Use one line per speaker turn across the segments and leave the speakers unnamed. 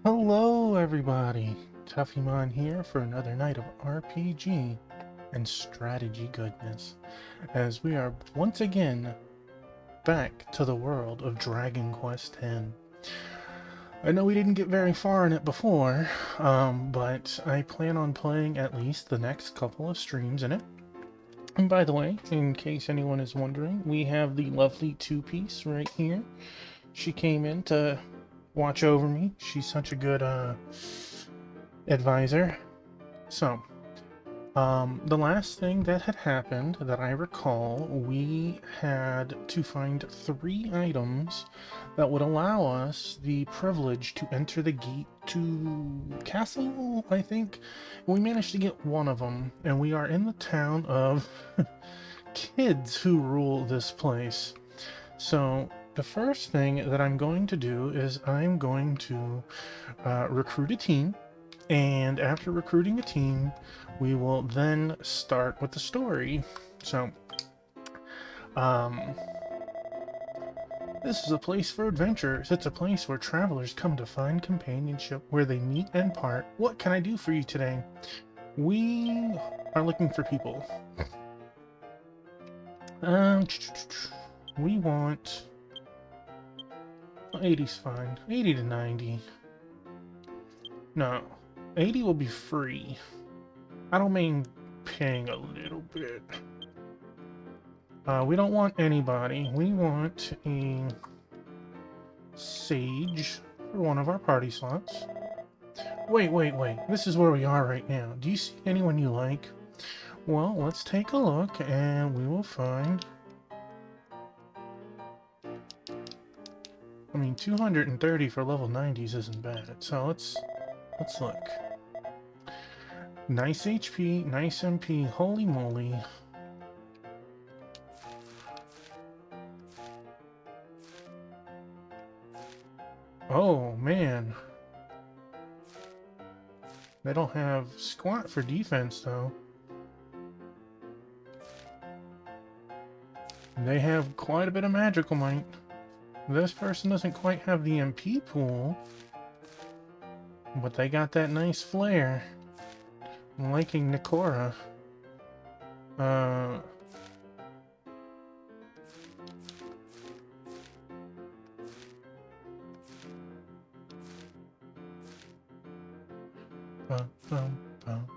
Hello, everybody. Tuffymon here for another night of RPG and strategy goodness, as we are once again back to the world of Dragon Quest X. I know we didn't get very far in it before, but I plan on playing at least the next couple of streams in it. And by the way, in case anyone is wondering, we have the lovely two-piece right here. She came in to watch over me. She's such a good advisor. So, the last thing that had happened that I recall, we had to find 3 items that would allow us the privilege to enter the gate to Castle, I think. We managed to get one of them, and we are in the town of Kids Who Rule this place. So, the first thing that I'm going to do is I'm going to recruit a team. And after recruiting a team, we will then start with the story. So, um, this is a place for adventurers. It's a place where travelers come to find companionship, where they meet and part. What can I do for you today? We are looking for people. Um, we want 80's fine. 80 to 90. No, 80 will be free. I don't mean paying a little bit. We don't want anybody. We want a sage for one of our party slots. Wait. This is where we are right now. Do you see anyone you like? Well, let's take a look and we will find... I mean, 230 for level 90s isn't bad. So let's look. Nice HP, nice MP, holy moly. Oh, man. They don't have squat for defense, though. They have quite a bit of magical might. This person doesn't quite have the MP pool, but they got that nice flair. I'm liking Nikora. Bum, bum.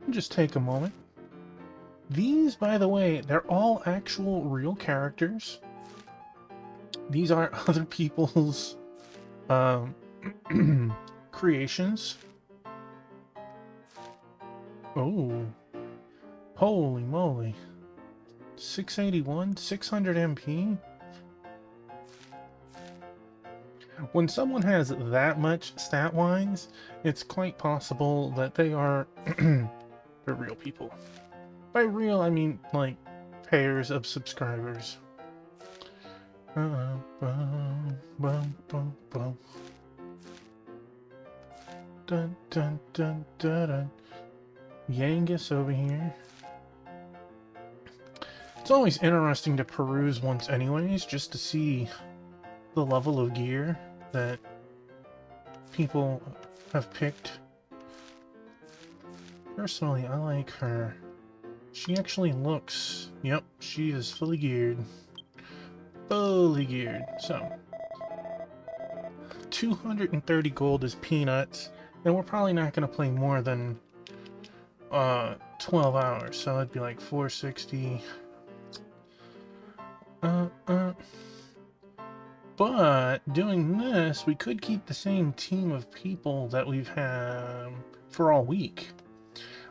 Just take a moment. These, by the way, they're all actual real characters. These aren't other people's creations. Oh, holy moly. 681, 600 MP? When someone has that much stat-wise, it's quite possible that they are they're real people. By real, I mean, like, pairs of subscribers. Dun, dun, dun, dun, dun. Yangus over here. It's always interesting to peruse once anyways, just to see the level of gear that people have picked. Personally, I like her. She actually looks... Yep, she is fully geared. Fully geared. So, 230 gold is peanuts, and we're probably not going to play more than 12 hours, so it'd be like 460. But doing this, we could keep the same team of people that we've had for all week,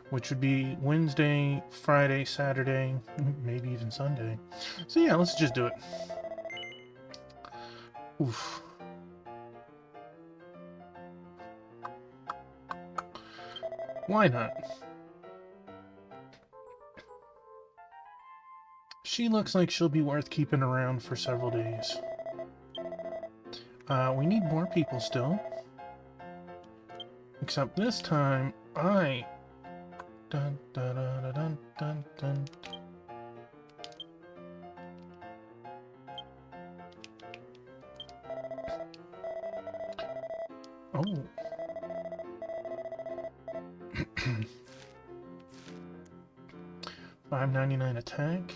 which would be Wednesday, Friday, Saturday, maybe even Sunday. So yeah, let's just do it. Oof. Why not? She looks like she'll be worth keeping around for several days. We need more people still. Except this time, I... Dun, dun, dun, dun, dun, dun. Oh. $5.99 attack.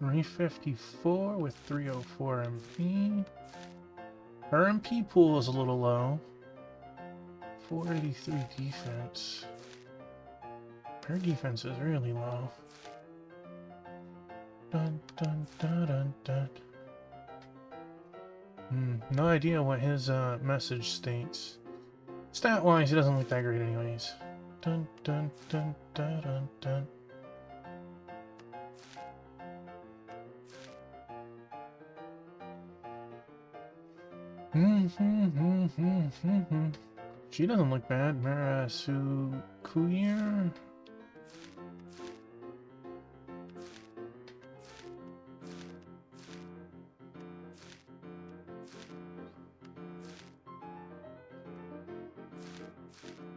$354 with 304 MP. Her MP pool is a little low. 483 defense. Her defense is really low. Dun dun dun dun dun. No idea what his message states. Stat-wise, he doesn't look that great anyways. Dun dun dun dun dun dun. She doesn't look bad. Marasukuya.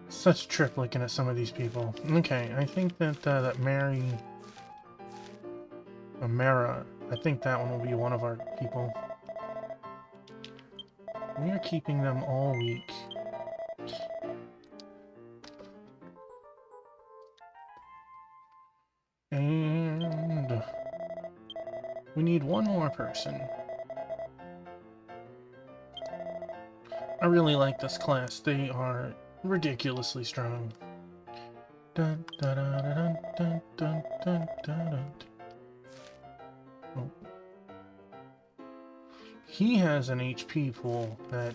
Such a trip looking at some of these people. Okay, I think that that Amara, I think that one will be one of our people. We are keeping them all week. And we need one more person. I really like this class. They are ridiculously strong. Dun dun dun dun dun dun dun dun. Oh. He has an HP pool that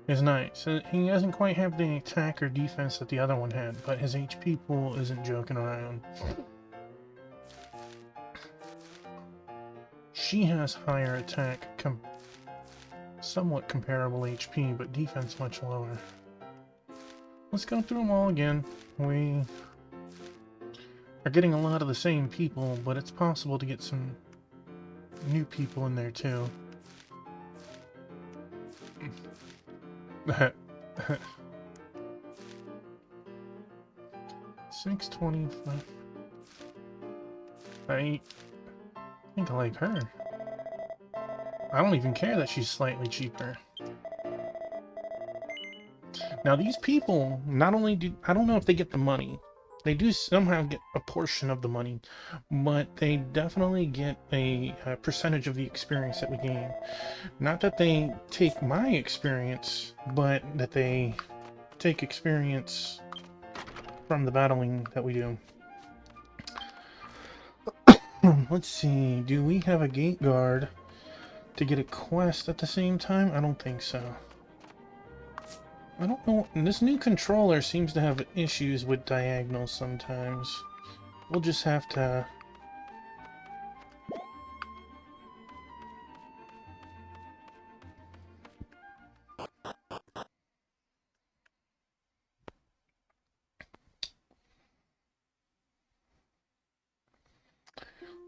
is nice. He doesn't quite have the attack or defense that the other one had, but his HP pool isn't joking around. She has higher attack, somewhat comparable HP, but defense much lower. Let's go through them all again. We are getting a lot of the same people, but it's possible to get some new people in there too. 625. I think I like her. I don't even care that she's slightly cheaper. Now these people, not only do... I don't know if they get the money. They do somehow get a portion of the money, but they definitely get a percentage of the experience that we gain. Not that they take my experience, but that they take experience from the battling that we do. Let's see, do we have a gate guard to get a quest at the same time? I don't think so. I don't know. This new controller seems to have issues with diagonals sometimes. We'll just have to...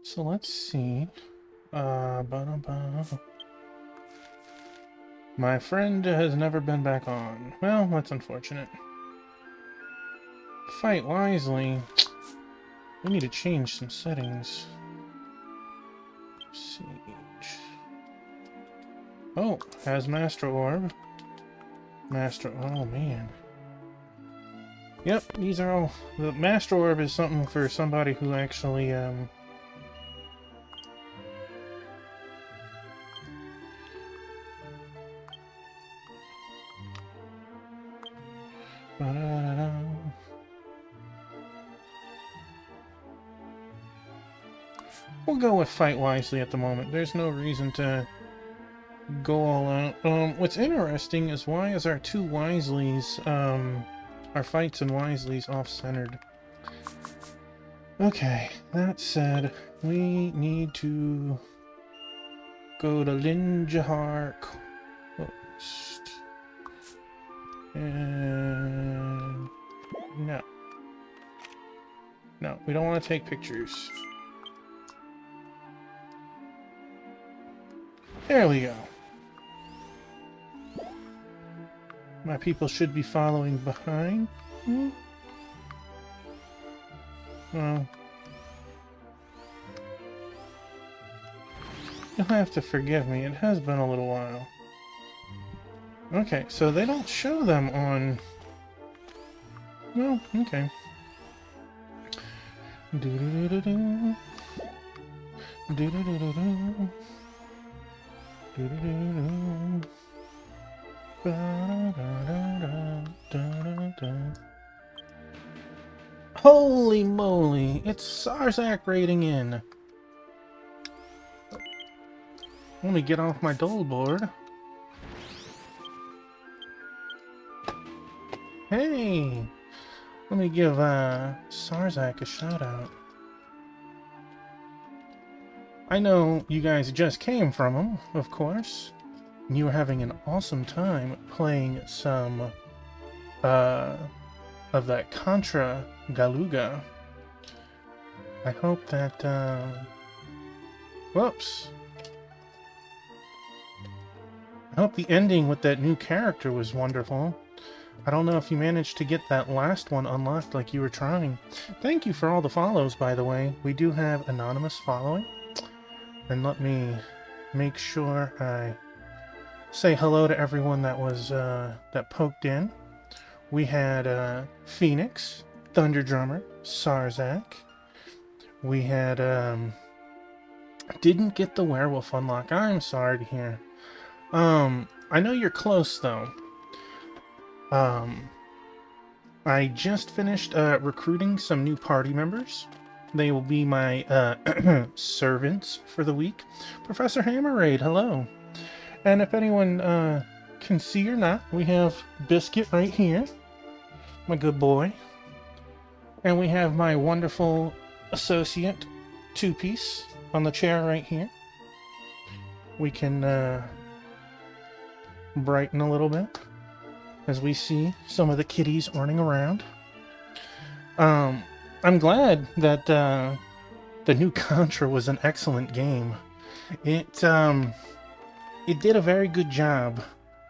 So let's see. My friend has never been back on. Well, that's unfortunate. Fight wisely. We need to change some settings. Siege. Oh, has Master Orb. Oh man. Yep, these are all... The Master Orb is something for somebody who actually, We'll go with fight wisely at the moment. There's no reason to go all out. What's interesting is why is our two Wisleys, our fights and Wisleys off-centered? Okay, that said, we need to go to Linjahar Coast. And... no. No, we don't want to take pictures. There we go. My people should be following behind. Well, you'll have to forgive me. It has been a little while. Okay, so they don't show them on... Well, okay. Do-do-do-do-do. Do-do-do-do-do. Do-do-do-do-do. Ba-da-da-da-da-da-da. Holy moly! It's Sarzak raiding in! Let me get off my dole board. Hey! Let me give Sarzak a shout out. I know you guys just came from him, of course. And you were having an awesome time playing some of that Contra Galuga. I hope that whoops. I hope the ending with that new character was wonderful. I don't know if you managed to get that last one unlocked like you were trying. Thank you for all the follows, by the way. We do have anonymous following. And let me make sure I say hello to everyone that was that poked in. We had Phoenix, Thunder Drummer, Sarzak. We had didn't get the werewolf unlock. I'm sorry to hear. I know you're close though. I just finished recruiting some new party members. They will be my servants for the week. Professor Hammerade, hello. And if anyone can see or not, we have Biscuit right here, my good boy. And we have my wonderful associate, Two-Piece, on the chair right here. We can brighten a little bit as we see some of the kitties running around. I'm glad that the new Contra was an excellent game. It did a very good job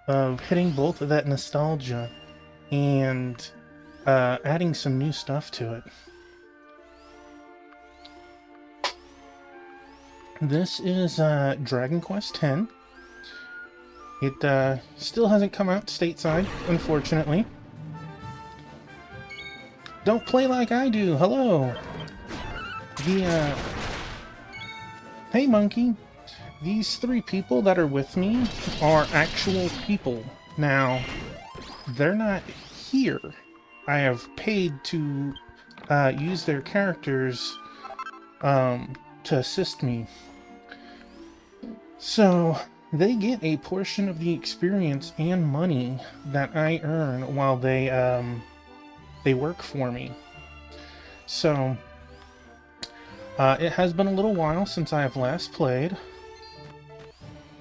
of hitting both of that nostalgia and adding some new stuff to it. This is Dragon Quest X. It still hasn't come out stateside, unfortunately. Don't play like I do. Hello. Hey, monkey. These three people that are with me are actual people. Now, they're not here. I have paid to use their characters to assist me. So, they get a portion of the experience and money that I earn while they work for me. So, it has been a little while since I have last played.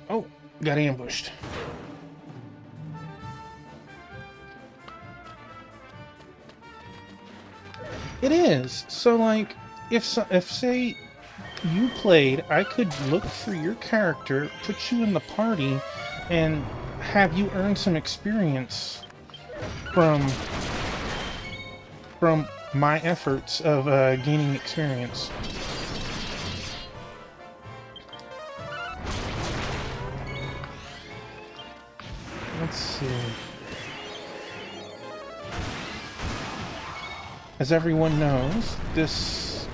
Oh, got ambushed. It is. So, like, if say you played, I could look for your character, put you in the party, and have you earn some experience from my efforts of gaining experience. Let's see. As everyone knows, this...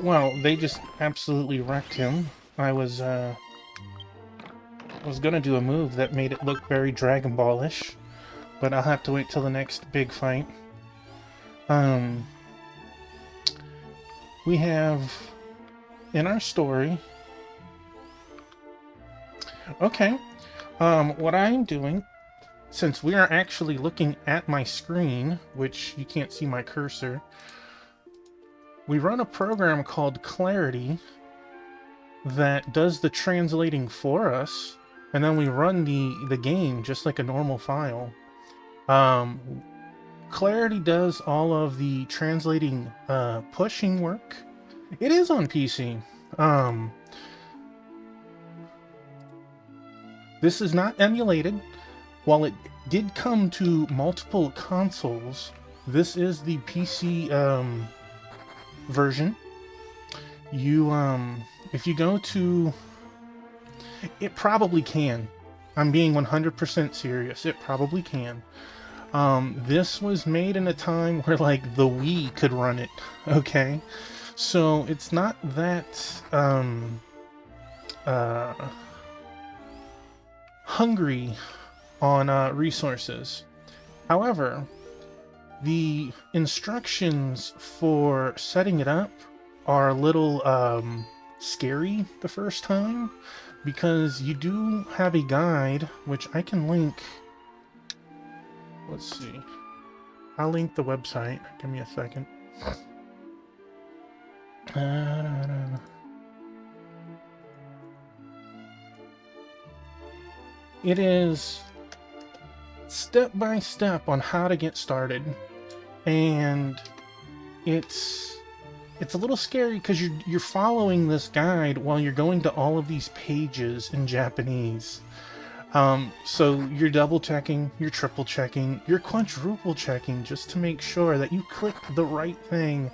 Well, they just absolutely wrecked him. I was gonna do a move that made it look very Dragon Ball-ish, but I'll have to wait till the next big fight. We have in our story... Okay, what I'm doing, since we are actually looking at my screen, which you can't see my cursor, we run a program called Clarity that does the translating for us, and then we run the game just like a normal file. Clarity does all of the translating, pushing work. It is on PC. This is not emulated. While it did come to multiple consoles, this is the PC version. If you go to... It probably can. I'm being 100% serious. It probably can. This was made in a time where, like, the Wii could run it, okay? So, it's not that, hungry on, resources. However, the instructions for setting it up are a little, scary the first time, because you do have a guide, which I can link. Let's see. I'll link the website. Give me a second. It is step by step on how to get started, and it's a little scary because you're following this guide while you're going to all of these pages in Japanese. So you're double checking, you're triple checking, you're quadruple checking just to make sure that you click the right thing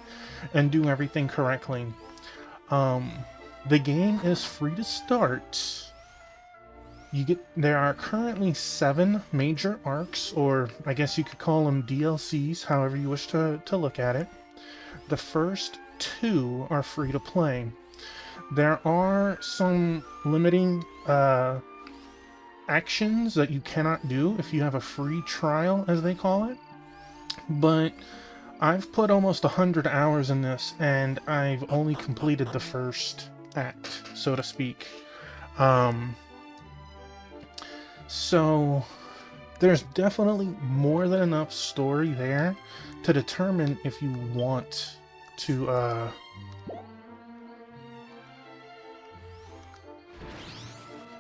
and do everything correctly. The game is free to start. There are currently 7 major arcs, or I guess you could call them DLCs, however you wish to look at it. The first 2 are free to play. There are some limiting actions that you cannot do if you have a free trial, as they call it, but I've put almost 100 hours in this, and I've only completed the first act, so to speak. So there's definitely more than enough story there to determine if you want to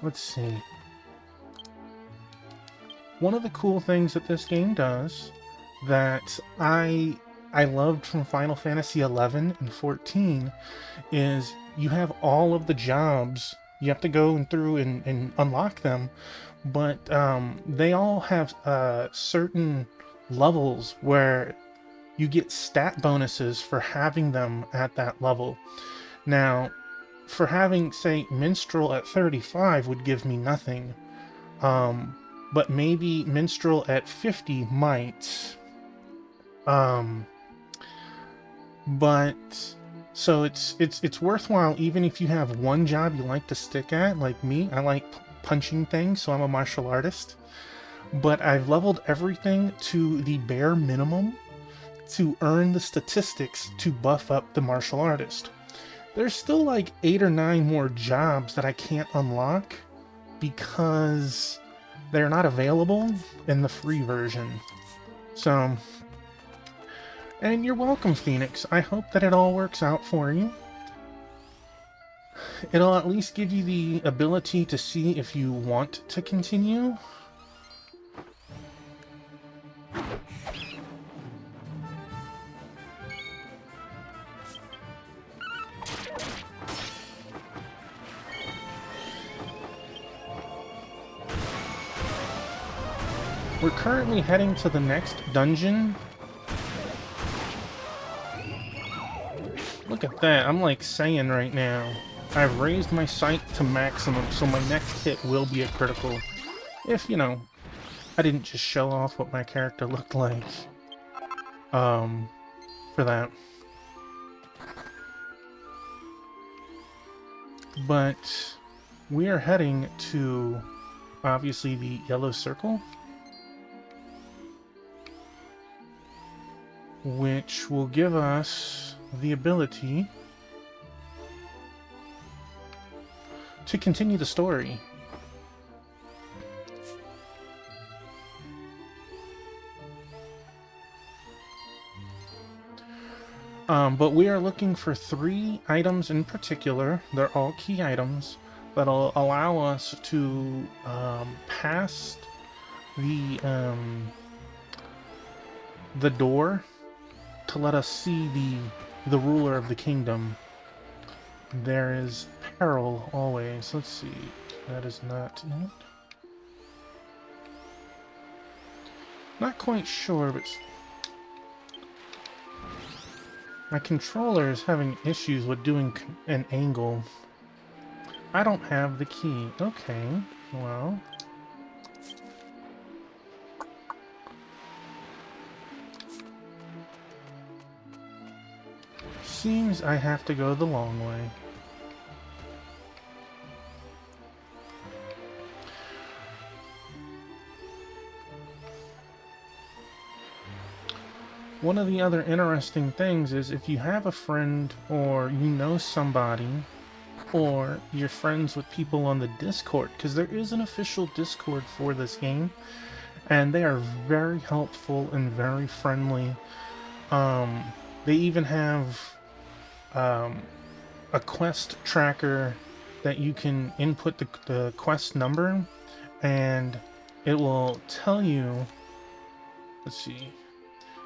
let's see. One of the cool things that this game does that I loved from Final Fantasy 11 and 14 is you have all of the jobs. You have to go through and unlock them, but they all have certain levels where you get stat bonuses for having them at that level. Now, for having, say, Minstrel at 35 would give me nothing, but maybe Minstrel at 50 might. But so it's worthwhile even if you have one job you like to stick at. Like me, I like punching things, so I'm a martial artist. But I've leveled everything to the bare minimum to earn the statistics to buff up the martial artist. There's still like 8 or 9 more jobs that I can't unlock because they're not available in the free version. So, and you're welcome, Phoenix. I hope that it all works out for you. It'll at least give you the ability to see if you want to continue. We're currently heading to the next dungeon. Look at that, I'm like Saiyan right now. I've raised my sight to maximum, so my next hit will be a critical. If, you know, I didn't just show off what my character looked like. For that. But we are heading to, obviously, the yellow circle, which will give us the ability to continue the story. But we are looking for 3 items in particular. They're all key items that'll allow us to pass the door to let us see the ruler of the kingdom. There is peril always. Let's see. That is not it. Not quite sure, but my controller is having issues with doing an angle. I don't have the key. Okay, well... Seems I have to go the long way. One of the other interesting things is if you have a friend or you know somebody or you're friends with people on the Discord, because there is an official Discord for this game, and they are very helpful and very friendly. They even have a quest tracker that you can input the quest number, and it will tell you, let's see,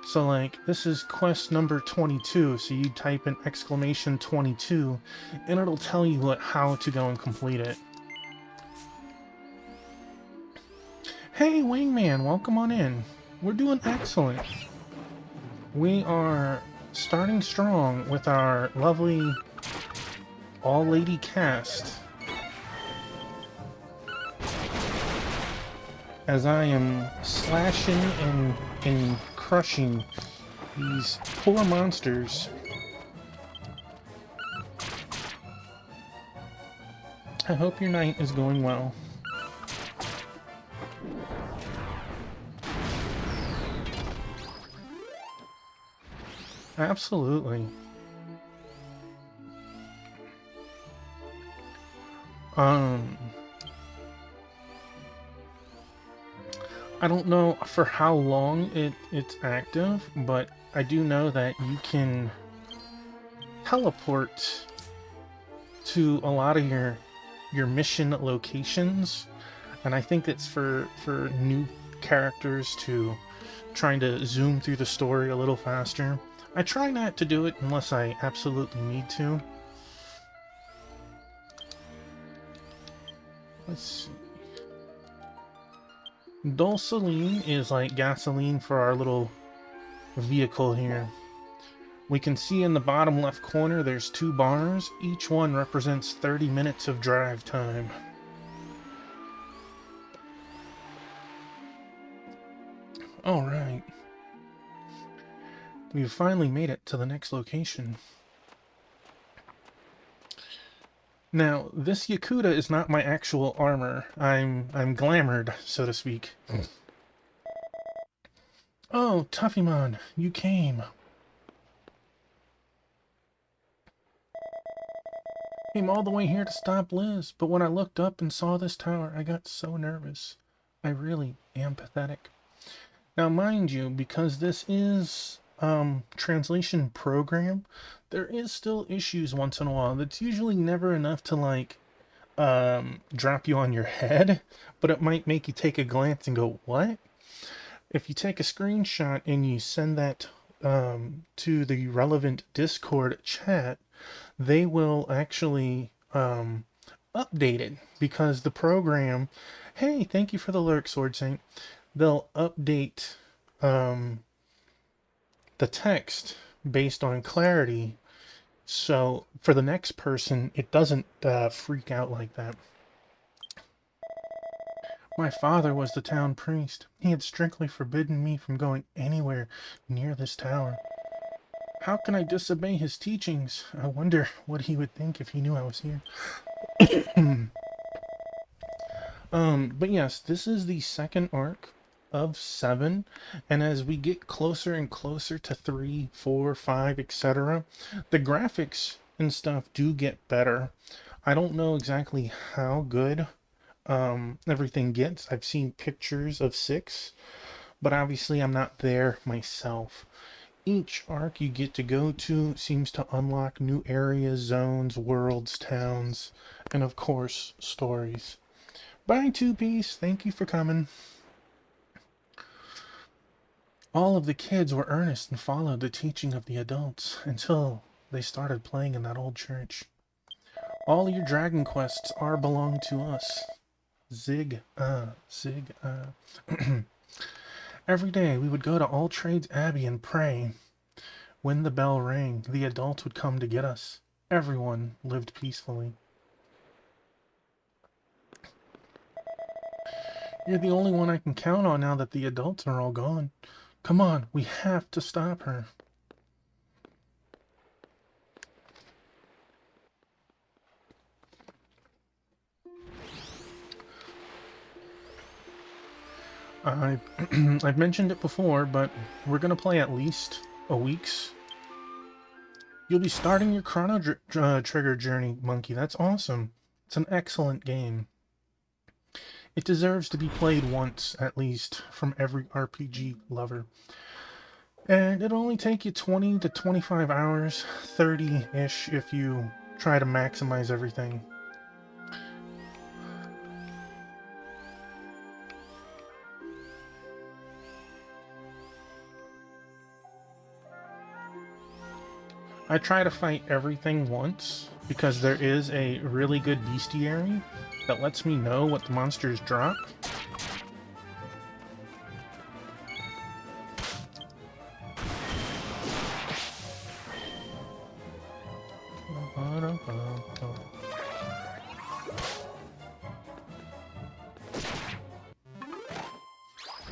so like this is quest number 22, so you type in exclamation 22 and it'll tell you how to go and complete it. Hey Wingman, welcome on in. We're doing excellent. We are starting strong with our lovely all-lady cast. As I am slashing and crushing these poor monsters. I hope your night is going well. Absolutely. I don't know for how long it's active, but I do know that you can teleport to a lot of your mission locations, and I think it's for new characters to trying to zoom through the story a little faster. I try not to do it unless I absolutely need to. Let's see. Dulceline is like gasoline for our little vehicle here. We can see in the bottom left corner there's 2 bars. Each one represents 30 minutes of drive time. Alright. We've finally made it to the next location. Now, this Yakuta is not my actual armor. I'm glamored, so to speak. Oh, Tuffymon, you came. Came all the way here to stop Liz, but when I looked up and saw this tower, I got so nervous. I really am pathetic. Now, mind you, because this is translation program, there is still issues once in a while. That's usually never enough to like drop you on your head, but it might make you take a glance and go, what? If you take a screenshot and you send that to the relevant Discord chat, they will actually update it, because the program, hey, thank you for the lurk, Sword Saint, they'll update the text based on clarity, so for the next person it doesn't freak out like that. My father was the town priest. He had strictly forbidden me from going anywhere near this tower. How can I disobey his teachings? I wonder what he would think if he knew I was here. But yes, this is the second arc of 7, and as we get closer and closer to 3, 4, 5, etc., the graphics and stuff do get better. I don't know exactly how good everything gets. I've seen pictures of 6, but obviously I'm not there myself. Each arc you get to go to seems to unlock new areas, zones, worlds, towns, and of course, stories. Bye, Two Piece. Thank you for coming. All of the kids were earnest and followed the teaching of the adults until they started playing in that old church. All your dragon quests are belong to us. Zig. Every day we would go to All Trades Abbey and pray. When the bell rang, the adults would come to get us. Everyone lived peacefully. You're the only one I can count on now that the adults are all gone. Come on, we have to stop her. I've mentioned it before, but we're gonna play at least a week's. You'll be starting your Chrono Trigger journey, Monkey. That's awesome. It's an excellent game. It deserves to be played once, at least, from every RPG lover. And it'll only take you 20 to 25 hours, 30-ish if you try to maximize everything. I try to fight everything once, because there is a really good bestiary that lets me know what the monsters drop.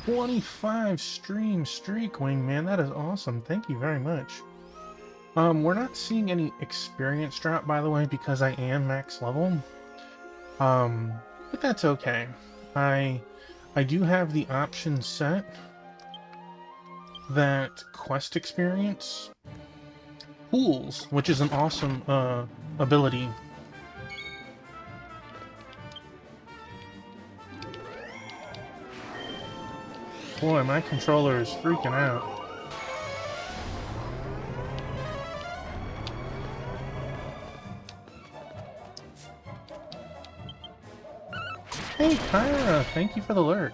"25 stream streak, Wingman. That is awesome. Thank you very much." We're not seeing any experience drop, by the way, because I am max level. But that's okay. I do have the option set that quest experience pools, which is an awesome ability. Boy, my controller is freaking out. Hey, Kyra! Thank you for the lurk.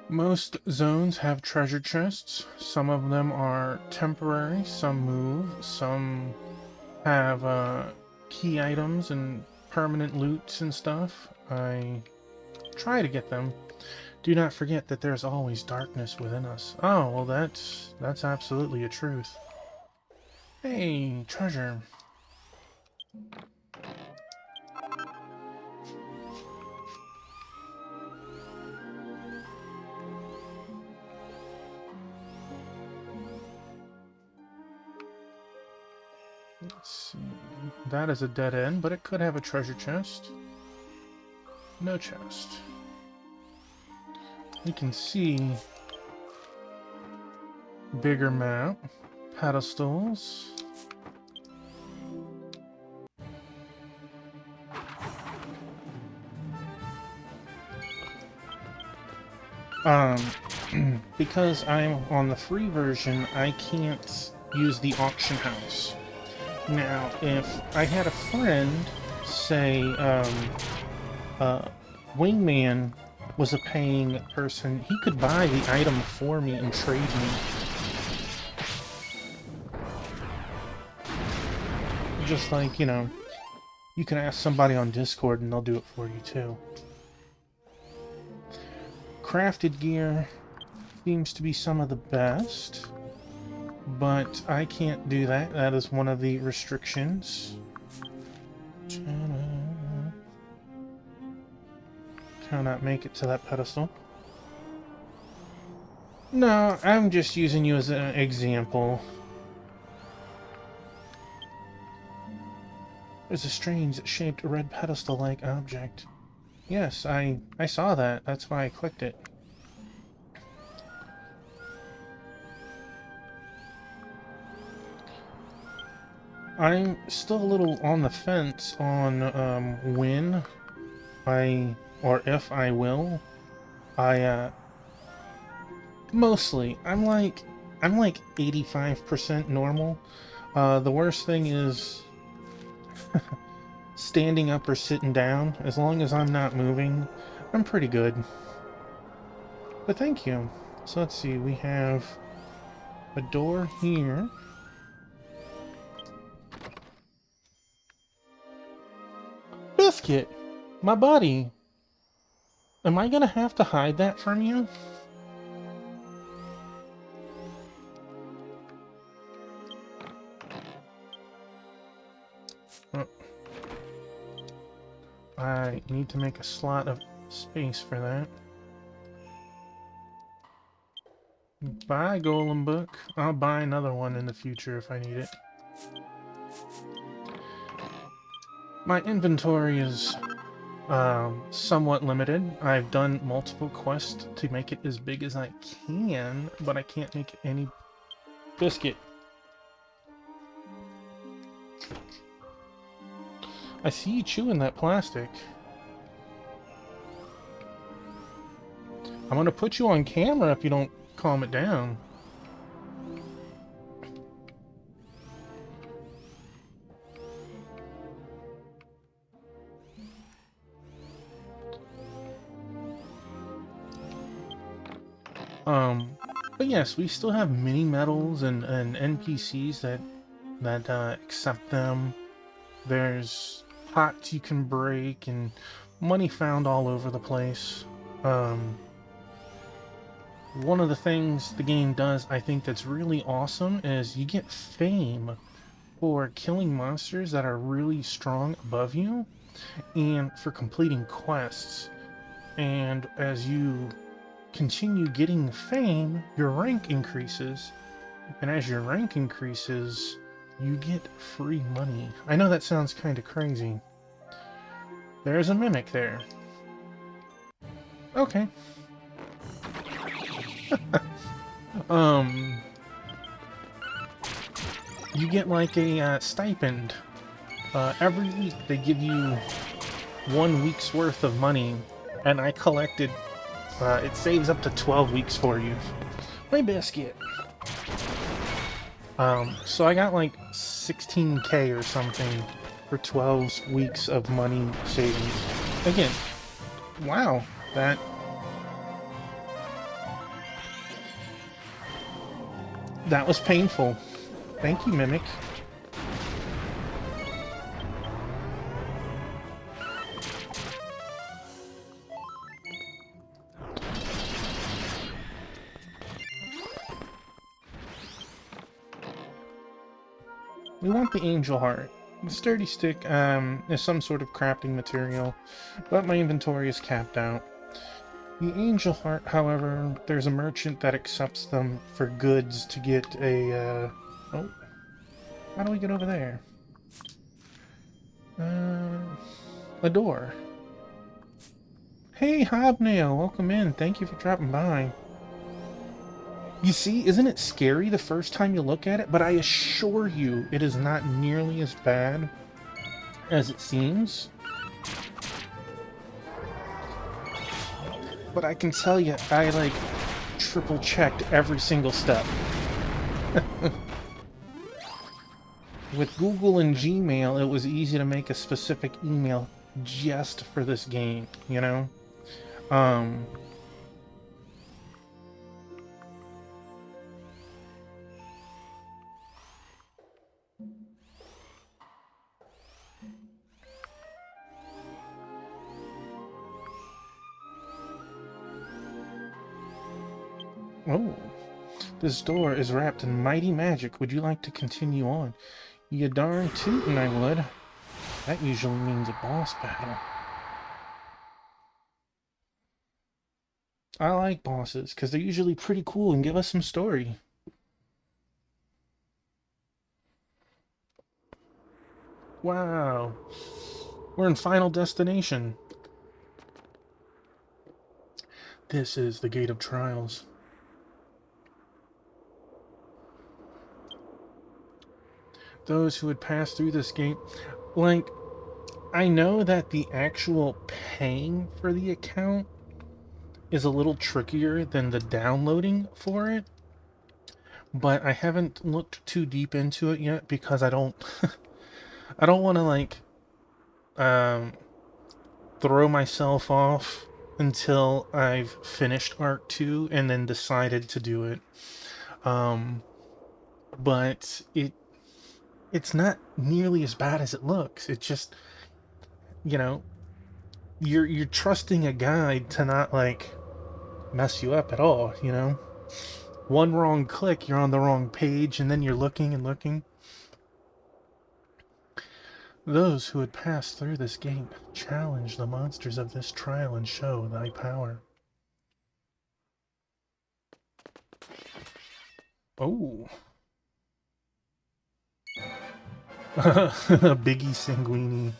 Most zones have treasure chests. Some of them are temporary, some move, some have key items and permanent loots and stuff. I try to get them. Do not forget that there's always darkness within us. Oh, well that's absolutely a truth. Hey, treasure. Let's see. That is a dead end, but it could have a treasure chest. No chest. We can see bigger map, pedestals. Because I'm on the free version, I can't use the auction house. Now, if I had a friend, say, Wingman was a paying person, he could buy the item for me and trade me. Just like, you know, you can ask somebody on Discord and they'll do it for you too. Crafted gear seems to be some of the best, but I can't do that. That is one of the restrictions. Cannot make it to that pedestal. No, I'm just using you as an example. There's a strange shaped red pedestal-like object. Yes, I saw that. That's why I clicked it. I'm still a little on the fence on when or if I will. Mostly I'm like 85% normal. The worst thing is standing up or sitting down. As long as I'm not moving, I'm pretty good. But thank you. So let's see, we have a door here. Biscuit, my buddy. Am I gonna have to hide that from you? I need to make a slot of space for that. Bye, Golem Book. I'll buy another one in the future if I need it. My inventory is somewhat limited. I've done multiple quests to make it as big as I can, but I can't make any biscuit. I see you chewing that plastic. I'm gonna put you on camera if you don't calm it down. But yes, we still have mini medals and NPCs that accept them. There's pots you can break and money found all over the place. One of the things the game does, I think, that's really awesome is you get fame for killing monsters that are really strong above you and for completing quests. And as you continue getting fame, your rank increases. And as your rank increases, you get free money. I know that sounds kind of crazy. There's a mimic there. Okay. You get like a stipend. Every week they give you 1 week's worth of money, and I collected, it saves up to 12 weeks for you. My biscuit. So I got like 16K or something for 12 weeks of money savings. Again, wow, that was painful. Thank you, Mimic. We want the Angel Heart. The Sturdy Stick is some sort of crafting material, but my inventory is capped out. The Angel Heart, however, there's a merchant that accepts them for goods to get a, oh, how do we get over there? A door. Hey, Hobnail, welcome in. Thank you for dropping by. You see, isn't it scary the first time you look at it? But I assure you, it is not nearly as bad as it seems. But I can tell you, I, like, triple-checked every single step. With Google and Gmail, it was easy to make a specific email just for this game, you know? Oh, this door is wrapped in mighty magic. Would you like to continue on? You darn tootin' I would. That usually means a boss battle. I like bosses, because they're usually pretty cool and give us some story. Wow. We're in Final Destination. This is the Gate of Trials. Those who had passed through this gate, like, I know that the actual paying for the account is a little trickier than the downloading for it, but I haven't looked too deep into it yet because I don't I don't want to like throw myself off until I've finished Arc 2 and then decided to do it. But it's not nearly as bad as it looks. It just, you know, you're trusting a guide to not, like, mess you up at all, you know? One wrong click, you're on the wrong page, and then you're looking and looking. Those who had passed through this gate challenge the monsters of this trial and show thy power. Oh. Biggie Sanguini.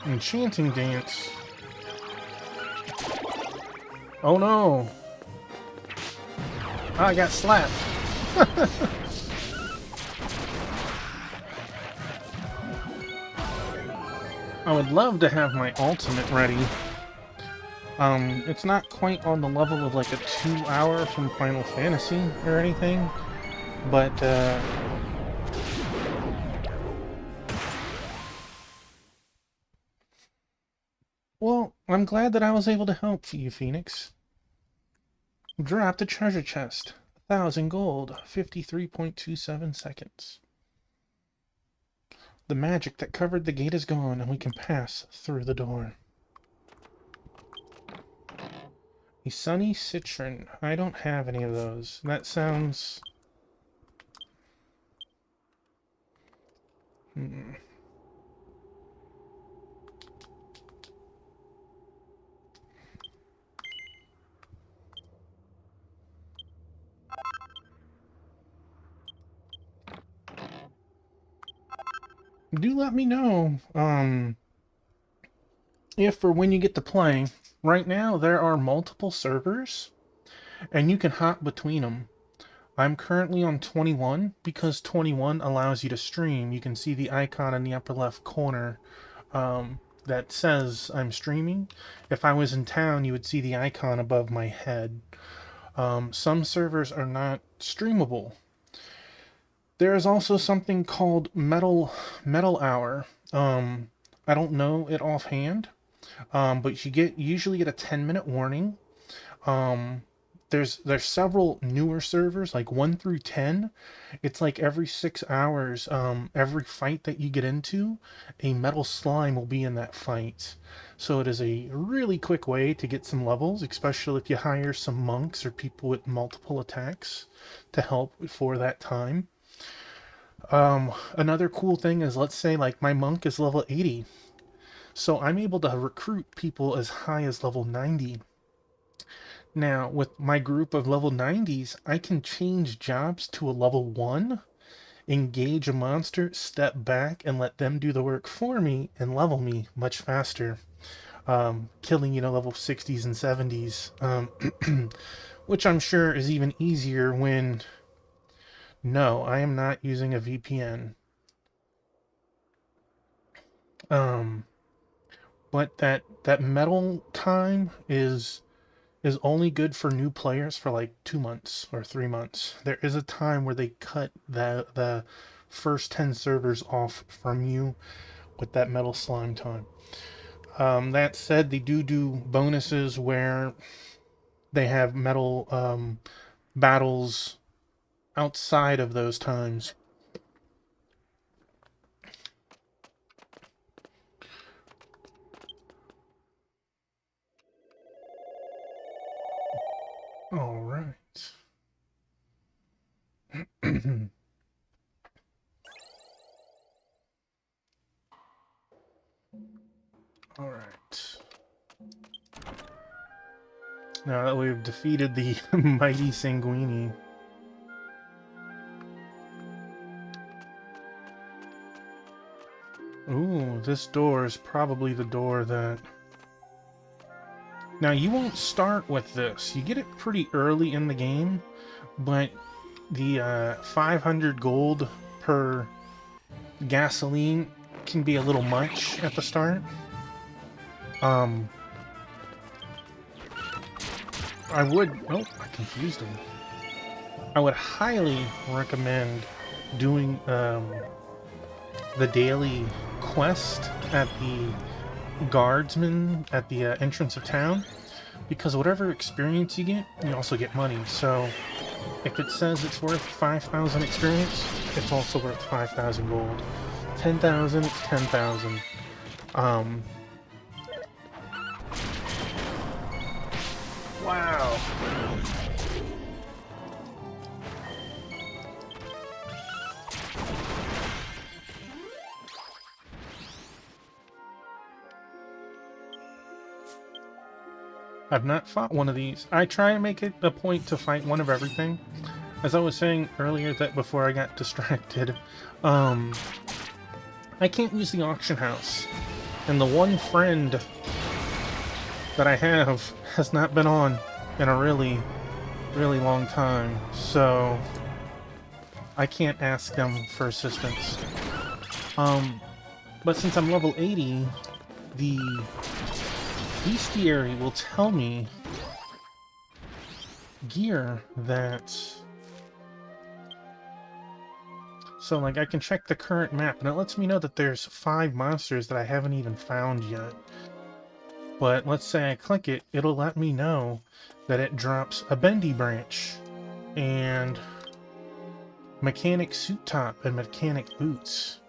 Enchanting Dance. Oh no! I got slapped. I would love to have my ultimate ready. It's not quite on the level of like a 2-hour from Final Fantasy or anything, but well, I'm glad that I was able to help you, Phoenix. Drop the treasure chest. 1,000 gold, 53.27 seconds. The magic that covered the gate is gone, and we can pass through the door. A sunny citron. I don't have any of those. That sounds... Do let me know, if or when you get to play. Right now, there are multiple servers, and you can hop between them. I'm currently on 21 because 21 allows you to stream. You can see the icon in the upper left corner that says I'm streaming. If I was in town, you would see the icon above my head. Some servers are not streamable. There is also something called Metal Hour. I don't know it offhand, but you usually get a 10-minute warning. There's several newer servers, like 1 through 10. It's like every 6 hours, every fight that you get into, a metal slime will be in that fight. So it is a really quick way to get some levels, especially if you hire some monks or people with multiple attacks to help for that time. Another cool thing is, let's say like my monk is level 80. So I'm able to recruit people as high as level 90. Now, with my group of level 90s, I can change jobs to a level 1, engage a monster, step back, and let them do the work for me and level me much faster. Killing, level 60s and 70s. Which I'm sure is even easier when... No, I am not using a VPN. But that metal time is only good for new players for like 2 months or 3 months. There is a time where they cut the first 10 servers off from you with that metal slime time. That said, they do bonuses where they have metal battles outside of those times. All right. All right. Now that we've defeated the mighty Sanguini. Ooh, this door is probably the door that... Now, you won't start with this. You get it pretty early in the game, but the 500 gold per gasoline can be a little much at the start. I would... Oh, I confused him. I would highly recommend doing the daily quest at the guardsman at the entrance of town, because whatever experience you get, you also get money. So if it says it's worth 5,000 experience, it's also worth 5,000 gold. 10,000, it's 10,000. Wow. I've not fought one of these. I try and make it a point to fight one of everything. As I was saying earlier that before I got distracted, I can't use the auction house. And the one friend that I have has not been on in a really, really long time. So I can't ask them for assistance. But since I'm level 80, the bestiary will tell me gear that... So, like, I can check the current map, and it lets me know that there's 5 monsters that I haven't even found yet. But let's say I click it, it'll let me know that it drops a bendy branch, and mechanic suit top, and mechanic boots.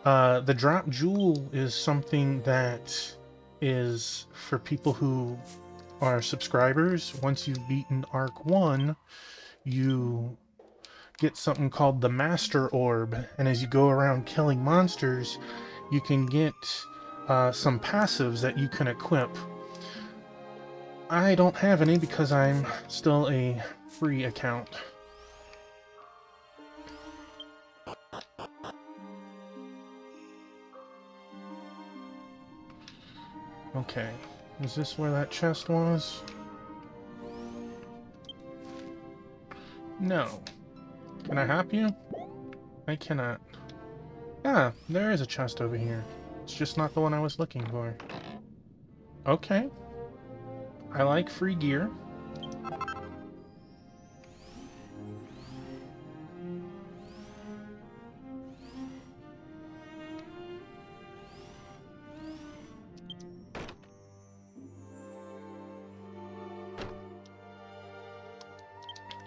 The drop jewel is something that is for people who are subscribers. Once you've beaten Arc 1, you get something called the Master Orb, and as you go around killing monsters, you can get some passives that you can equip. I don't have any because I'm still a free account. Okay, is this where that chest was? No. Can I help you? I cannot. Ah, there is a chest over here. It's just not the one I was looking for. Okay. I like free gear.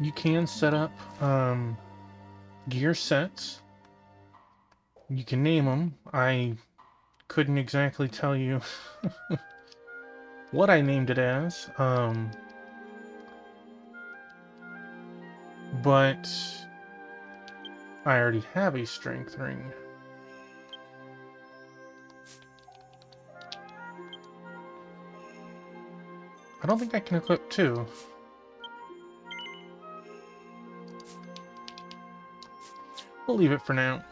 You can set up gear sets. You can name them. I couldn't exactly tell you what I named it as, but I already have a strength ring. I don't think I can equip 2. We'll leave it for now.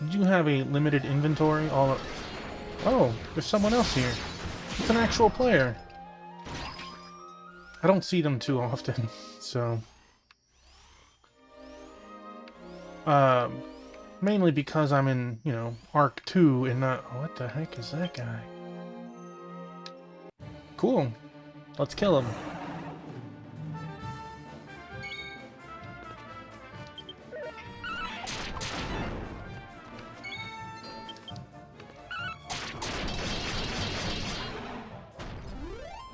Did you have a limited inventory? Oh, there's someone else here. It's an actual player. I don't see them too often, so... mainly because I'm in, you know, Arc 2 and not... Oh, what the heck is that guy? Cool. Let's kill him.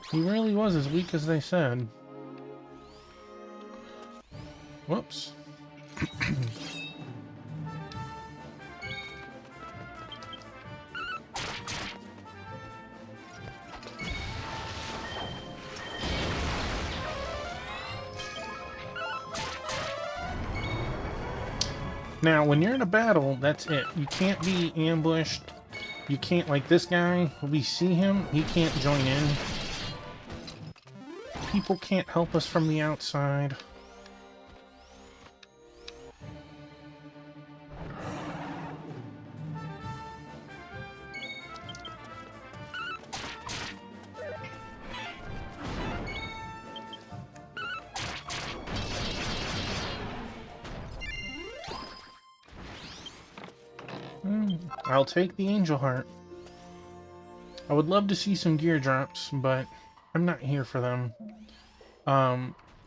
He really was as weak as they said. Whoops. Now, when you're in a battle, that's it. You can't be ambushed. You can't, like this guy, we see him, he can't join in. People can't help us from the outside. I'll take the Angel Heart. I would love to see some gear drops, but I'm not here for them.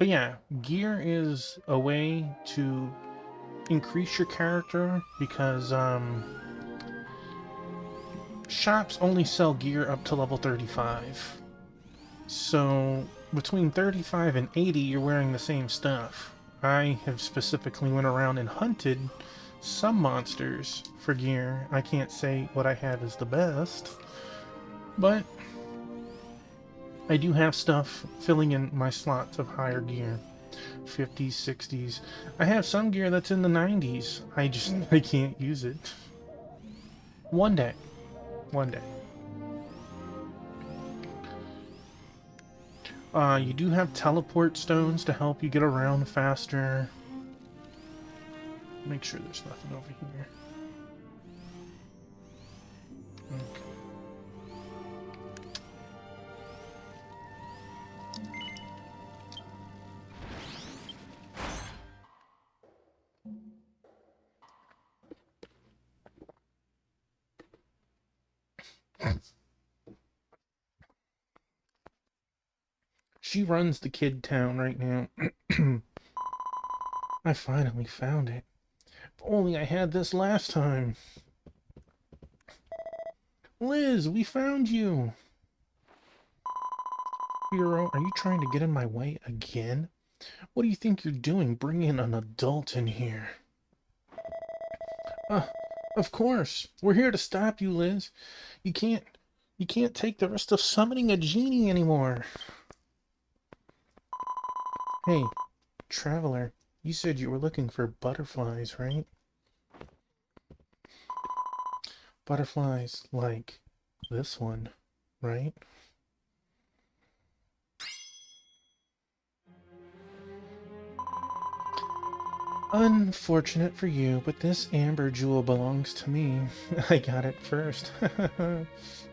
But yeah, gear is a way to increase your character because shops only sell gear up to level 35. So between 35 and 80, you're wearing the same stuff. I have specifically went around and hunted some monsters for gear. I can't say what I have is the best, but I do have stuff filling in my slots of higher gear. 50s, 60s. I have some gear that's in the 90s. I can't use it. One day. One day. You do have teleport stones to help you get around faster. Make sure there's nothing over here. Okay. She runs the kid town right now. I finally found it. If only I had this last time. Liz, we found you! Hero, are you trying to get in my way again? What do you think you're doing bringing an adult in here? Of course. We're here to stop you, Liz. You can't take the risk of summoning a genie anymore. Hey, traveler, you said you were looking for butterflies, right? Butterflies like this one, right? Unfortunate for you, but this amber jewel belongs to me. I got it first.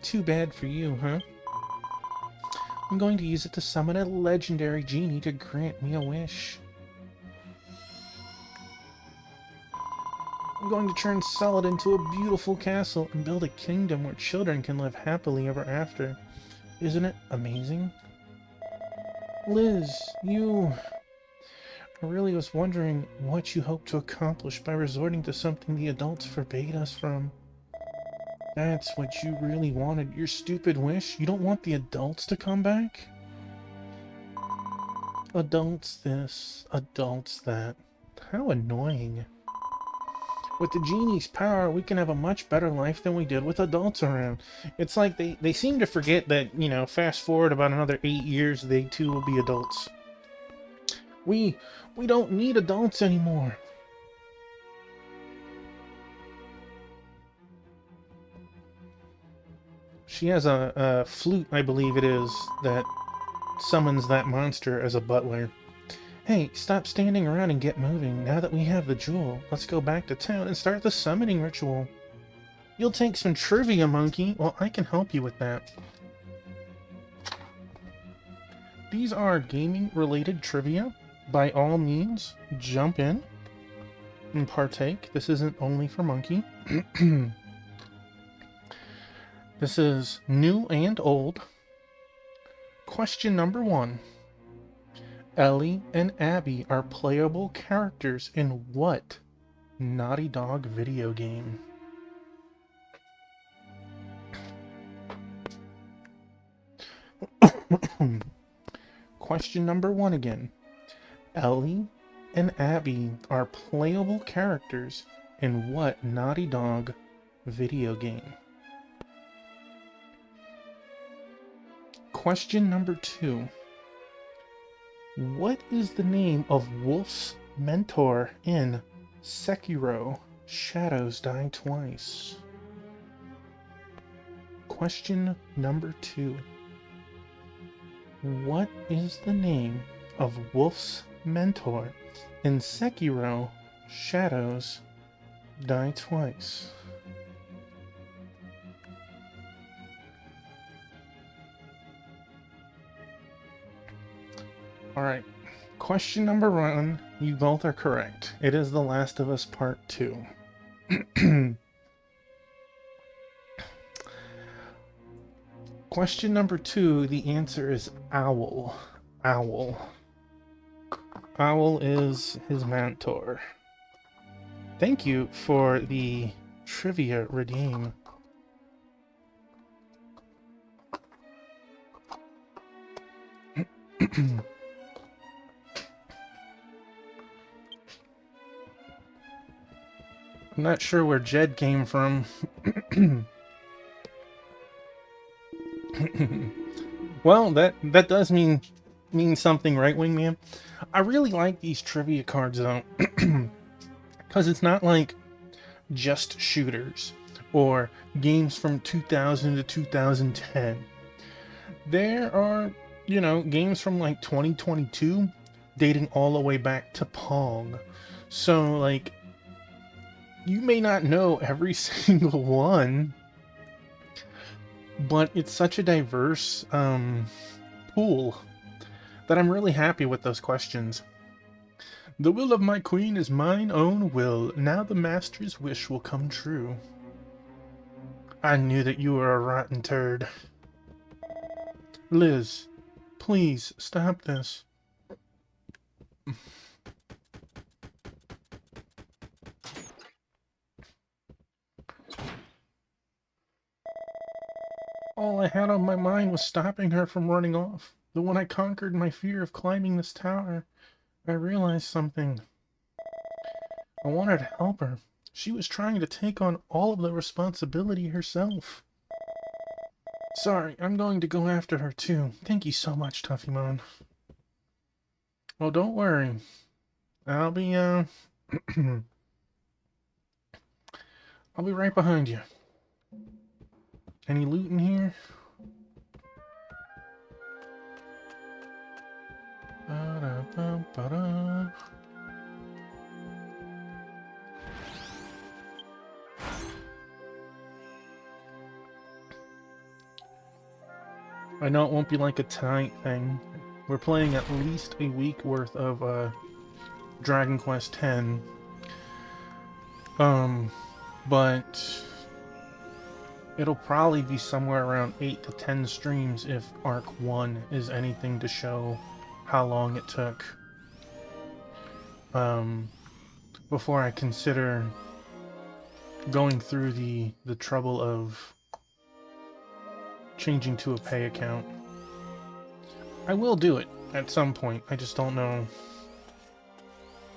Too bad for you, huh? I'm going to use it to summon a legendary genie to grant me a wish. I'm going to turn Solid into a beautiful castle and build a kingdom where children can live happily ever after. Isn't it amazing? Liz, I really was wondering what you hope to accomplish by resorting to something the adults forbade us from. That's what you really wanted, your stupid wish? You don't want the adults to come back? Adults this, adults that. How annoying. With the genie's power, we can have a much better life than we did with adults around. It's like they seem to forget that, you know, fast forward about another 8 years, they too will be adults. We don't need adults anymore. She has a flute, I believe it is, that summons that monster as a butler. Hey, stop standing around and get moving. Now that we have the jewel, let's go back to town and start the summoning ritual. You'll take some trivia, monkey. Well, I can help you with that. These are gaming-related trivia. By all means, jump in and partake. This isn't only for monkey. This is new and old. Question number 1. Ellie and Abby are playable characters in what Naughty Dog video game? Question number 1 again. Ellie and Abby are playable characters in what Naughty Dog video game? Question number 2. What is the name of Wolf's mentor in Sekiro: Shadows Die Twice? Question number 2. What is the name of Wolf's mentor in Sekiro: Shadows Die Twice? Alright, question number 1, you both are correct. It is The Last of Us Part 2. Question number 2, the answer is owl. Owl. Owl is his mentor. Thank you for the trivia redeem. I'm not sure where Jed came from. Well, that does mean something, right, Wingman? I really like these trivia cards though, because it's not like just shooters or games from 2000 to 2010. There are, you know, games from like 2022 dating all the way back to Pong. So, like, you may not know every single one, but it's such a diverse pool that I'm really happy with those questions. The will of my queen is mine own will. Now the master's wish will come true. I knew that you were a rotten turd. Liz, please stop this. All I had on my mind was stopping her from running off. But when I conquered my fear of climbing this tower, I realized something. I wanted to help her. She was trying to take on all of the responsibility herself. Sorry, I'm going to go after her too. Thank you so much, Tuffymon. Well, don't worry. I'll be, I'll be right behind you. Any loot in here? Ba-da-ba-ba-da. I know it won't be like a tonight thing. We're playing at least a week worth of Dragon Quest X. But it'll probably be somewhere around 8 to 10 streams if Arc 1 is anything to show how long it took. Before I consider going through the trouble of changing to a pay account. I will do it at some point. I just don't know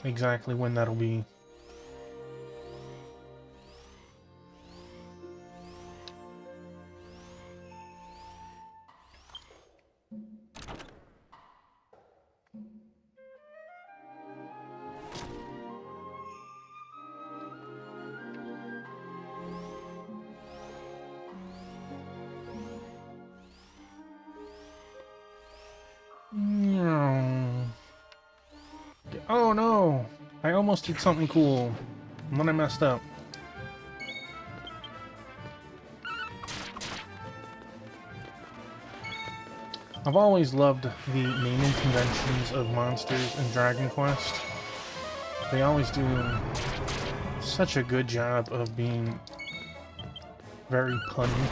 exactly when that'll be. Oh no! I almost did something cool, and then I messed up. I've always loved the naming conventions of monsters in Dragon Quest. They always do such a good job of being very punny.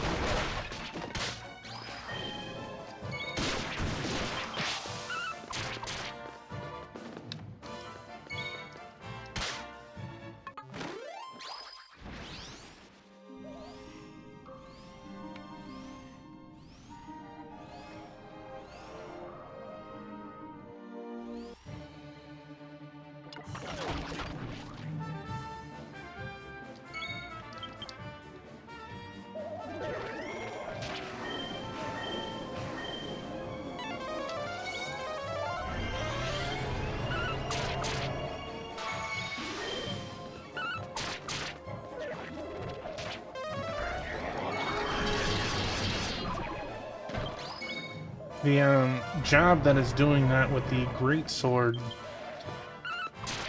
The job that is doing that with the Great Sword,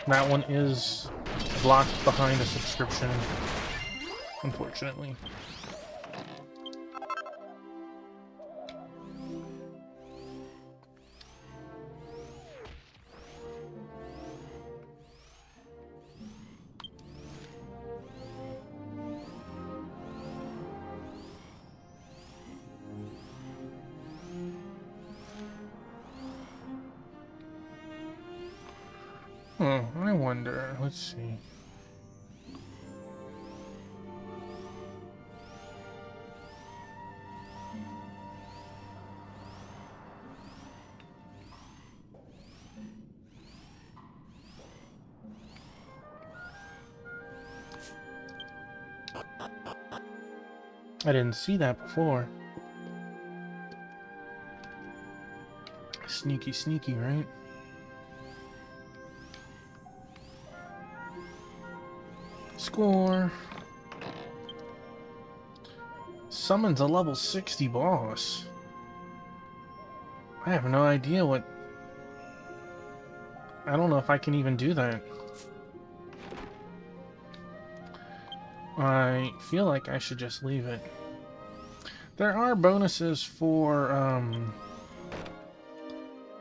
that one is blocked behind a subscription, unfortunately. Oh, I wonder. Let's see. I didn't see that before. Sneaky, sneaky, right? Score. Summons a level 60 boss. I have no idea what... I don't know if I can even do that. I feel like I should just leave it. There are bonuses for,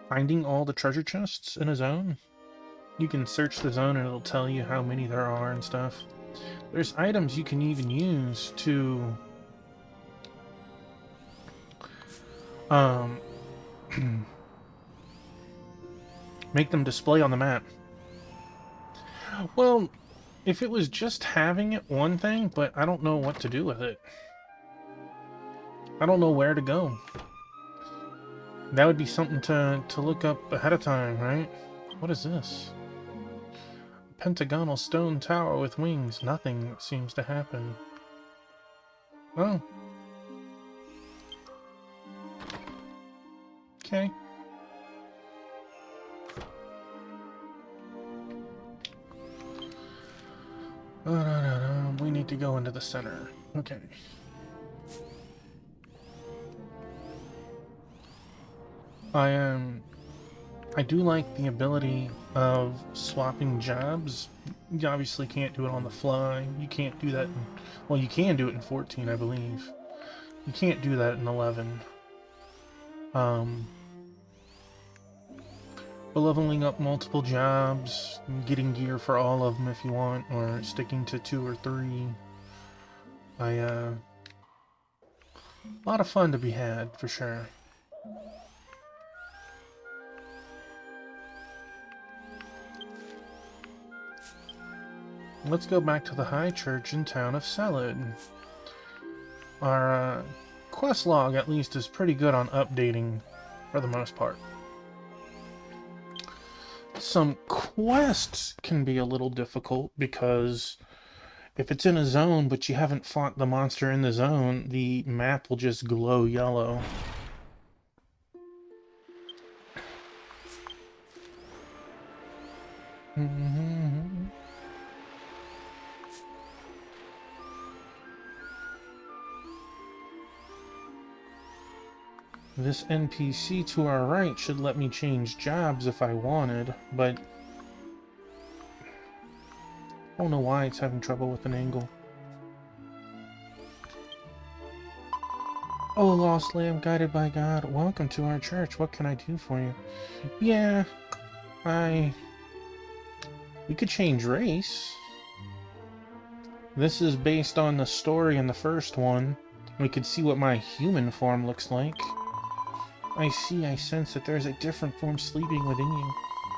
finding all the treasure chests in a zone. You can search the zone and it'll tell you how many there are and stuff. There's items you can even use to... make them display on the map. Well, if it was just having it, one thing, but I don't know what to do with it. I don't know where to go. That would be something to look up ahead of time, right? What is this? Pentagonal stone tower with wings. Nothing seems to happen. Oh. Okay. We need to go into the center. Okay. I do like the ability of swapping jobs. You obviously can't do it on the fly. You can't do that in, well, you can do it in 14, I believe. You can't do that in 11. But leveling up multiple jobs, getting gear for all of them if you want, or sticking to 2 or 3. A lot of fun to be had, for sure. Let's go back to the High Church in town of Selid. Our quest log, at least, is pretty good on updating for the most part. Some quests can be a little difficult because if it's in a zone but you haven't fought the monster in the zone, the map will just glow yellow. This NPC to our right should let me change jobs if I wanted, but I don't know why it's having trouble with an angle. Oh, lost lamb guided by God, welcome to our church. What can I do for you? Yeah, we could change race. This is based on the story in the first one. We could see what my human form looks like. I see, I sense that there is a different form sleeping within you.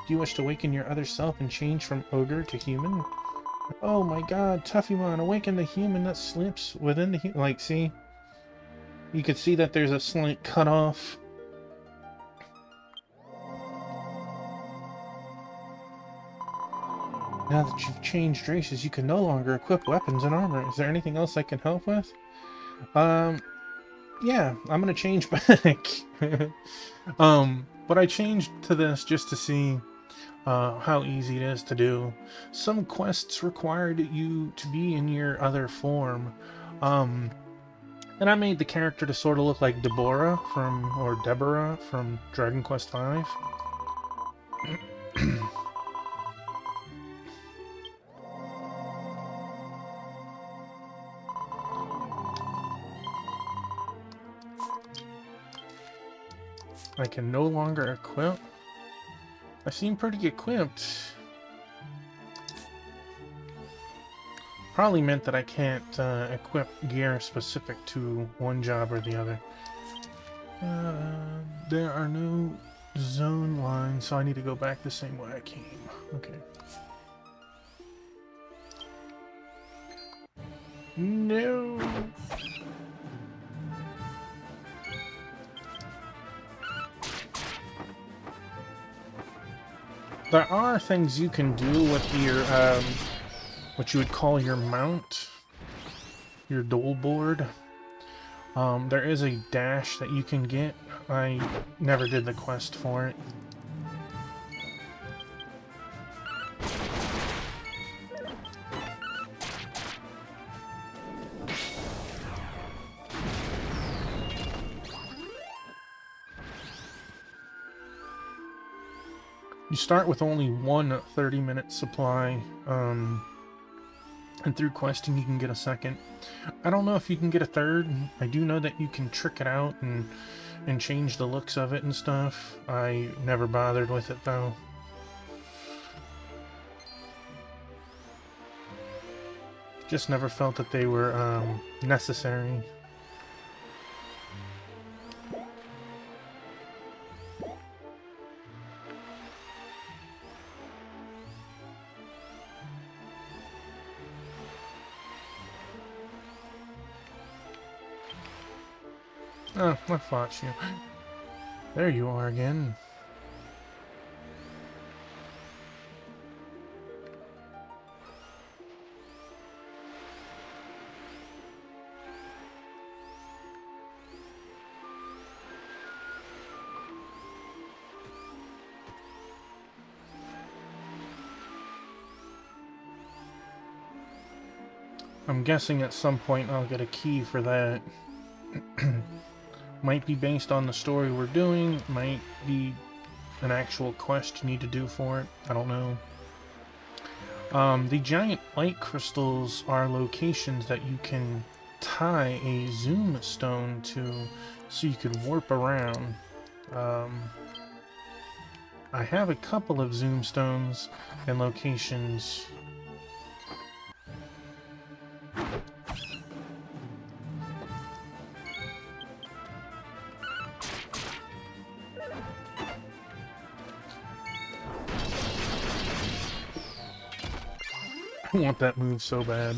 Do you wish to awaken your other self and change from ogre to human? Oh my god, Tuffymon, awaken the human that sleeps within the human. Like, see? You could see that there's a slight cutoff. Now that you've changed races, you can no longer equip weapons and armor. Is there anything else I can help with? Yeah, I'm gonna change back. But I changed to this just to see how easy it is to do. Some quests required you to be in your other form. And I made the character to sort of look like Deborah from Dragon Quest V. I can no longer equip. I seem pretty equipped. Probably meant that I can't equip gear specific to one job or the other. There are no Zone line, so I need to go back the same way I came. Okay. No! There are things you can do with your, what you would call your mount, your dole board. There is a dash that you can get. I never did the quest for it. You start with only one 30-minute supply, and through questing you can get a second. I don't know if you can get a third. I do know that you can trick it out and change the looks of it and stuff. I never bothered with it though. Just never felt that they were necessary. Oh, I fought you. There you are again. I'm guessing at some point I'll get a key for that. Might be based on the story we're doing, might be an actual quest you need to do for it. I don't know. The giant light crystals are locations that you can tie a zoom stone to so you can warp around. I have a couple of zoom stones and locations. I want that move so bad.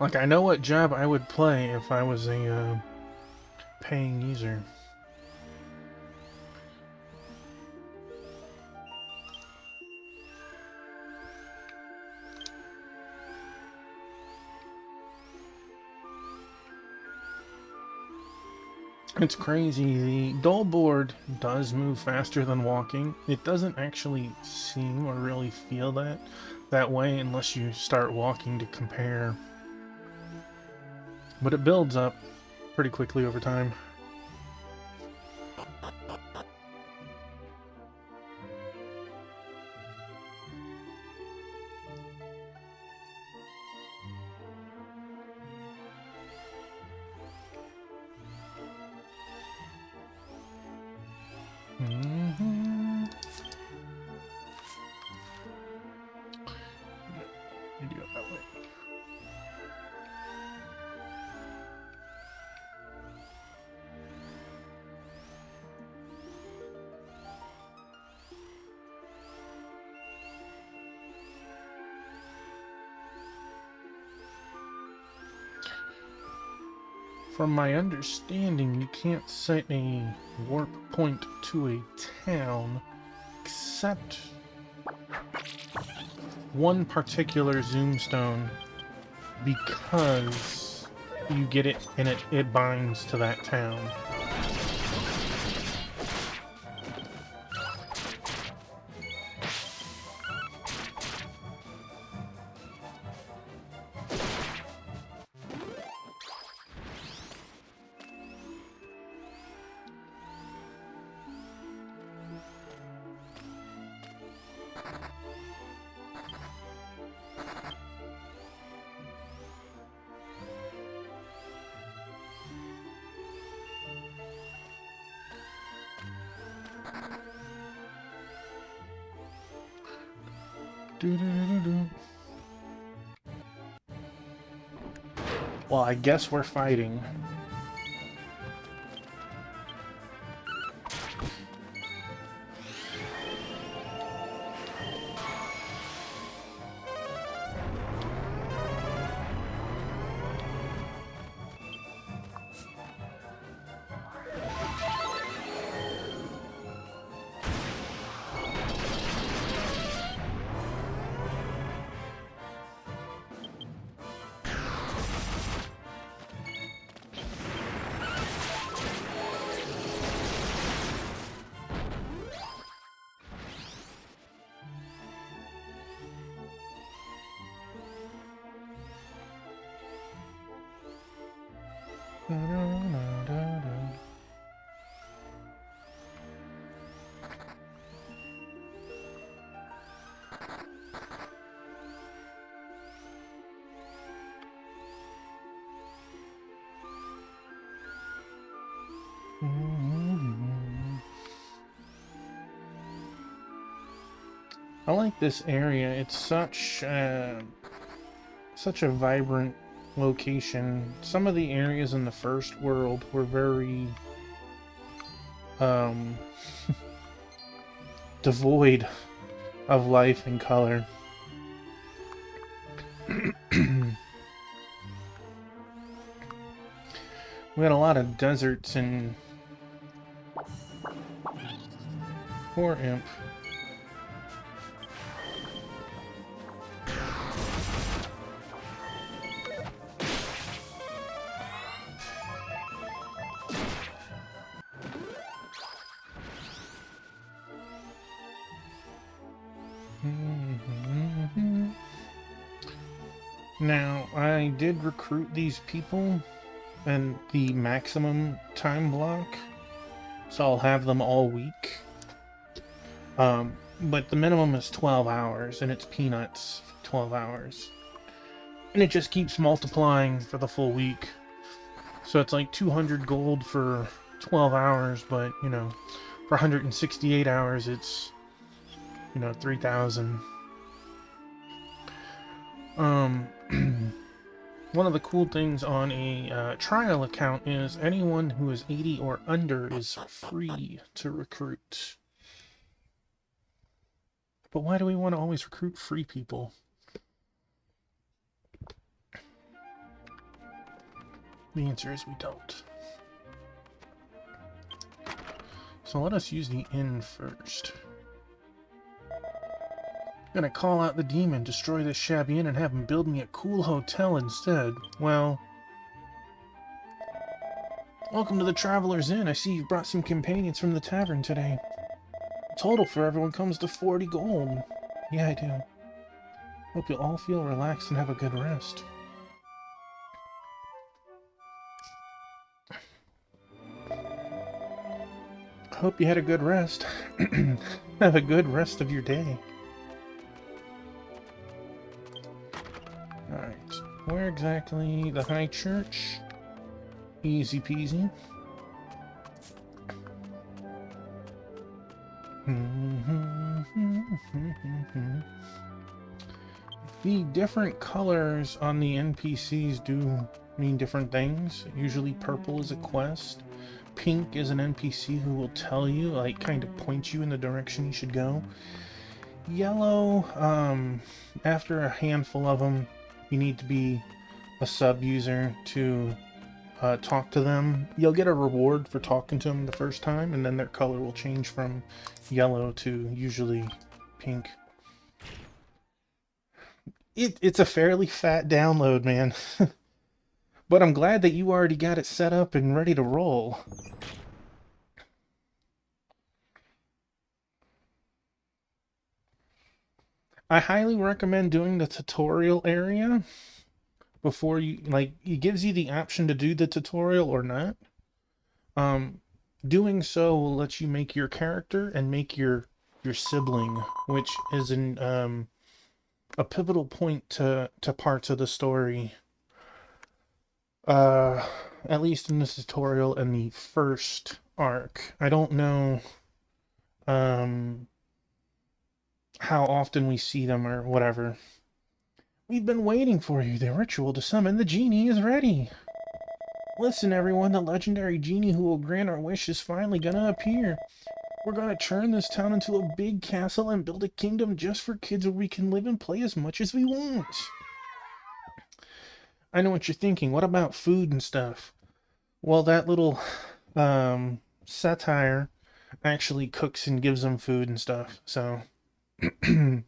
Like, I know what job I would play if I was a paying user. It's crazy. The dole board does move faster than walking. It doesn't actually seem or really feel that way unless you start walking to compare. But it builds up pretty quickly over time. You do it that way. From my understanding, you can't set a warp point to a town except one particular zoomstone, because you get it and it binds to that town. Well, I guess we're fighting. I like this area. It's such such a vibrant location. Some of the areas in the first world were very devoid of life and color. We had a lot of deserts and poor imp. Now, I did recruit these people and the maximum time block, so I'll have them all week. But the minimum is 12 hours, and it's peanuts for 12 hours. And it just keeps multiplying for the full week. So it's like 200 gold for 12 hours, but, you know, for 168 hours, it's, you know, 3,000. One of the cool things on a trial account is anyone who is 80 or under is free to recruit. But why do we want to always recruit free people? The answer is we don't. So let us use the inn first. I'm gonna call out the demon, destroy this shabby inn, and have him build me a cool hotel instead. Well... Welcome to the Traveler's Inn. I see you've brought some companions from the tavern today. Total for everyone comes to 40 gold. Yeah, I do. Hope you'll all feel relaxed and have a good rest. Hope you had a good rest. Have a good rest of your day. Alright, where exactly? The High Church? Easy peasy. The different colors on the NPCs do mean different things. Usually purple is a quest. Pink is an NPC who will tell you, like, kind of point you in the direction you should go. Yellow, after a handful of them, you need to be a sub-user to talk to them. You'll get a reward for talking to them the first time, and then their color will change from yellow to usually pink. It's a fairly fat download, man. But I'm glad that you already got it set up and ready to roll. I highly recommend doing the tutorial area before you, like, it gives you the option to do the tutorial or not. Doing so will let you make your character and make your sibling, which is a pivotal point to parts of the story. At least in this tutorial and the first arc. I don't know how often we see them or whatever. We've been waiting for you. The ritual to summon the genie is ready. Listen, everyone, the legendary genie who will grant our wish is finally gonna appear. We're gonna turn this town into a big castle and build a kingdom just for kids where we can live and play as much as we want. I know what you're thinking. What about food and stuff? Well, that little satire actually cooks and gives them food and stuff, so... You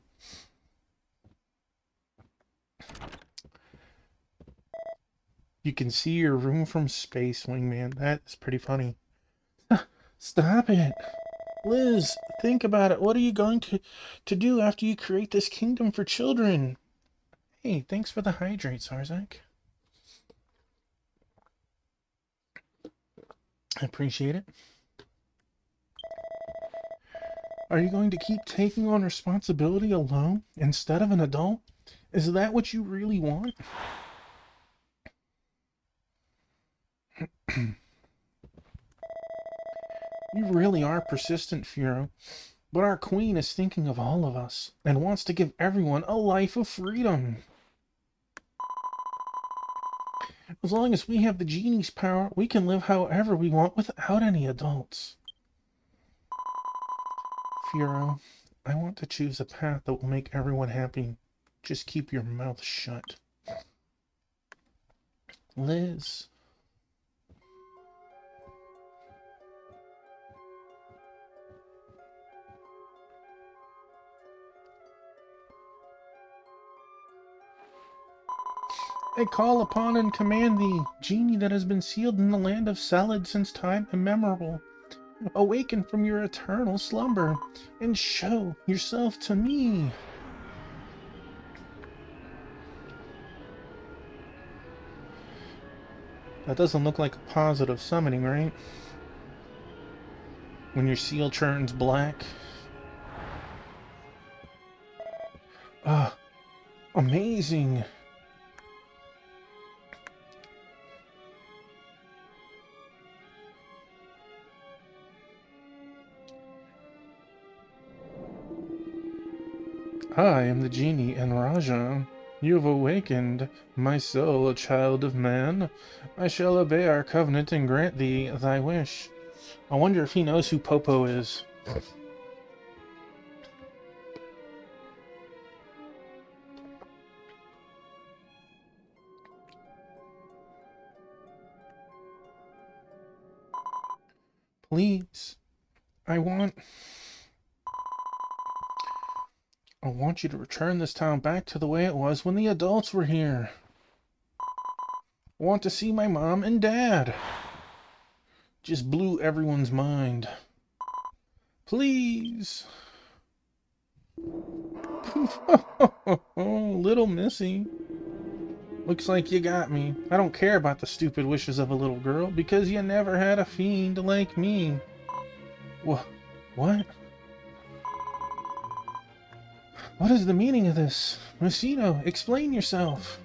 can see your room from space, Wingman. That is pretty funny. Stop it! Liz, think about it. What are you going to do after you create this kingdom for children? Hey, thanks for the hydrate, Sarzak. I appreciate it. Are you going to keep taking on responsibility alone instead of an adult? Is that what you really want? You really are persistent, Furo. But our queen is thinking of all of us and wants to give everyone a life of freedom. As long as we have the genie's power, we can live however we want without any adults. Furo, I want to choose a path that will make everyone happy. Just keep your mouth shut. Liz. I call upon and command thee, genie that has been sealed in the land of Salad since time immemorable. Awaken from your eternal slumber, and show yourself to me. That doesn't look like a positive summoning, right? When your seal turns black. Ah, amazing. I am the genie and Raja. You have awakened my soul, a child of man. I shall obey our covenant and grant thee thy wish. I wonder if he knows who Popo is. Please, I want you to return this town back to the way it was when the adults were here. I want to see my mom and dad. Just blew everyone's mind. Please. Little Missy. Looks like you got me. I don't care about the stupid wishes of a little girl because you never had a fiend like me. What? What is the meaning of this? Musino, explain yourself.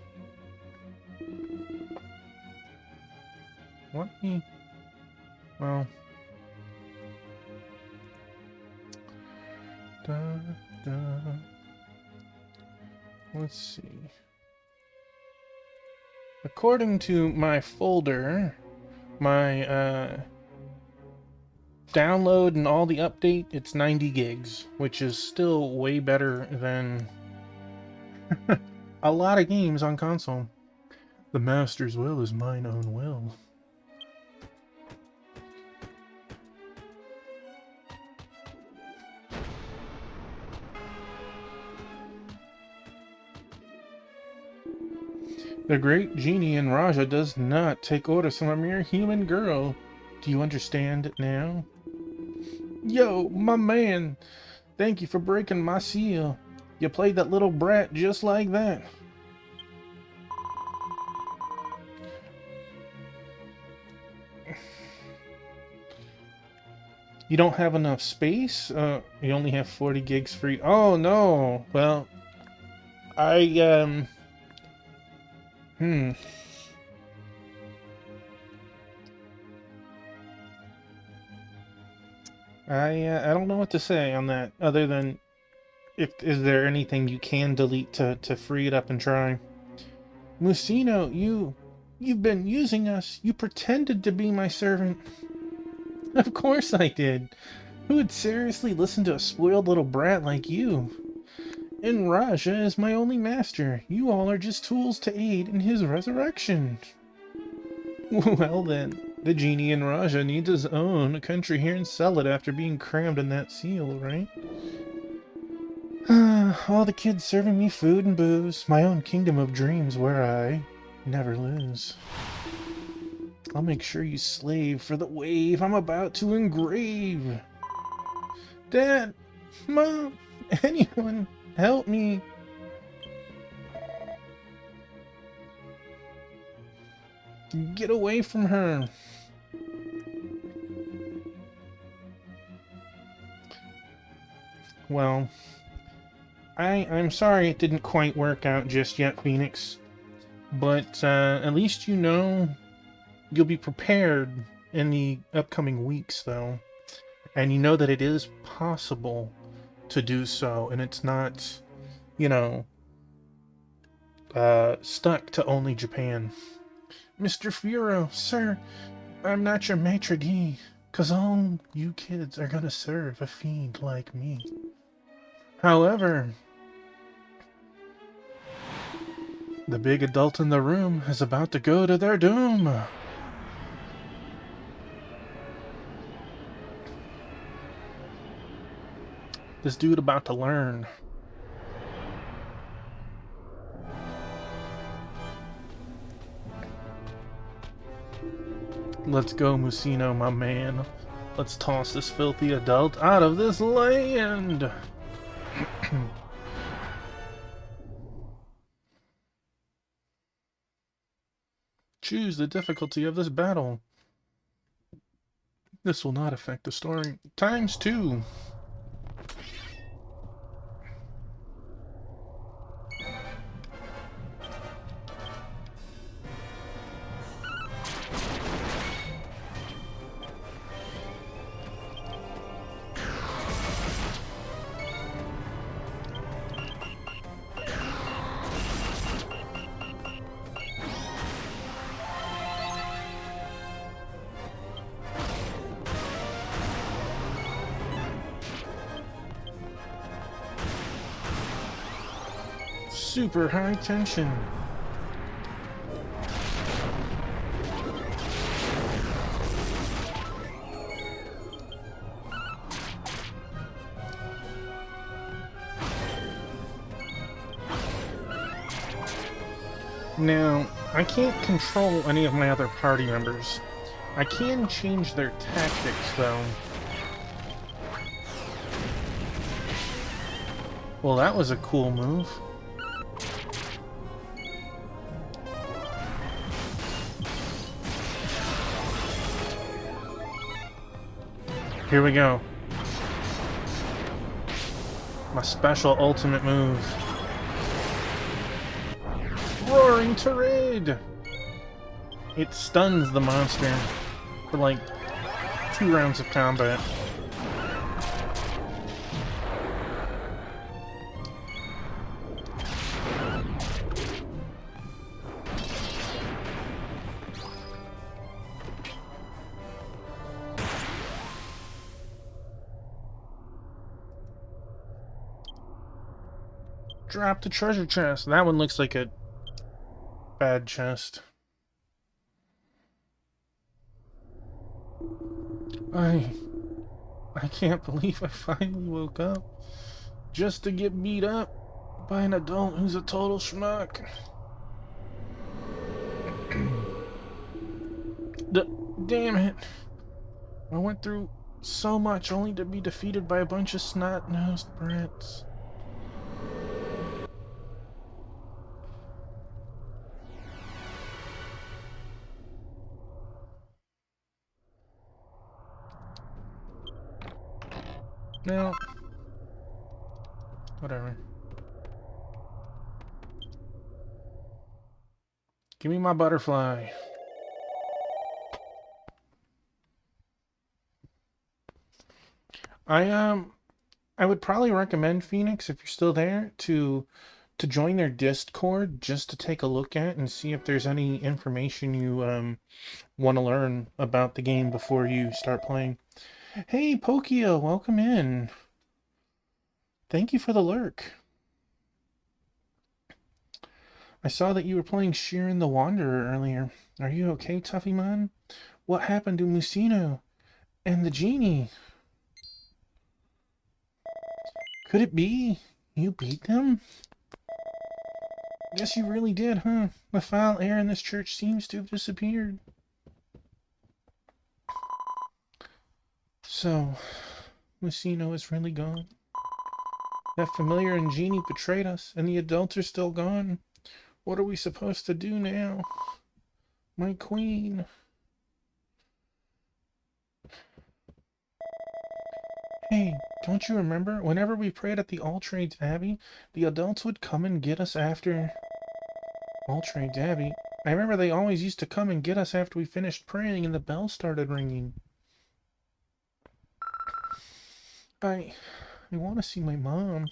What? Well. Let's see. According to my folder, my download and all the update, it's 90 gigs, which is still way better than a lot of games on console. The master's will is mine own will. The great genie in Raja does not take orders from a mere human girl. Do you understand now? Yo, my man! Thank you for breaking my seal. You played that little brat just like that. You don't have enough space? You only have 40 gigs free. Oh, no. Well, I I don't know what to say on that, other than is there anything you can delete to free it up and try? Musino, you've been using us. You pretended to be my servant. Of course I did. Who would seriously listen to a spoiled little brat like you? And Raja is my only master. You all are just tools to aid in his resurrection. Well then, the genie in Raja needs his own country here and sell it after being crammed in that seal, right? All the kids serving me food and booze, my own kingdom of dreams where I never lose. I'll make sure you slave for the wave I'm about to engrave. Dad, Mom, anyone, help me. Get away from her. Well, I'm sorry it didn't quite work out just yet, Phoenix. But at least you know you'll be prepared in the upcoming weeks, though. And you know that it is possible to do so, and it's not, you know, stuck to only Japan. Mr. Furo, sir, I'm not your maitre d', 'cause all you kids are gonna serve a fiend like me. However, the big adult in the room is about to go to their doom. This dude about to learn. Let's go, Musino, my man. Let's toss this filthy adult out of this land! Choose the difficulty of this battle. This will not affect the story. ×2. Super high tension. Now, I can't control any of my other party members. I can change their tactics, though. Well, that was a cool move. Here we go. My special ultimate move. Roaring Tirade! It stuns the monster for like 2 rounds of combat. Drop the treasure chest. That one looks like a bad chest. I can't believe I finally woke up just to get beat up by an adult who's a total schmuck. Damn it. I went through so much only to be defeated by a bunch of snot-nosed brats. No. Whatever. Give me my butterfly. I would probably recommend, Phoenix, if you're still there, to join their Discord just to take a look at and see if there's any information you want to learn about the game before you start playing. Hey, Pokio, welcome in. Thank you for the lurk. I saw that you were playing Sheeran the Wanderer earlier. Are you okay, Tuffymon? What happened to Musino and the genie? Could it be you beat them? Guess you really did, huh? The foul air in this church seems to have disappeared. So, Musino is really gone. That familiar and genie betrayed us, and the adults are still gone. What are we supposed to do now? My queen. Hey, don't you remember? Whenever we prayed at the All Trades Abbey, the adults would come and get us after... All Trades Abbey? I remember they always used to come and get us after we finished praying and the bell started ringing. I want to see my mom.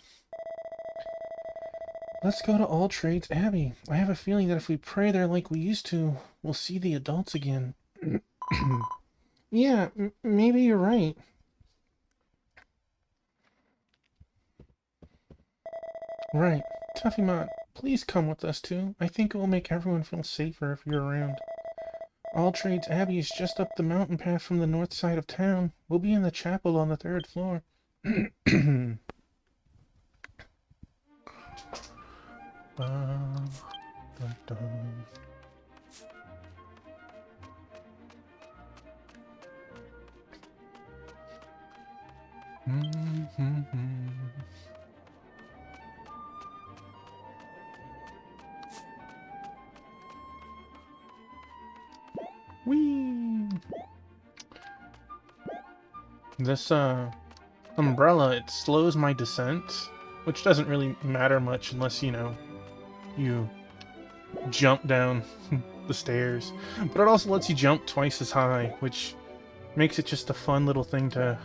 Let's go to All Trades Abbey. I have a feeling that if we pray there like we used to, we'll see the adults again. Yeah, maybe you're right. Right. Tuffymon, please come with us too. I think it will make everyone feel safer if you're around. All Trades Abbey is just up the mountain path from the north side of town. We'll be in the chapel on the 3rd floor. Dun, dun. Whee! This umbrella, it slows my descent, which doesn't really matter much unless, you know, you jump down the stairs. But it also lets you jump twice as high, which makes it just a fun little thing to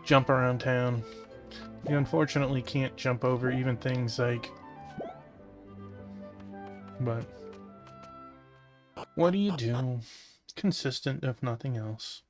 jump around town. You unfortunately can't jump over even things like... But what do you do? Consistent, if nothing else.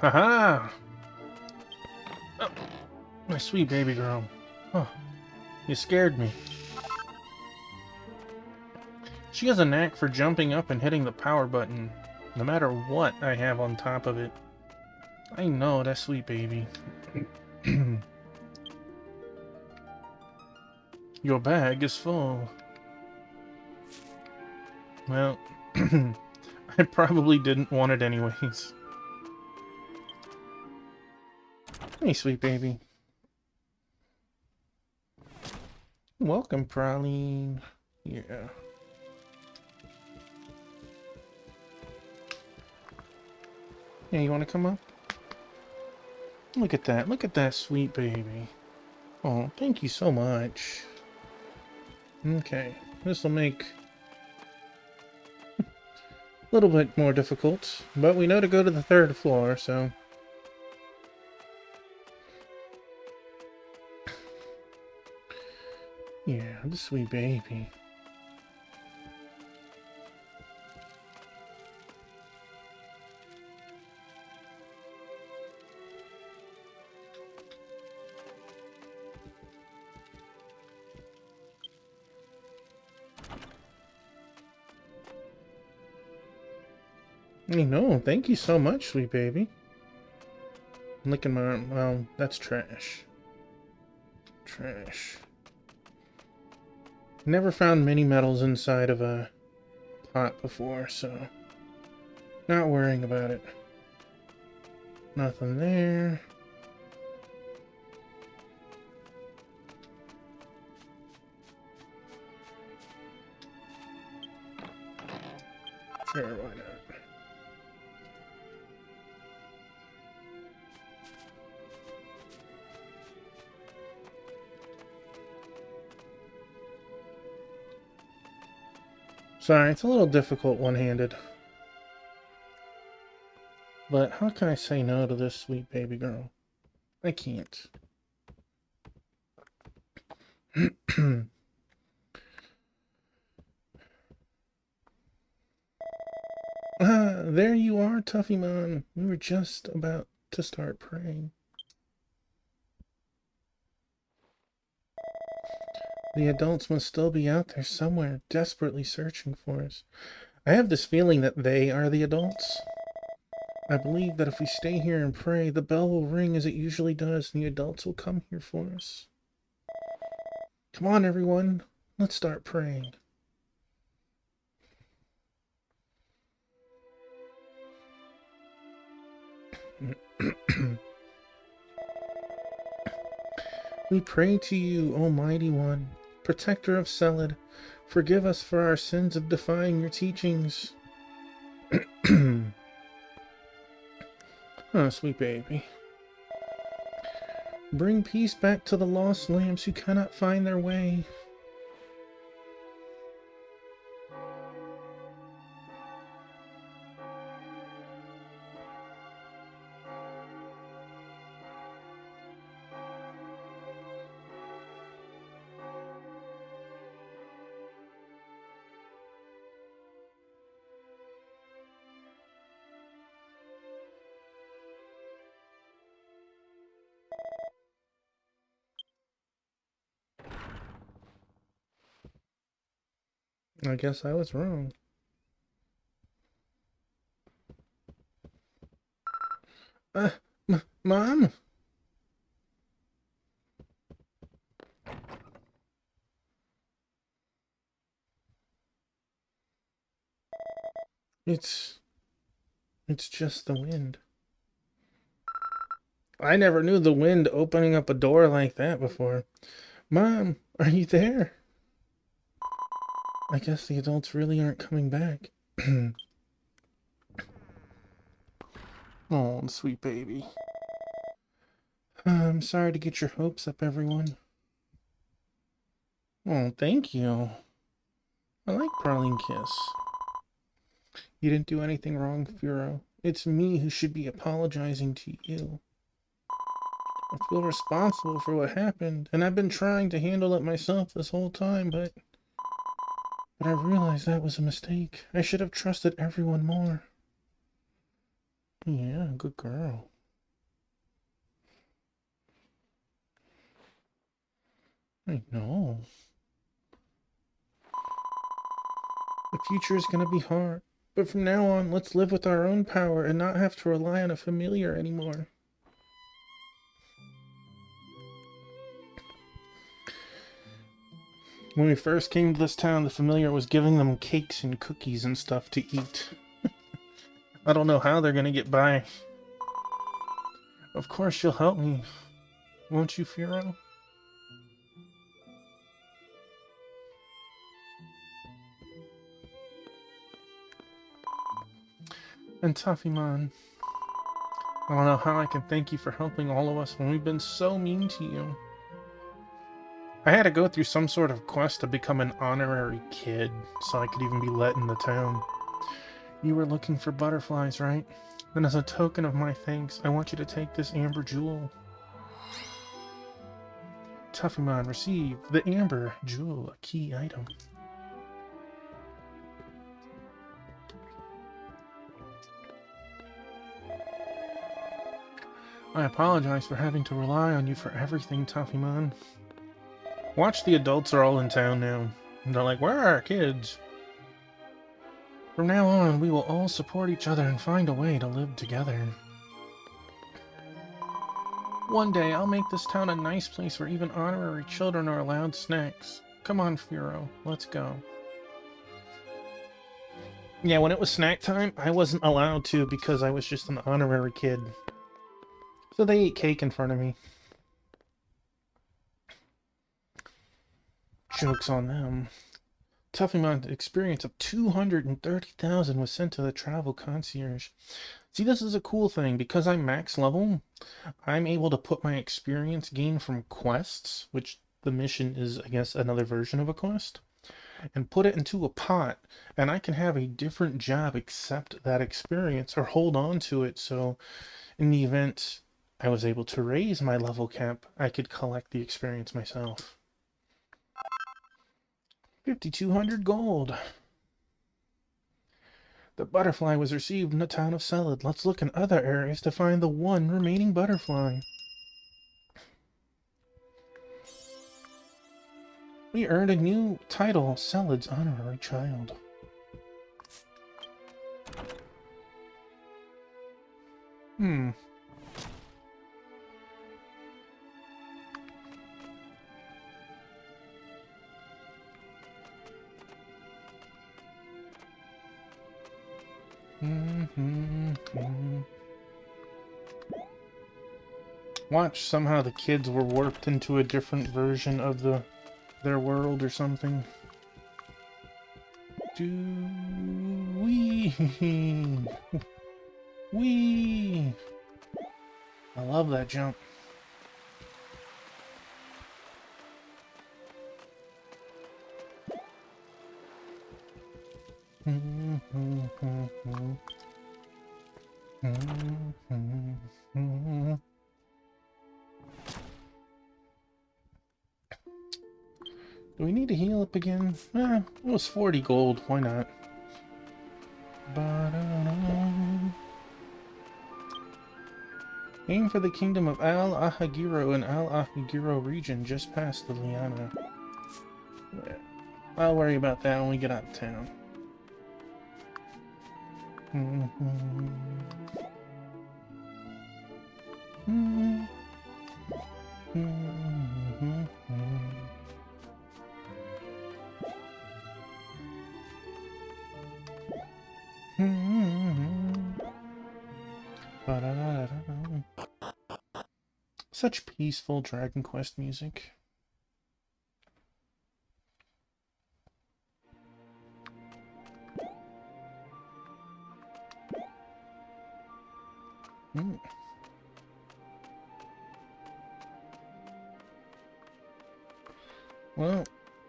Haha! Oh, my sweet baby girl. Oh, you scared me. She has a knack for jumping up and hitting the power button, no matter what I have on top of it. I know, that sweet baby. Your bag is full. Well, I probably didn't want it anyways. Hey, sweet baby. Welcome, Praline. Yeah. Yeah, you want to come up? Look at that. Look at that sweet baby. Oh, thank you so much. Okay, this will make a little bit more difficult, but we know to go to the 3rd floor, so... Yeah, the sweet baby. I know, thank you so much, sweet baby. I'm licking my arm. Well, that's trash. Trash. Never found many metals inside of a pot before, so... Not worrying about it. Nothing there. Sure, why not? Sorry, it's a little difficult one-handed. But how can I say no to this sweet baby girl? I can't. Ah, there you are, Tuffymon. We were just about to start praying. The adults must still be out there somewhere, desperately searching for us. I have this feeling that they are the adults. I believe that if we stay here and pray, the bell will ring as it usually does, and the adults will come here for us. Come on, everyone. Let's start praying. We pray to you, Almighty One, Protector of Selid. Forgive us for our sins of defying your teachings. Oh, sweet baby. Bring peace back to the lost lambs who cannot find their way. I guess I was wrong. Mom? It's just the wind. I never knew the wind opening up a door like that before. Mom, are you there? I guess the adults really aren't coming back. Oh, sweet baby. I'm sorry to get your hopes up, everyone. Oh, thank you. I like Praline Kiss. You didn't do anything wrong, Furo. It's me who should be apologizing to you. I feel responsible for what happened, and I've been trying to handle it myself this whole time, but I realized that was a mistake. I should have trusted everyone more. Yeah, good girl. I know. The future is going to be hard, but from now on, let's live with our own power and not have to rely on a familiar anymore. When we first came to this town, the familiar was giving them cakes and cookies and stuff to eat. I don't know how they're gonna get by. Of course you'll help me, won't you, Furo? And Tuffymon, I don't know how I can thank you for helping all of us when we've been so mean to you. I had to go through some sort of quest to become an honorary kid, so I could even be let in the town. You were looking for butterflies, right? Then as a token of my thanks, I want you to take this amber jewel. Tuffymon, receive the amber jewel, a key item. I apologize for having to rely on you for everything, Tuffymon. Watch, the adults are all in town now. And they're like, where are our kids? From now on, we will all support each other and find a way to live together. One day, I'll make this town a nice place where even honorary children are allowed snacks. Come on, Furo, let's go. Yeah, when it was snack time, I wasn't allowed to because I was just an honorary kid. So they ate cake in front of me. Joke's on them. Tuffymon's experience of 230,000 was sent to the travel concierge. See, this is a cool thing. Because I'm max level, I'm able to put my experience gain from quests, which the mission is, I guess, another version of a quest, and put it into a pot, and I can have a different job accept that experience or hold on to it, so in the event I was able to raise my level cap, I could collect the experience myself. 5,200 gold. The butterfly was received in the town of Selid. Let's look in other areas to find the one remaining butterfly. We earned a new title, Celad's honorary child. Hmm. Watch, somehow the kids were warped into a different version of their world or something. Wee. Wee. I love that jump. Do we need to heal up again? It was 40 gold. Why not? Aim for the kingdom of Al Ahagiro in Al Ahagiro region, just past the Liana. I'll worry about that when we get out of town. Such peaceful Dragon Quest music. Well,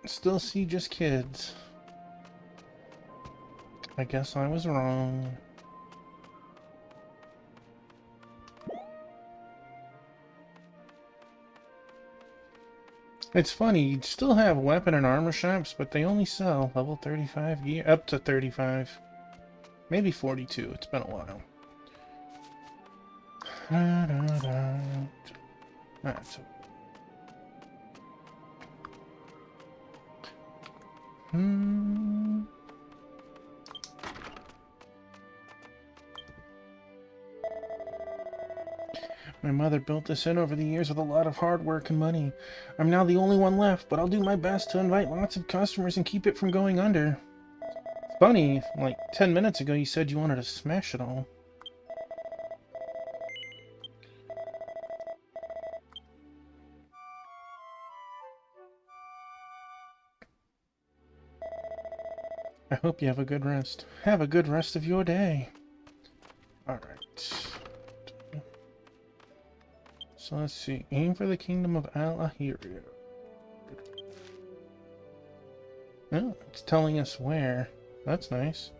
still see just kids. I guess I was wrong. It's funny, you'd still have weapon and armor shops, but they only sell level 35 gear, up to 35. Maybe 42, it's been a while. That's okay. My mother built this inn over the years with a lot of hard work and money. I'm now the only one left, but I'll do my best to invite lots of customers and keep it from going under. It's funny, like 10 minutes ago you said you wanted to smash it all. I hope you have a good rest. Have a good rest of your day. Alright. So let's see. Aim for the kingdom of Al Ahagiro. Oh, it's telling us where. That's nice.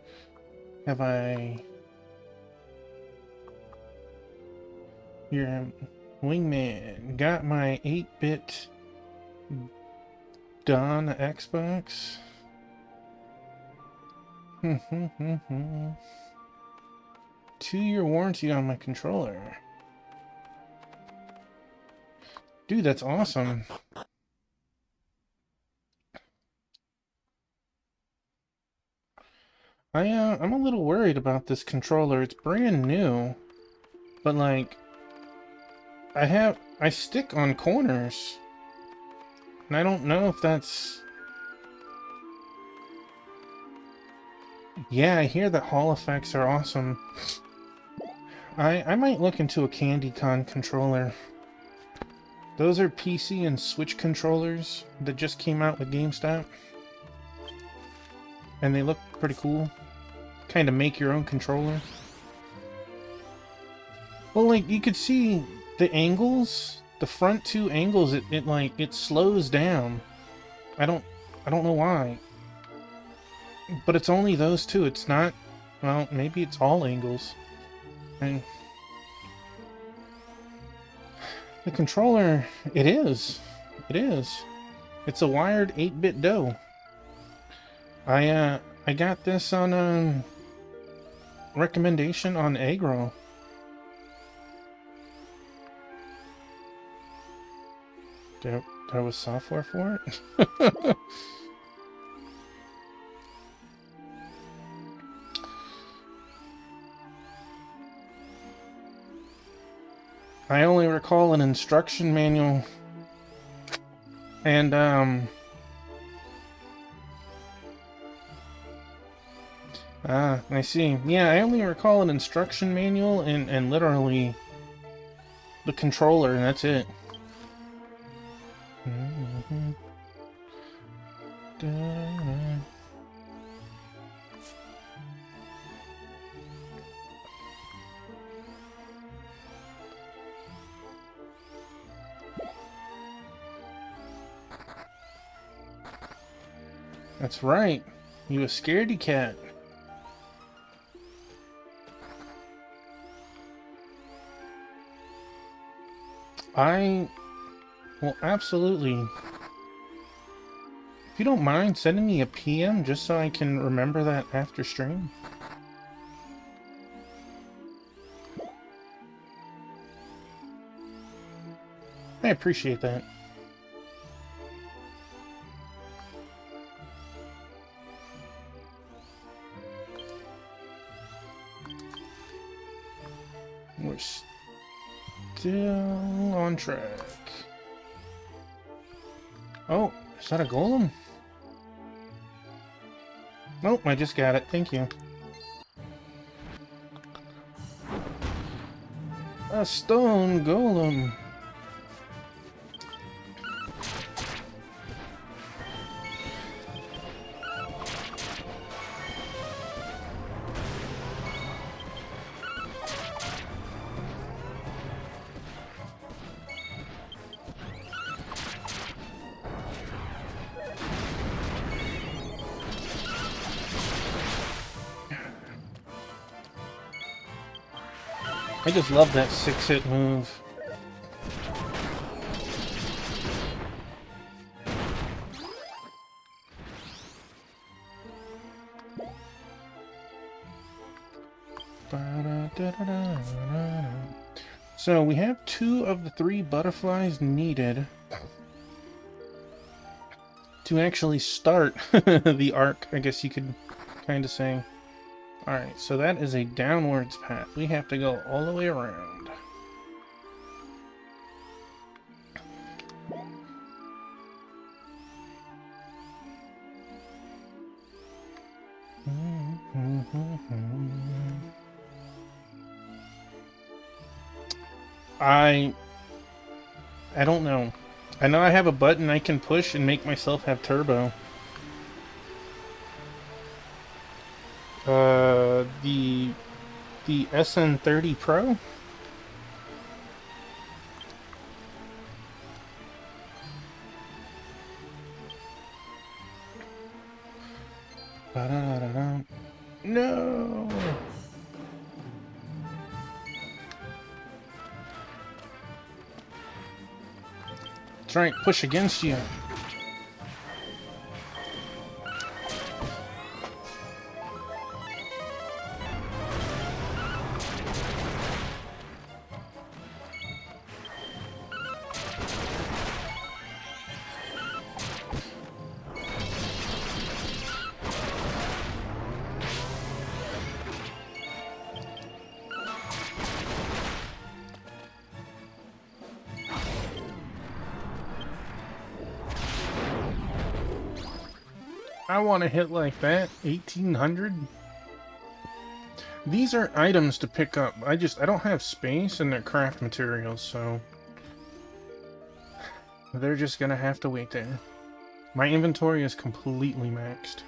Have I... Here, Wingman. Got my 8-bit Don Xbox. 2-year warranty on my controller. Dude, that's awesome. I'm a little worried about this controller. It's brand new, but like, I stick on corners, and I don't know if that's... Yeah, I hear that Hall effects are awesome. I might look into a CandyCon controller. Those are PC and Switch controllers that just came out with GameStop. And they look pretty cool. Kind of make your own controller. Well, like, you could see the angles, the front 2 angles, it slows down. I don't know why. But it's only those 2. It's not, well, maybe it's all angles. And the controller, it is. It is. It's a wired 8-bit DOE. I got this on a recommendation on Agro. Yep. There was software for it? I only recall an instruction manual. And, I see. Yeah, I only recall an instruction manual and literally the controller, and that's it. That's right. You a scaredy cat. I will absolutely. If you don't mind sending me a PM just so I can remember that after stream. I appreciate that. We're still on track. Oh, is that a golem? Nope, I just got it. Thank you. A stone golem. I just love that 6-hit move. So we have 2 of the 3 butterflies needed to actually start the arc, I guess you could kind of say. Alright, so that is a downwards path. We have to go all the way around. I don't know. I know I have a button I can push and make myself have turbo. The SN30 Pro? No! That's right, push against you. I want to hit like that. 1800? These are items to pick up. I don't have space and they're craft materials, so they're just gonna have to wait there. My inventory is completely maxed.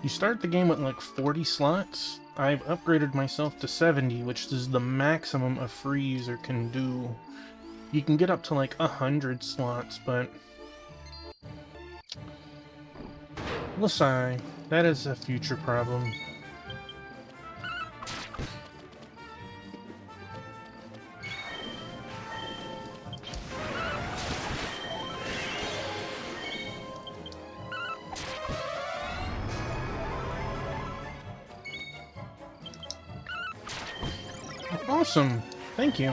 You start the game with like 40 slots. I've upgraded myself to 70, which is the maximum a free user can do. You can get up to like 100 slots, but we'll sigh. That is a future problem. Awesome. Thank you.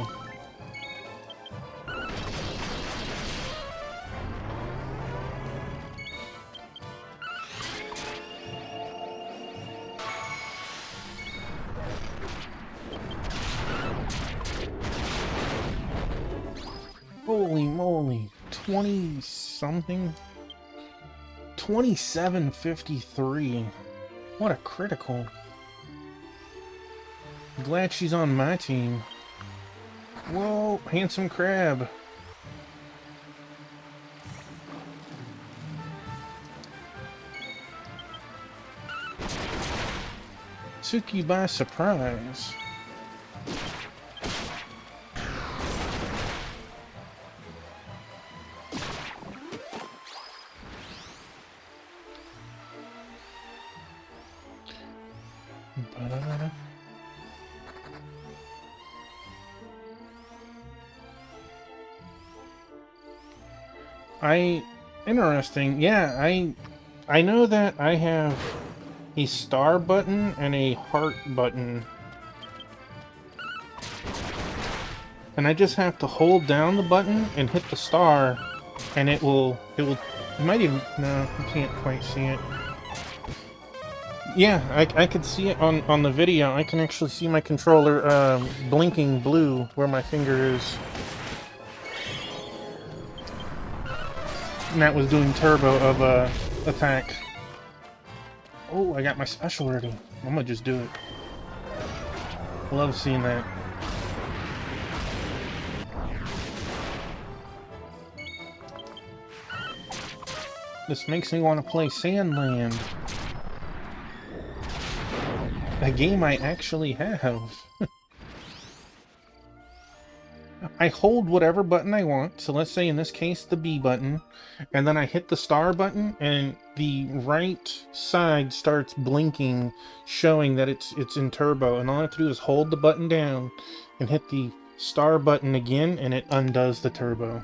Holy moly. 20-something? 2753. What a critical. Glad she's on my team. Whoa, handsome crab. Took you by surprise. Interesting. Yeah, I know that I have a star button and a heart button. And I just have to hold down the button and hit the star, and it might even, no, you can't quite see it. Yeah, I could see it on the video. I can actually see my controller blinking blue where my finger is. And that was doing turbo of attack. Oh, I got my special ready. I'm gonna just do it. Love seeing that. This makes me want to play Sandland. A game I actually have. I hold whatever button I want, so let's say in this case the B button, and then I hit the star button and the right side starts blinking, showing that it's in turbo, and all I have to do is hold the button down and hit the star button again and it undoes the turbo.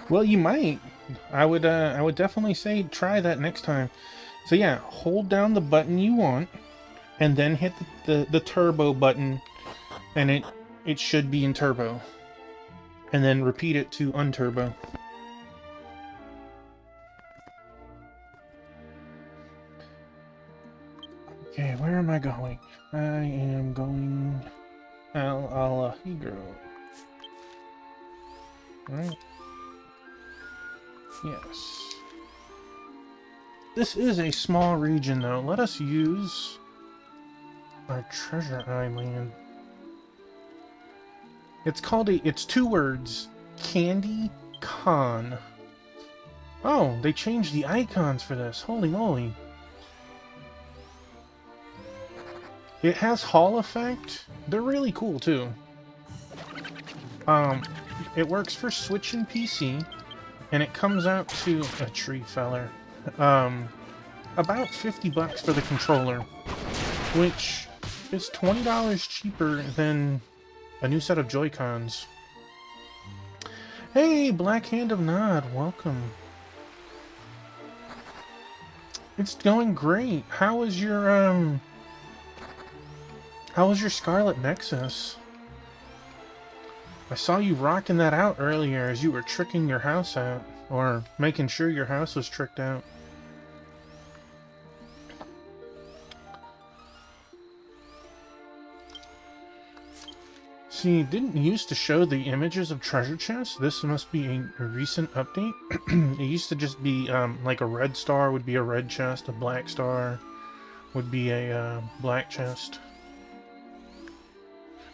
Well, you might. I would definitely say try that next time. So yeah, hold down the button you want, and then hit the turbo button, and it should be in turbo. And then repeat it to unturbo. Okay, where am I going? I am going Alahegro. Right? Yes. This is a small region, though. Let us use our treasure island. It's called it's 2 words. Candy Con. Oh, they changed the icons for this. Holy moly. It has Hall effect. They're really cool, too. It works for Switch and PC. And it comes out to a tree feller. About $50 for the controller, which is $20 cheaper than a new set of Joy-Cons. Hey, Black Hand of Nod, welcome. It's going great. How was your Scarlet Nexus? I saw you rocking that out earlier as you were tricking your house out, or making sure your house was tricked out. See, it didn't used to show the images of treasure chests. This must be a recent update. It used to just be like a red star would be a red chest, a black star would be a black chest.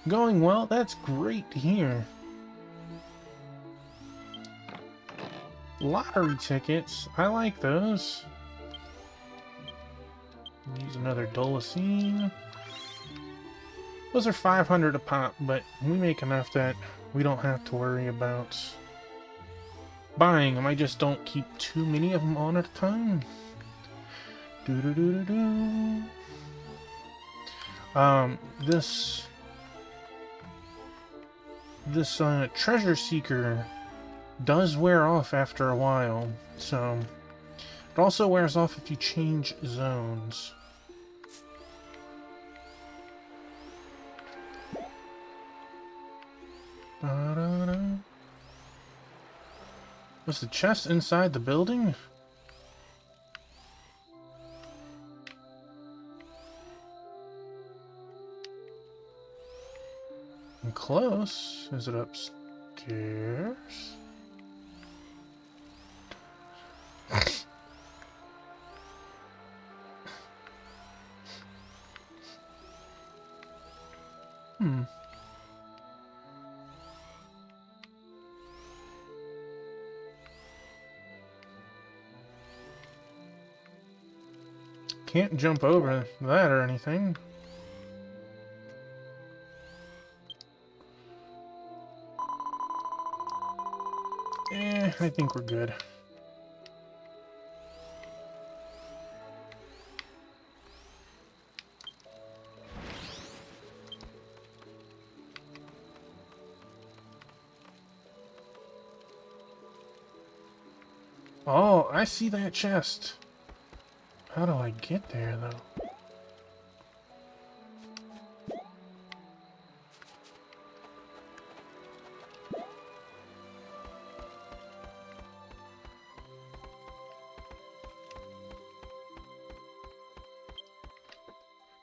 Going well? That's great to hear. Lottery tickets. I like those. Use another Dolacine. Those are 500 a pop, but we make enough that we don't have to worry about buying them. I just don't keep too many of them on at a time. Do do do do do. This treasure seeker does wear off after a while, so it also wears off if you change zones. Da-da-da. Was the chest inside the building? I'm close. Is it upstairs? Hmm. Can't jump over that or anything. I think we're good. Oh, I see that chest. How do I get there, though?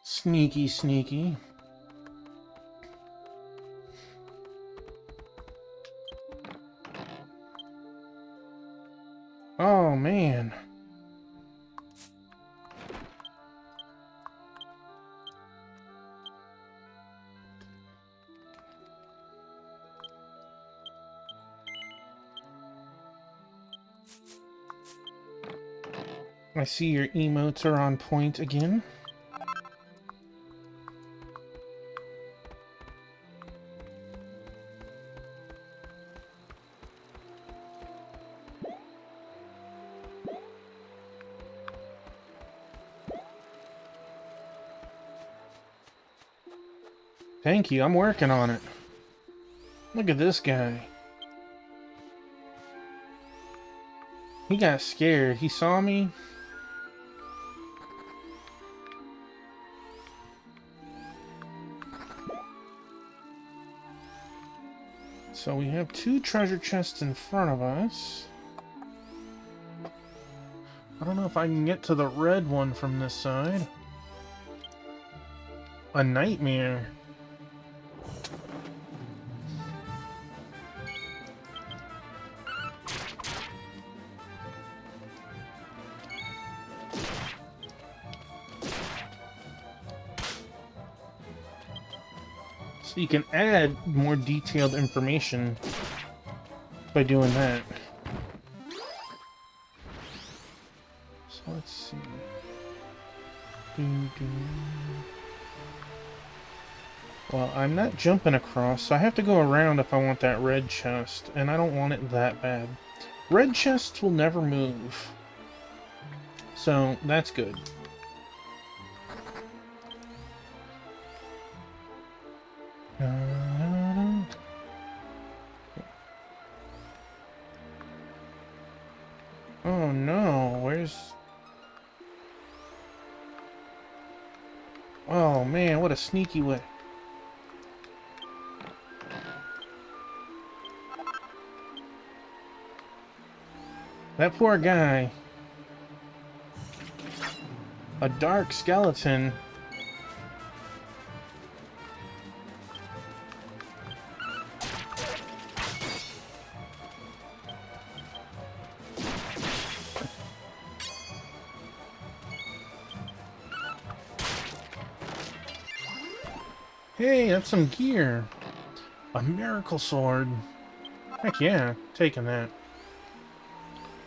Sneaky, sneaky. Oh, man. I see your emotes are on point again. Thank you, I'm working on it. Look at this guy. He got scared. He saw me. So we have 2 treasure chests in front of us. I don't know if I can get to the red one from this side. A nightmare. So you can add more detailed information by doing that. So let's see. Well, I'm not jumping across, so I have to go around if I want that red chest, and I don't want it that bad. Red chests will never move, so that's good. Oh no, where's... Oh man, what a sneaky way. That poor guy. A dark skeleton. Hey, that's some gear. A miracle sword. Heck yeah, taking that.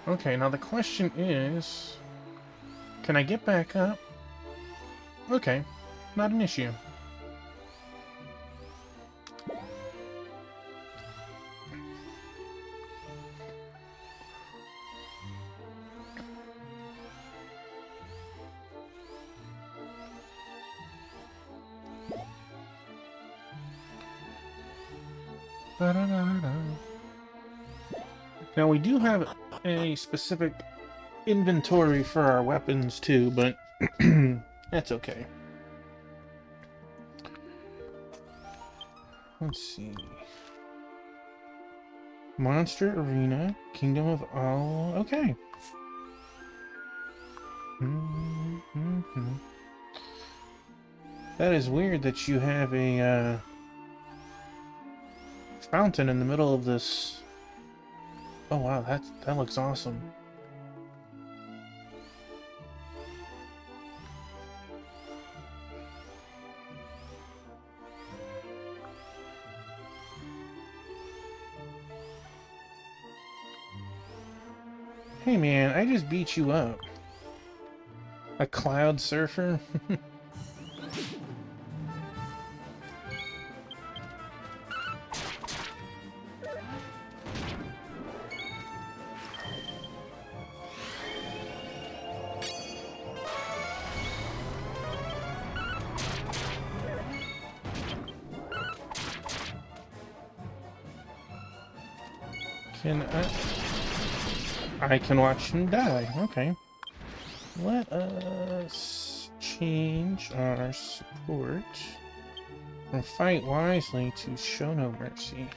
Okay, now the question is... Can I get back up? Okay, not an issue. Ba-da-da-da. Now we do have a specific inventory for our weapons too, but that's okay. Let's see. Monster Arena, Kingdom of All. Okay. That is weird that you have a fountain in the middle of this. Oh wow, that looks awesome. Hey man, I just beat you up. A cloud surfer? Can I can watch him die. Okay. Let us change our support from fight wisely to show no mercy.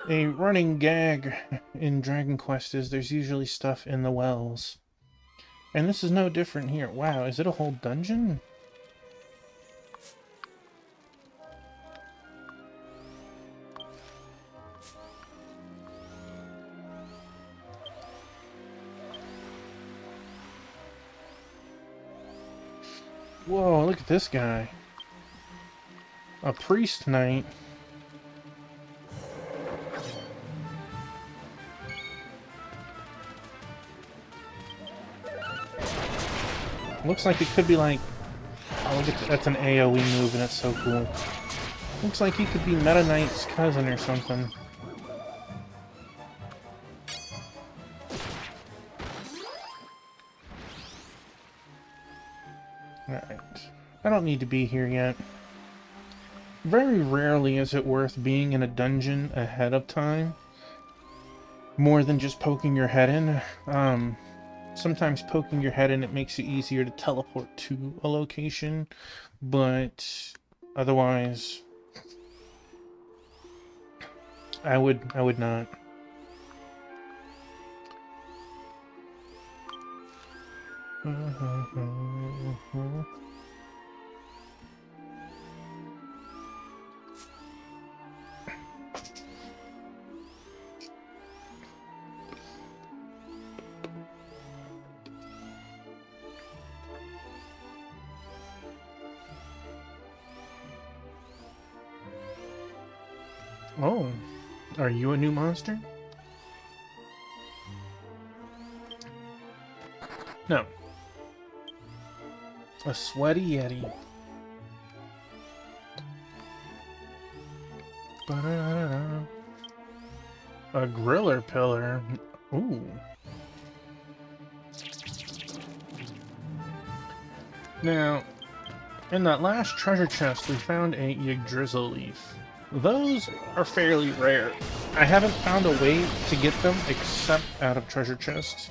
A running gag in Dragon Quest is there's usually stuff in the wells. And this is no different here. Wow, is it a whole dungeon? Whoa, look at this guy. A priest knight. Looks like it could be like... Oh, look at that's an AoE move and it's so cool. Looks like he could be Meta Knight's cousin or something. Alright. I don't need to be here yet. Very rarely is it worth being in a dungeon ahead of time. More than just poking your head in. Sometimes poking your head in, it makes it easier to teleport to a location. But otherwise, I would not. Oh, are you a new monster? No. A sweaty yeti. Ba-da-da-da. A griller pillar. Ooh. Now, in that last treasure chest, we found a Yggdrasil leaf. Those are fairly rare. I haven't found a way to get them except out of treasure chests.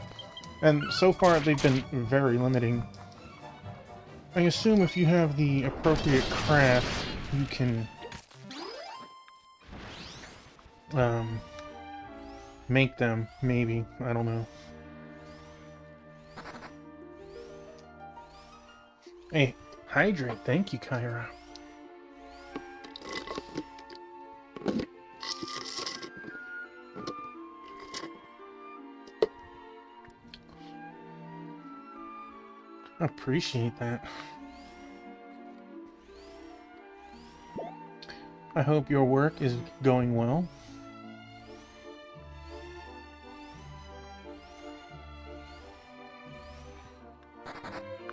And so far, they've been very limiting. I assume if you have the appropriate craft, you can make them, maybe. I don't know. Hey, hydrate. Thank you, Kyra. Appreciate that. I hope your work is going well.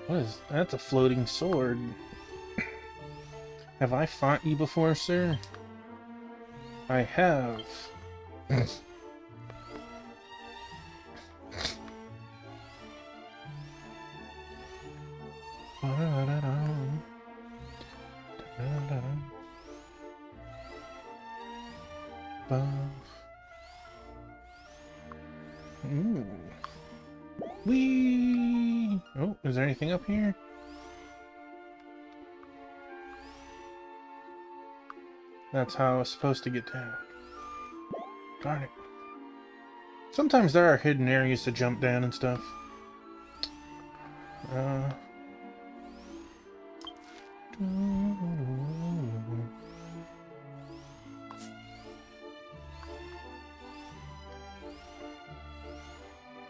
What is... That's a floating sword. Have I fought you before, sir? I have. Ooh. Whee! Oh, is there anything up here? That's how I was supposed to get down. Darn it. Sometimes there are hidden areas to jump down and stuff.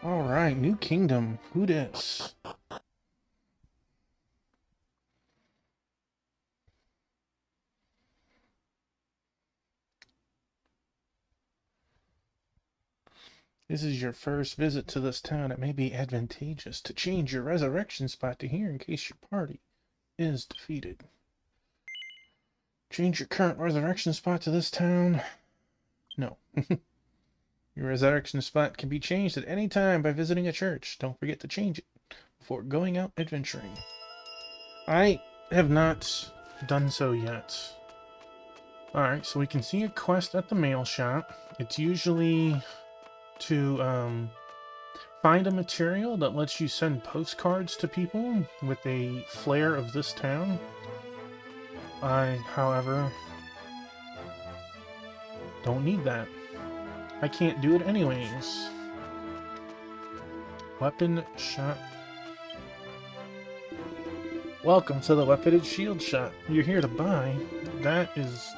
Alright, new kingdom. Who dis? This is your first visit to this town. It may be advantageous to change your resurrection spot to here in case your party is defeated. Change your current resurrection spot to this town? No. Your resurrection spot can be changed at any time by visiting a church. Don't forget to change it before going out adventuring. I have not done so yet. Alright, so we can see a quest at the mail shop. It's usually to find a material that lets you send postcards to people with a flair of this town. I, however, don't need that. I can't do it anyways. Weapon shop. Welcome to the Weaponed Shield Shop. You're here to buy. That is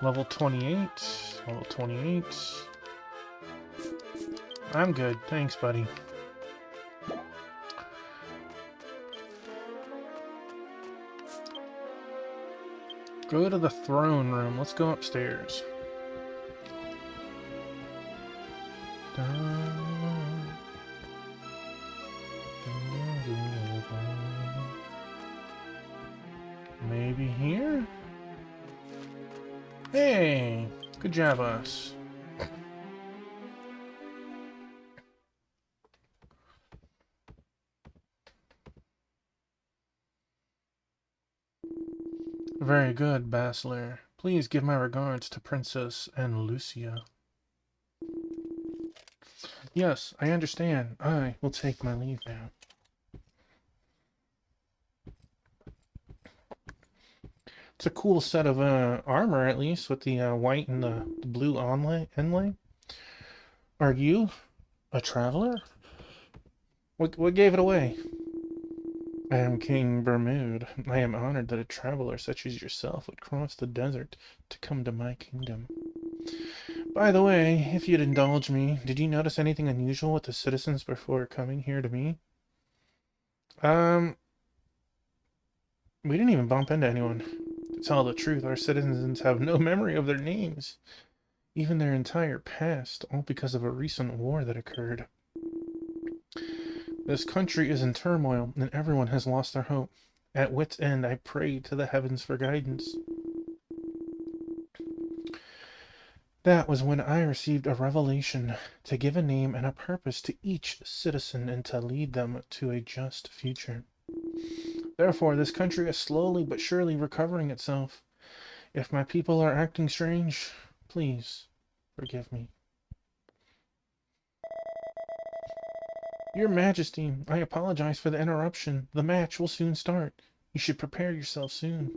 level 28. Level 28. I'm good. Thanks, buddy. Go to the throne room. Let's go upstairs. Maybe here? Hey! Good job, us. Very good, Basilar. Please give my regards to Princess and Lucia. Yes, I understand. I will take my leave now. It's a cool set of armor, at least, with the white and the blue inlay. Are you a traveler? What gave it away? I am King Bermude. I am honored that a traveler such as yourself would cross the desert to come to my kingdom. By the way, if you'd indulge me, did you notice anything unusual with the citizens before coming here to me? We didn't even bump into anyone. To tell the truth, our citizens have no memory of their names, even their entire past, all because of a recent war that occurred. This country is in turmoil, and everyone has lost their hope. At wit's end, I prayed to the heavens for guidance. That was when I received a revelation to give a name and a purpose to each citizen and to lead them to a just future. Therefore, this country is slowly but surely recovering itself. If my people are acting strange, please forgive me. Your Majesty, I apologize for the interruption. The match will soon start. You should prepare yourself soon.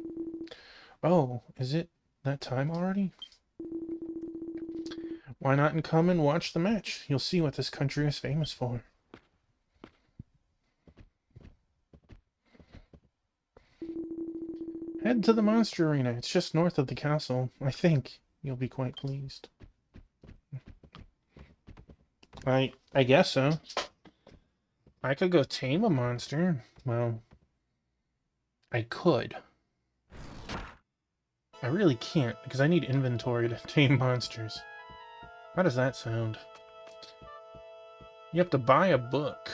Oh, is it that time already? Why not come and watch the match? You'll see what this country is famous for. Head to the Monster Arena. It's just north of the castle. I think you'll be quite pleased. I guess so. I could go tame a monster. Well, I could. I really can't, because I need inventory to tame monsters. How does that sound? You have to buy a book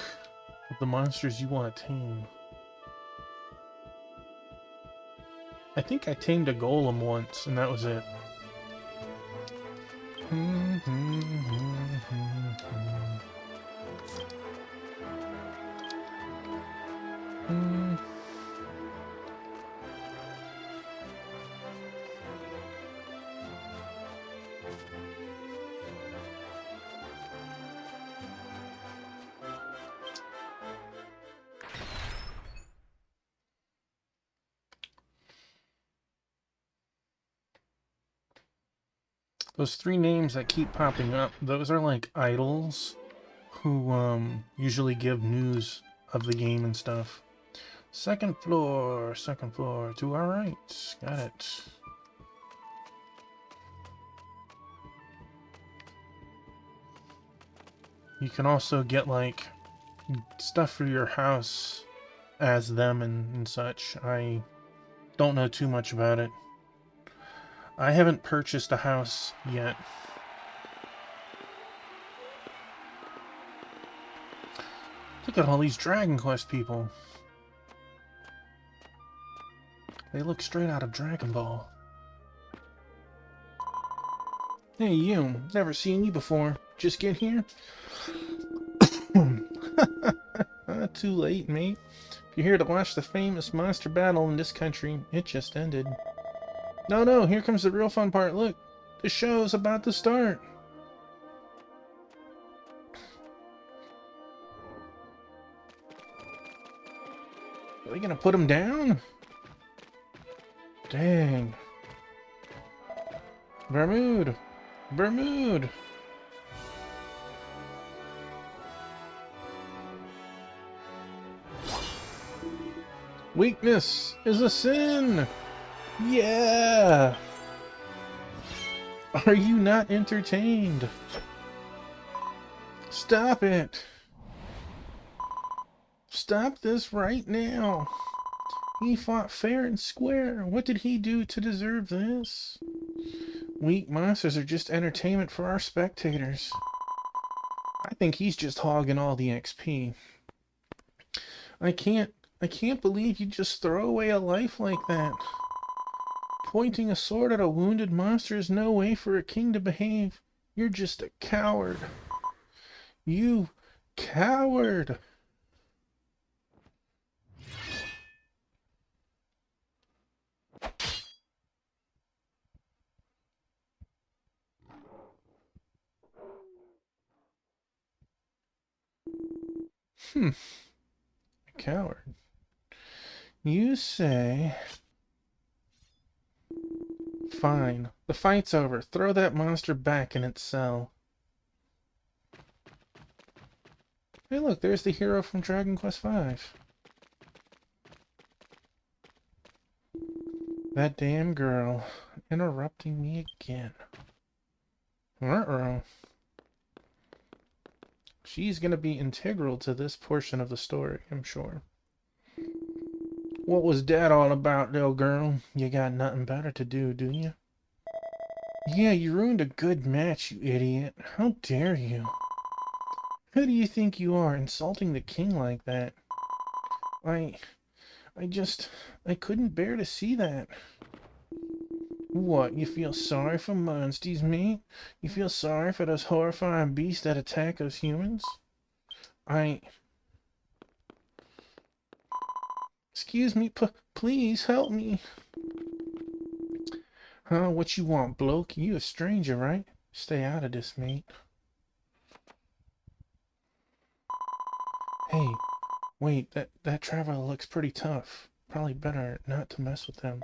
of the monsters you want to tame. I think I tamed a golem once, and that was it. Those three names that keep popping up, those are like idols who usually give news of the game and stuff. Second floor, to our right. Got it. You can also get like stuff for your house as them and such. I don't know too much about it. I haven't purchased a house yet. Look at all these Dragon Quest people. They look straight out of Dragon Ball. Hey you, never seen you before. Just get here? Too late, mate. If you're here to watch the famous monster battle in this country, it just ended. No, here comes the real fun part. Look, the show's about to start. Are they gonna put him down? Dang. Bermude! Bermude! Weakness is a sin! Yeah! Are you not entertained? Stop it! Stop this right now! He fought fair and square. What did he do to deserve this? Weak monsters are just entertainment for our spectators. I think he's just hogging all the XP. I can't believe you just throw away a life like that. Pointing a sword at a wounded monster is no way for a king to behave. You're just a coward. You coward! A coward. You say... Fine. The fight's over. Throw that monster back in its cell. Hey look, there's the hero from Dragon Quest V. That damn girl. Interrupting me again. Uh-oh. She's gonna be integral to this portion of the story, I'm sure. What was that all about, little girl? You got nothing better to do, do you? Yeah, you ruined a good match, you idiot. How dare you? Who do you think you are, insulting the king like that? I couldn't bear to see that. What, you feel sorry for monsters, mate? You feel sorry for those horrifying beasts that attack us humans? Excuse me, please help me. Huh, what you want, bloke? You a stranger, right? Stay out of this, mate. Hey, wait, that traveler looks pretty tough. Probably better not to mess with them.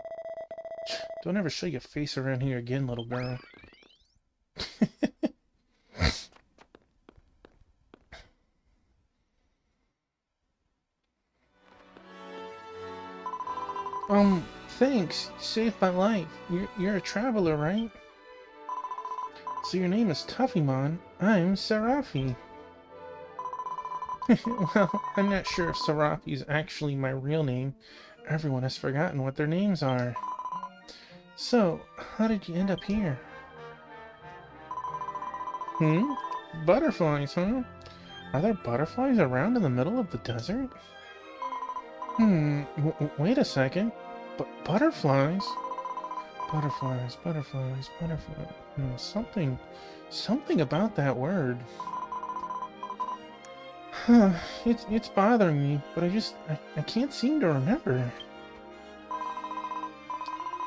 Don't ever show your face around here again, little girl. Thanks. You saved my life. You're a traveler, right? So your name is Tuffymon. I'm Serafi. Well, I'm not sure if Serafi is actually my real name. Everyone has forgotten what their names are. So, how did you end up here? Butterflies, huh? Are there butterflies around in the middle of the desert? Wait a second. Butterflies? Butterflies. Something about that word. It's bothering me, but I can't seem to remember.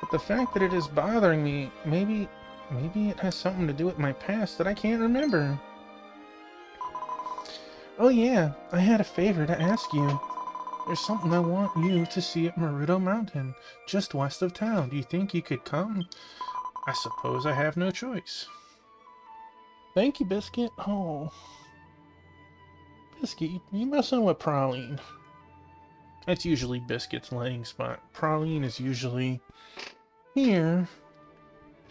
But the fact that it is bothering me, maybe it has something to do with my past that I can't remember. Oh yeah, I had a favor to ask you. There's something I want you to see at Maruto Mountain, just west of town. Do you think you could come? I suppose I have no choice. Thank you, Biscuit. Oh. Biscuit, you messing with Praline. That's usually Biscuit's laying spot. Praline is usually here.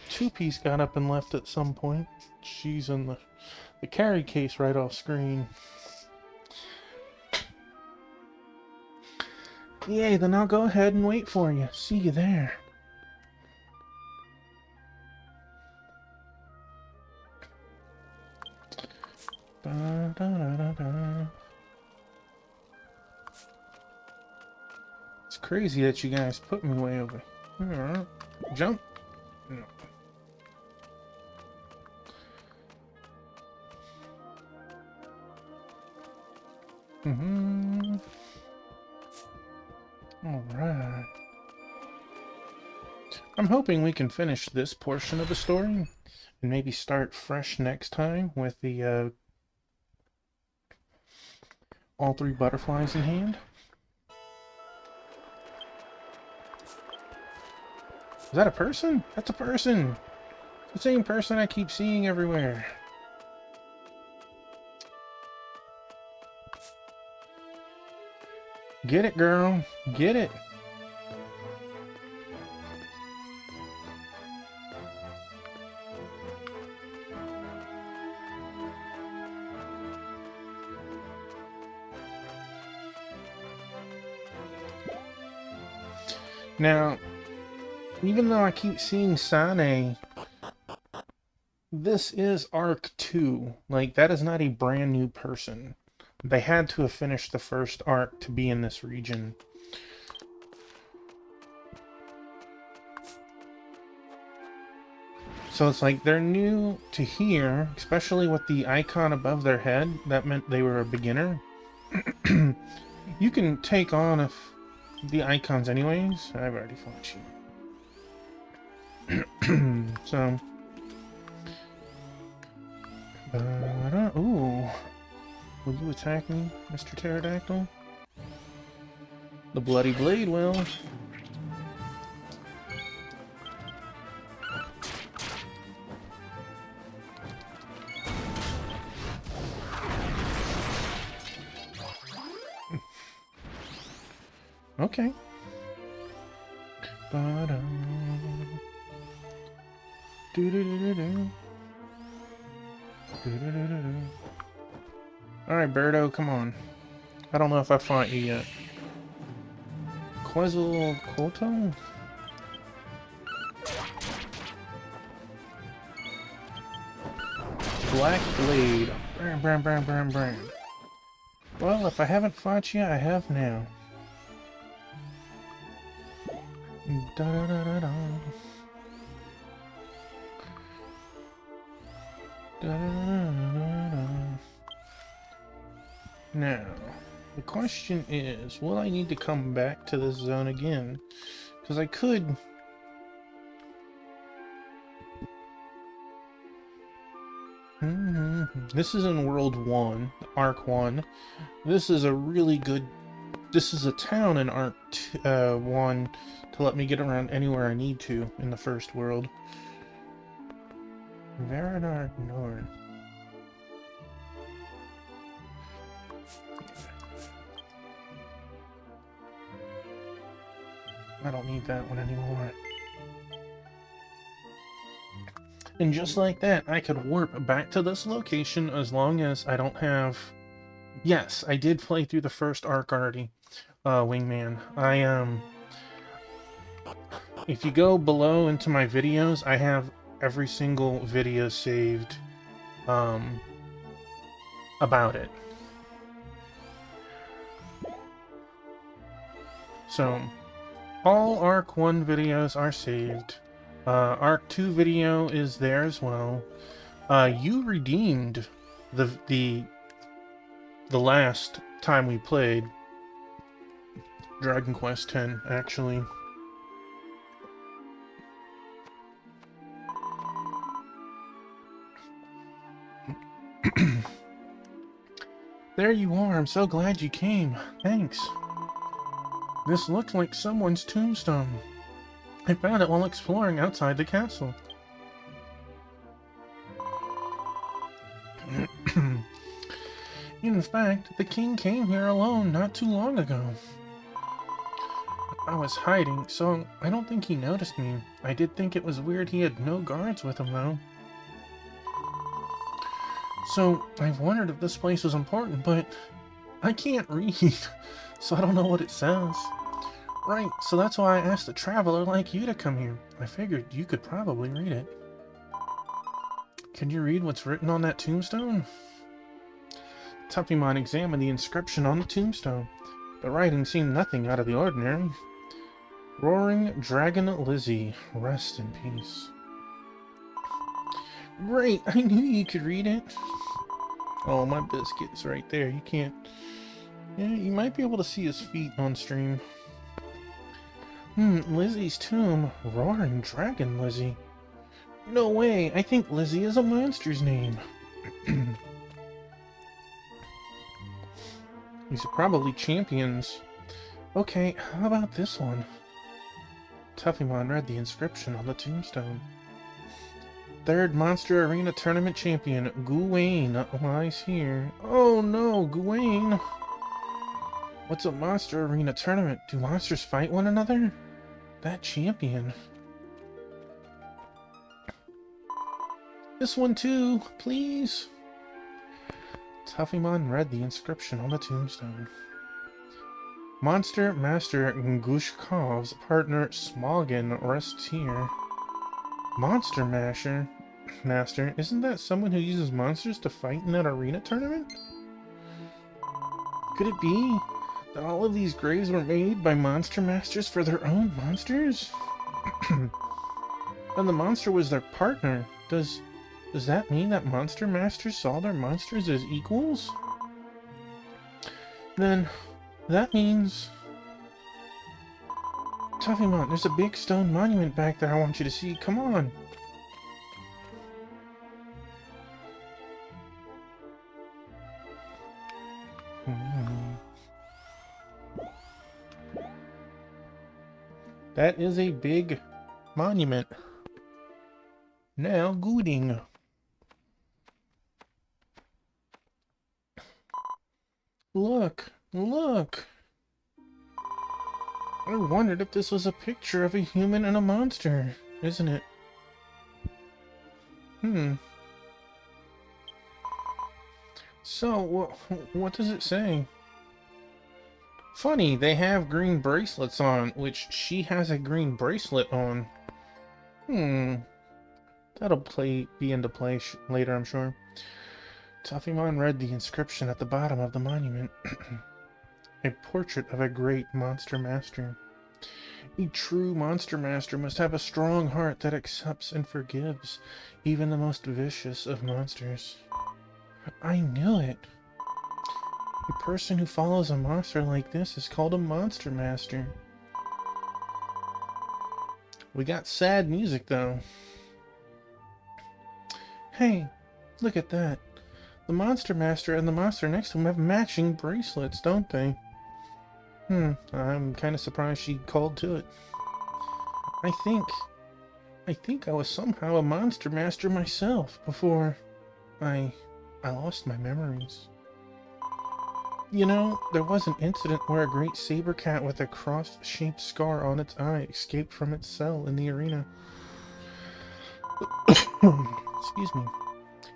Two-Piece got up and left at some point. She's in the carry case right off screen. Yay, then I'll go ahead and wait for you. See you there. Da-da-da-da-da. It's crazy that you guys put me way over here. Jump. No. Alright. I'm hoping we can finish this portion of the story and maybe start fresh next time with the all three butterflies in hand. Is that a person? That's a person! The same person I keep seeing everywhere. Get it, girl. Get it. Now, even though I keep seeing Sane, this is Arc 2. Like, that is not a brand new person. They had to have finished the first arc to be in this region. So it's like they're new to here, especially with the icon above their head. That meant they were a beginner. You can take on the icons anyways. I've already fought you. So... ooh. Will you attack me, Mr. Pterodactyl? The Bloody Blade will. Okay. Alright, Birdo, come on. I don't know if I fought you yet. Quetzalcoatl? Black Blade. Bram, bram, bram, bram. Well, if I haven't fought you, I have now. Da da da da da. Da da da da da. Now, the question is, will I need to come back to this zone again? Because I could... This is in World 1, Arc 1. This is a really good... This is a town in Arc 1 to let me get around anywhere I need to in the first world. Veradar North. I don't need that one anymore. And just like that, I could warp back to this location as long as I don't have... Yes, I did play through the first arc already, Wingman. If you go below into my videos, I have every single video saved about it. So, all Arc 1 videos are saved. Arc 2 video is there as well. You redeemed the last time we played Dragon Quest X, actually. There you are. I'm so glad you came. Thanks. This looks like someone's tombstone. I found it while exploring outside the castle. In fact, the king came here alone not too long ago. I was hiding, so I don't think he noticed me. I did think it was weird he had no guards with him, though. So, I've wondered if this place was important, but I can't read, so I don't know what it says. Right, so that's why I asked a traveler like you to come here. I figured you could probably read it. Can you read what's written on that tombstone? Tuffymon examined the inscription on the tombstone. The writing seemed nothing out of the ordinary. Roaring Dragon Lizzie, rest in peace. Great, I knew you could read it. Oh, my biscuit's right there. You can't... Yeah, you might be able to see his feet on stream. Lizzie's tomb. Roaring Dragon Lizzie. No way, I think Lizzie is a monster's name. These are probably champions. Okay, how about this one? Tuffymon read the inscription on the tombstone. Third Monster Arena Tournament Champion, Gawain, lies here. Oh no, Gawain! What's a Monster Arena Tournament? Do monsters fight one another? That champion. This one too, please! Tuffymon read the inscription on the tombstone. Monster Master Gushkov's partner Smoggin rests here. Monster Master? Isn't that someone who uses monsters to fight in that arena tournament? Could it be that all of these graves were made by Monster Masters for their own monsters? And the monster was their partner. Does that mean that Monster Masters saw their monsters as equals? Then, that means... Tuffymon, there's a big stone monument back there I want you to see. Come on! That is a big monument. Now, gooding. Look! Look! I wondered if this was a picture of a human and a monster, isn't it? So, what does it say? Funny, they have green bracelets on, which she has a green bracelet on. That'll be into play later, I'm sure. Tuffymon read the inscription at the bottom of the monument. A portrait of a great monster master. A true monster master must have a strong heart that accepts and forgives even the most vicious of monsters. I knew it. A person who follows a monster like this is called a monster master. We got sad music though. Hey, look at that. The monster master and the monster next to him have matching bracelets, don't they? I'm kind of surprised she called to it. I think I was somehow a monster master myself before I lost my memories. You know, there was an incident where a great saber cat with a cross-shaped scar on its eye escaped from its cell in the arena. Excuse me.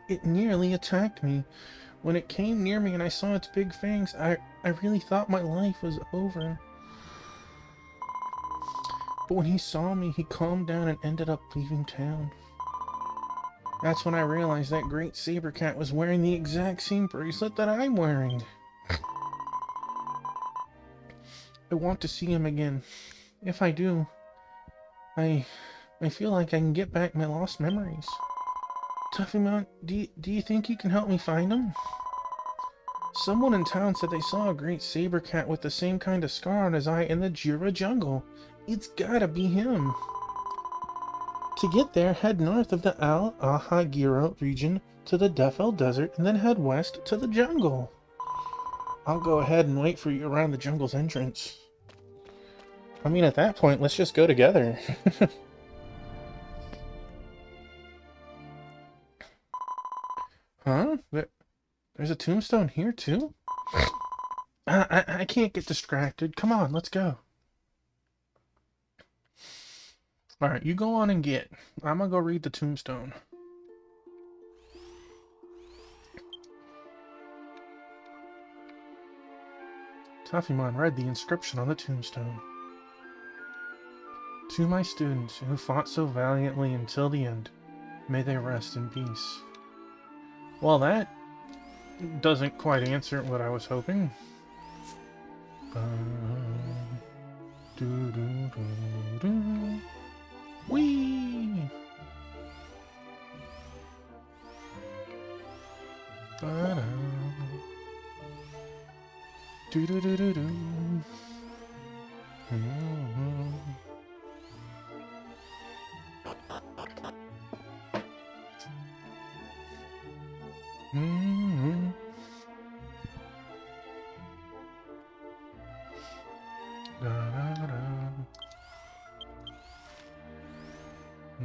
It nearly attacked me. When it came near me and I saw its big fangs, I really thought my life was over. But when he saw me, he calmed down and ended up leaving town. That's when I realized that great saber cat was wearing the exact same bracelet that I'm wearing. I want to see him again. If I do, I feel like I can get back my lost memories. Tuffymon, do you think you can help me find him? Someone in town said they saw a great saber cat with the same kind of scar on his eye in the Jura jungle. It's gotta be him. To get there, head north of the Al-Ahagiro region to the Defel Desert and then head west to the jungle. I'll go ahead and wait for you around the jungle's entrance. I mean, at that point, let's just go together. Huh? There's a tombstone here too? I can't get distracted. Come on, let's go. Alright, you go on and get. I'm gonna go read the tombstone. Tophimon read the inscription on the tombstone. To my students who fought so valiantly until the end, may they rest in peace. Well, that doesn't quite answer what I was hoping. Whee! Do-do-do-do-do.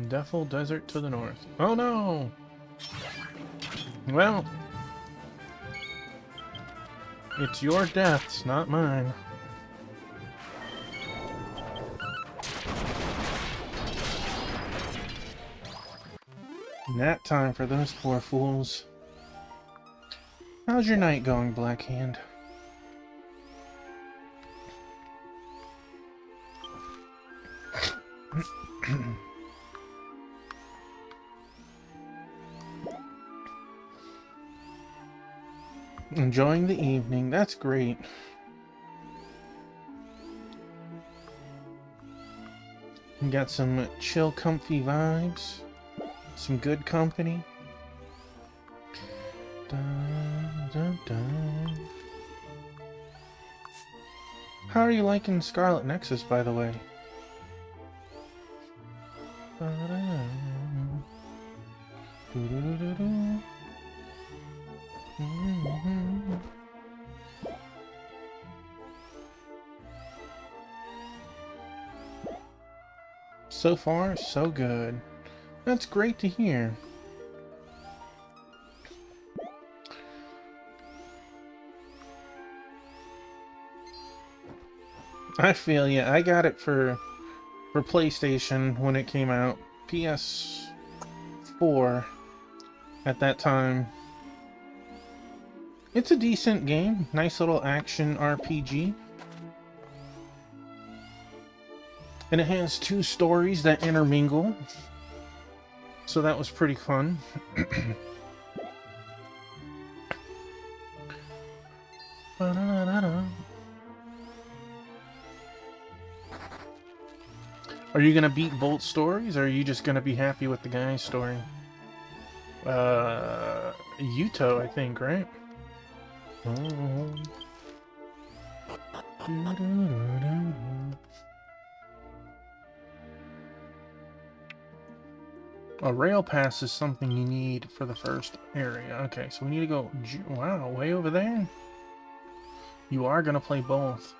Defil Desert to the north. Oh no! Well, it's your deaths, not mine. Nap time for those poor fools. How's your night going, Blackhand? Enjoying the evening, that's great. We got some chill, comfy vibes. Some good company. Dun, dun, dun. How are you liking Scarlet Nexus, by the way? So far, so good. That's great to hear. I feel ya. I got it for PlayStation when it came out. PS4 at that time. It's a decent game. Nice little action RPG. And it has 2 stories that intermingle. So that was pretty fun. Are you gonna beat Bolt's stories, or are you just gonna be happy with the guy's story? Yuto, I think, right? A rail pass is something you need for the first area. Okay, so we need to go... Wow, way over there? You are gonna play both.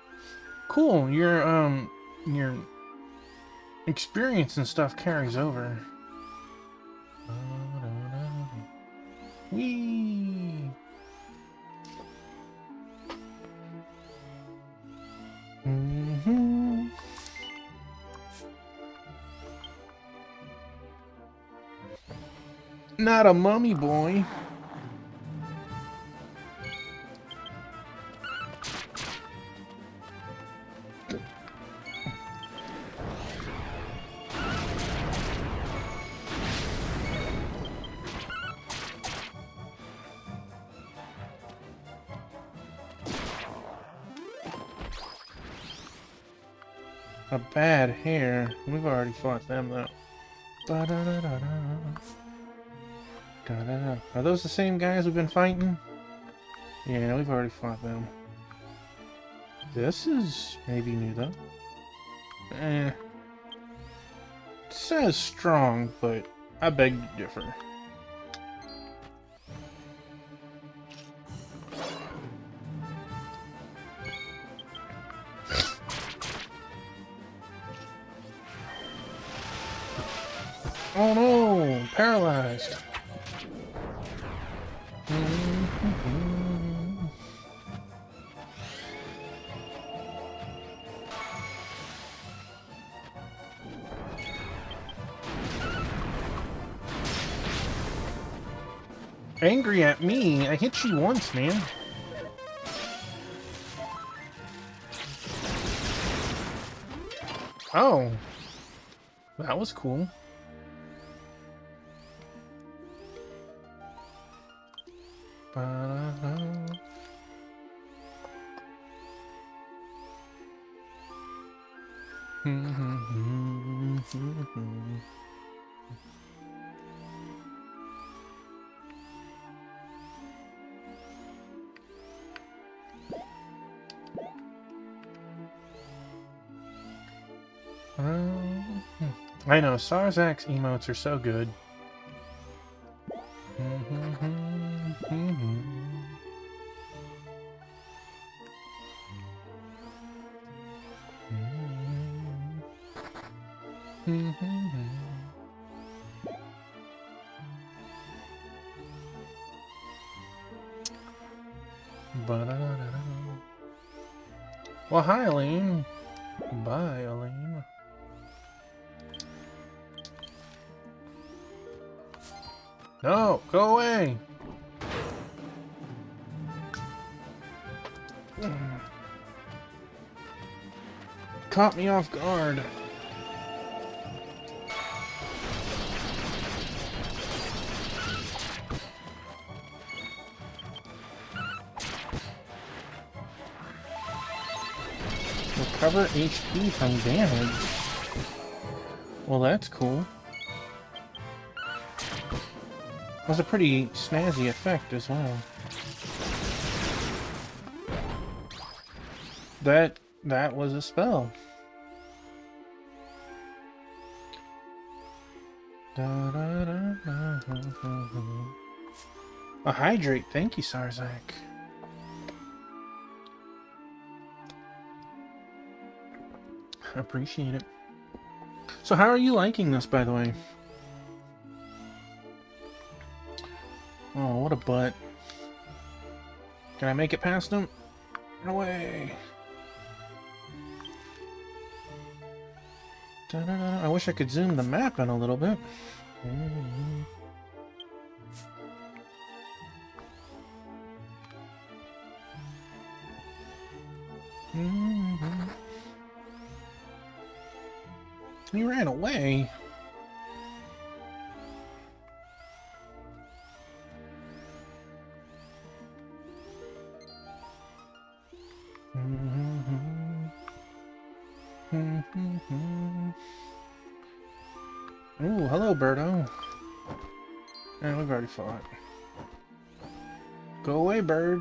Cool, your experience and stuff carries over. Whee! Not a mummy boy. A bad hair. We've already fought them though. Are those the same guys we've been fighting? Yeah, we've already fought them. This is maybe new though. It says strong, but I beg to differ. Oh no! Paralyzed! Angry at me? I hit you once, man. Oh. That was cool. Ba-da-da. I know, Sarzak's emotes are so good. Well, hi, Elaine. Bye, Elaine. No, go away! Caught me off guard. Recover HP from damage. Well, that's cool. Was a pretty snazzy effect as well. That was a spell. A hydrate, thank you, Sarzak. I appreciate it. So how are you liking this, by the way? Oh, what a butt. Can I make it past him? No way. I wish I could zoom the map in a little bit. He ran away. Ooh, hello, Birdo. And we've already fought. Go away, bird.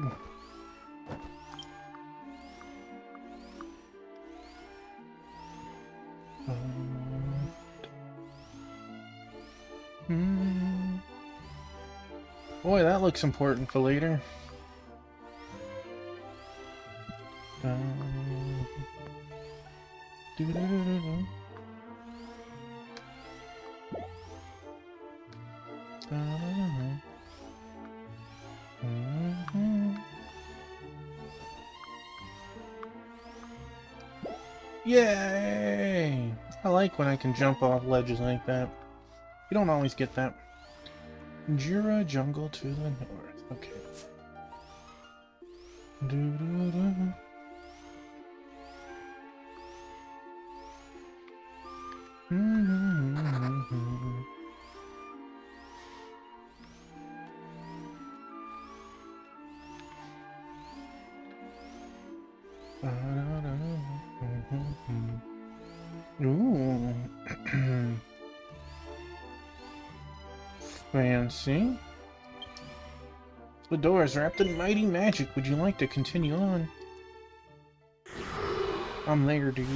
Boy, that looks important for later. Yay! I like when I can jump off ledges like that. You don't always get that. Jura jungle to the north. Okay. Ooh. Fancy. The door is wrapped in mighty magic. Would you like to continue on? I'm there, dude.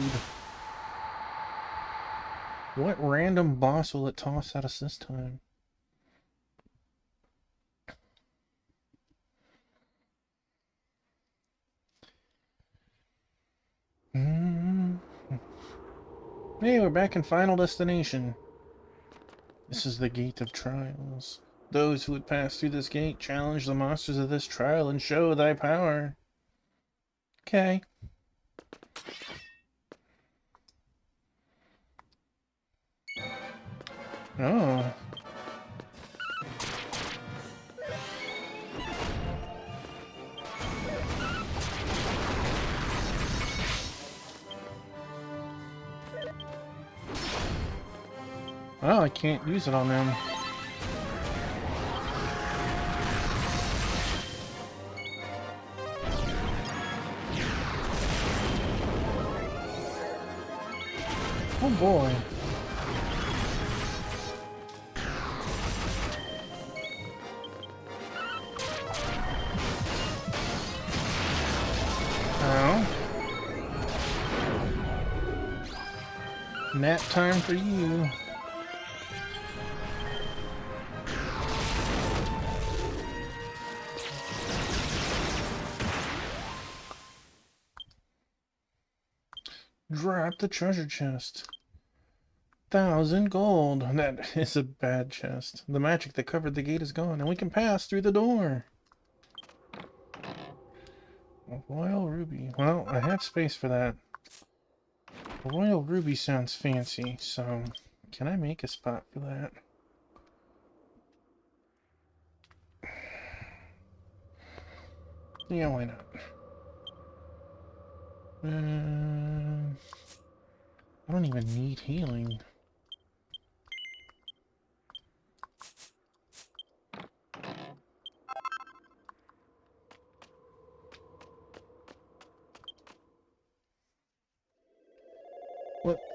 What random boss will it toss at us this time? Hey, we're back in Final Destination. This is the Gate of Trials. Those who would pass through this gate challenge the monsters of this trial and show thy power. Okay. Oh. Oh, I can't use it on them. Oh boy. Oh. Nap time for you. Drop the treasure chest. 1,000 gold. That is a bad chest. The magic that covered the gate is gone, and we can pass through the door. A royal ruby. Well, I have space for that. A royal ruby sounds fancy, so can I make a spot for that? Yeah, why not? I don't even need healing.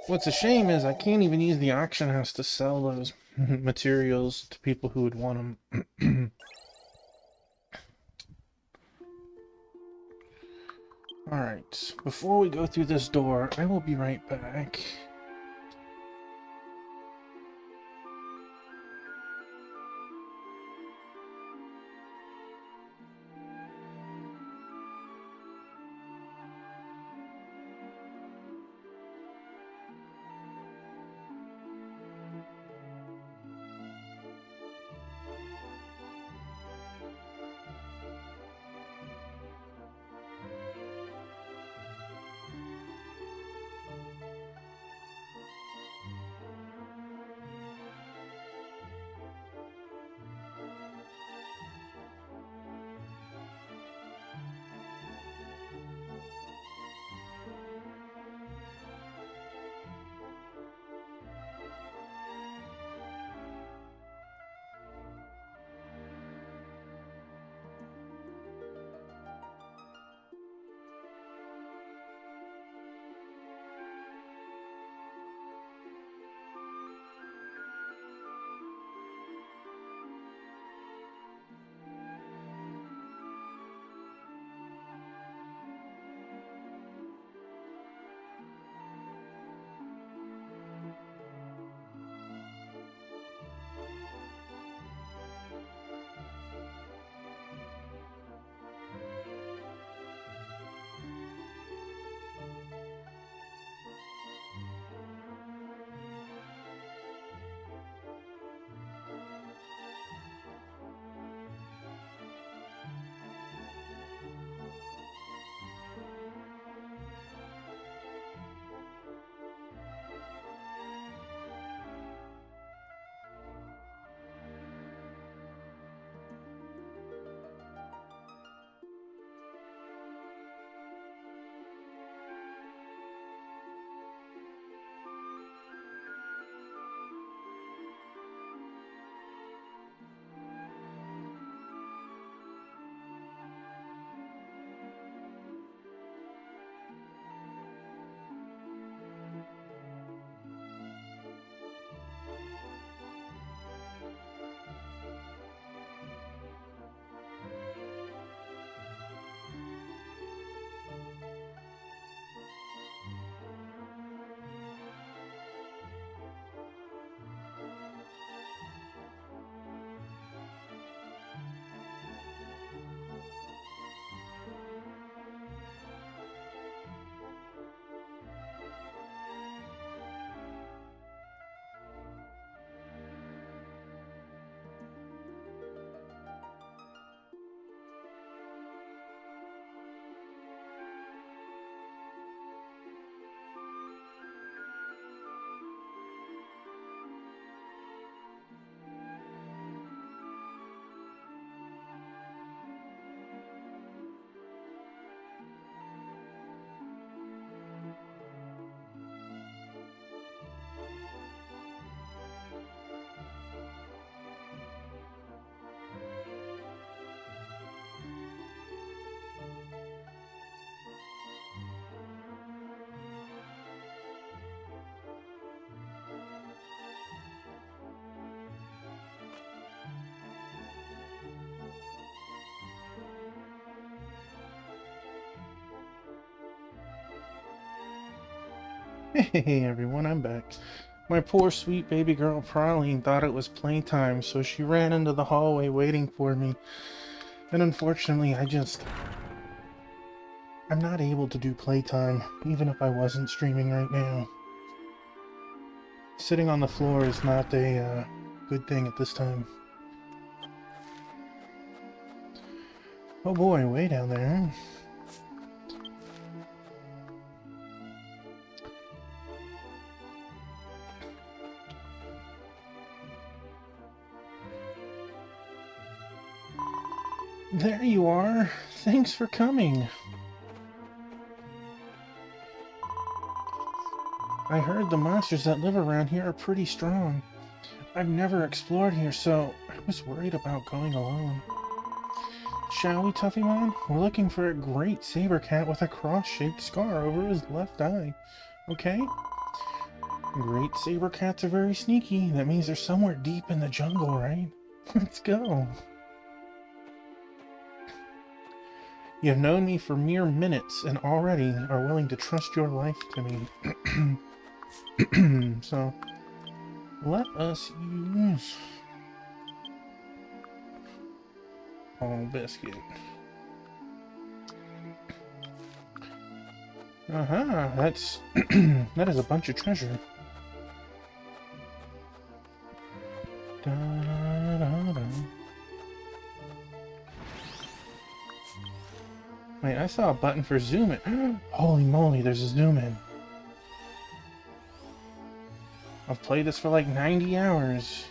What's a shame is I can't even use the auction house to sell those materials to people who would want them. Alright, before we go through this door, I will be right back. Hey everyone, I'm back. My poor sweet baby girl Praline thought it was playtime, so she ran into the hallway waiting for me. And unfortunately, I'm not able to do playtime, even if I wasn't streaming right now. Sitting on the floor is not a good thing at this time. Oh boy, way down there. There you are. Thanks for coming. I heard the monsters that live around here are pretty strong. I've never explored here, so I was worried about going alone. Shall we, Tuffymon? We're looking for a great saber cat with a cross-shaped scar over his left eye. Okay? Great saber cats are very sneaky. That means they're somewhere deep in the jungle, right? Let's go. You have known me for mere minutes and already are willing to trust your life to me. So, let us use... Oh, biscuit. Aha, that's... that is a bunch of treasure. Da, da, da. Wait, I saw a button for zoom in. Holy moly, there's a zoom in. I've played this for like 90 hours.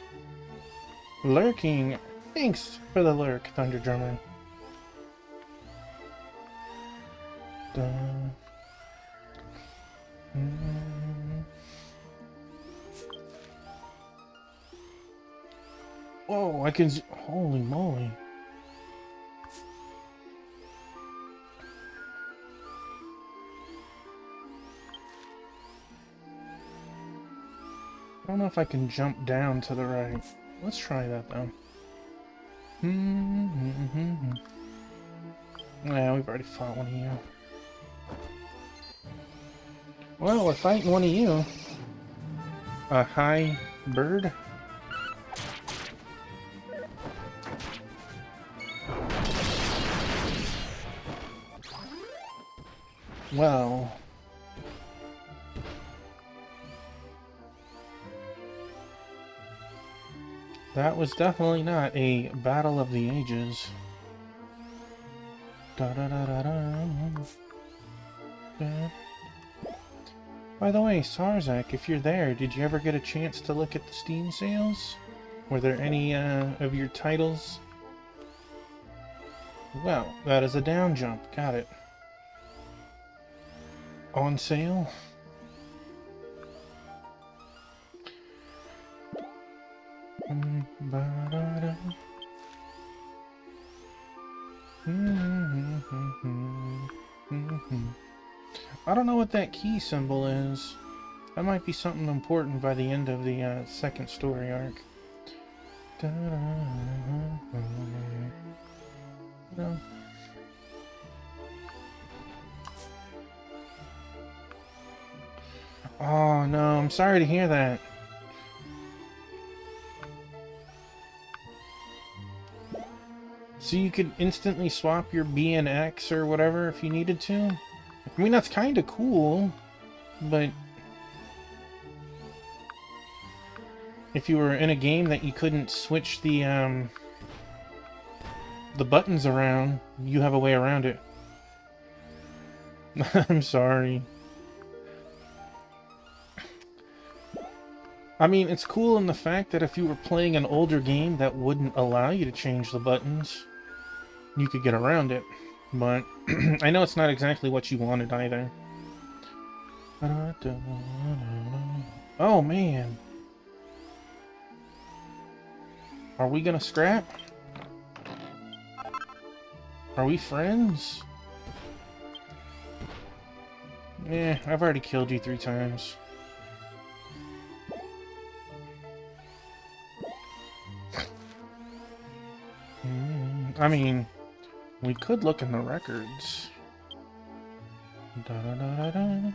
Lurking. Thanks for the lurk, Thunder Drummer. Da. Whoa, I can... Holy moly. I don't know if I can jump down to the right. Let's try that though. Yeah, we've already fought one of you. Well, we're fighting one of you. A high bird? Well... that was definitely not a battle of the ages. Da da da da da. Da. By the way, Sarzak, if you're there, did you ever get a chance to look at the Steam sales? Were there any of your titles? Well, that is a down jump. Got it. On sale? I don't know what that key symbol is. That might be something important by the end of the second story arc. No. Oh no, I'm sorry to hear that. So you could instantly swap your B and X or whatever if you needed to? I mean, that's kind of cool, but... if you were in a game that you couldn't switch the buttons around, you have a way around it. I'm sorry. I mean, it's cool in the fact that if you were playing an older game that wouldn't allow you to change the buttons, you could get around it. But I know it's not exactly what you wanted either. Oh, man. Are we gonna scrap? Are we friends? Eh, I've already killed you 3 times. I mean, we could look in the records. Da, da, da, da, da.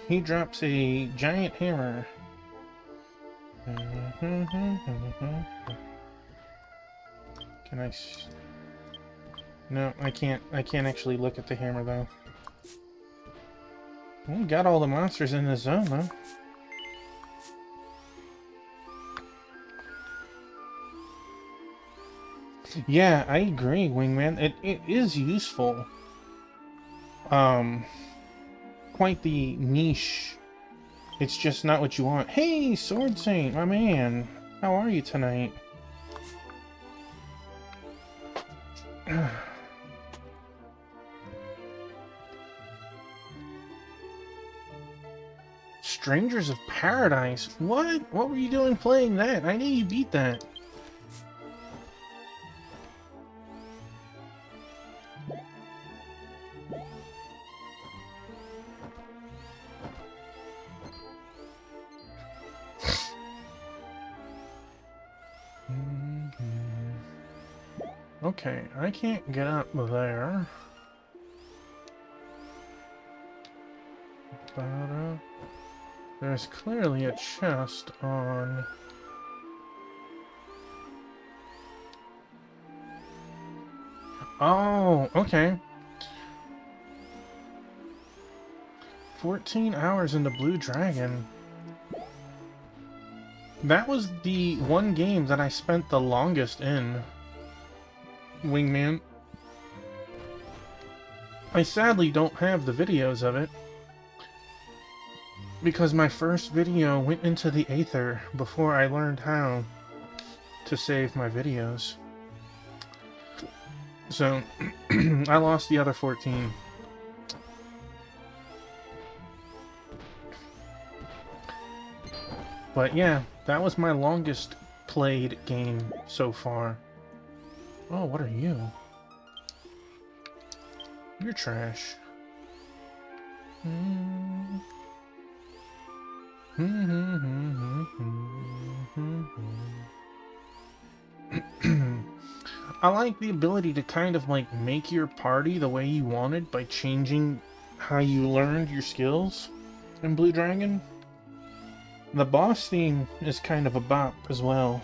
He drops a giant hammer. Can I... No, I can't actually look at the hammer, though. We got all the monsters in the zone, though. Yeah, I agree, Wingman. It is useful. Quite the niche. It's just not what you want. Hey, Sword Saint, my man. How are you tonight? Strangers of Paradise? What? What were you doing playing that? I knew you beat that. Okay, I can't get up there. But, there's clearly a chest on... Oh, okay. 14 hours in the Blue Dragon. That was the one game that I spent the longest in, Wingman. I sadly don't have the videos of it, because my first video went into the Aether before I learned how to save my videos. So, I lost the other 14. But yeah, that was my longest played game so far. Oh, what are you? You're trash. I like the ability to kind of like make your party the way you wanted by changing how you learned your skills in Blue Dragon. The boss theme is kind of a bop as well.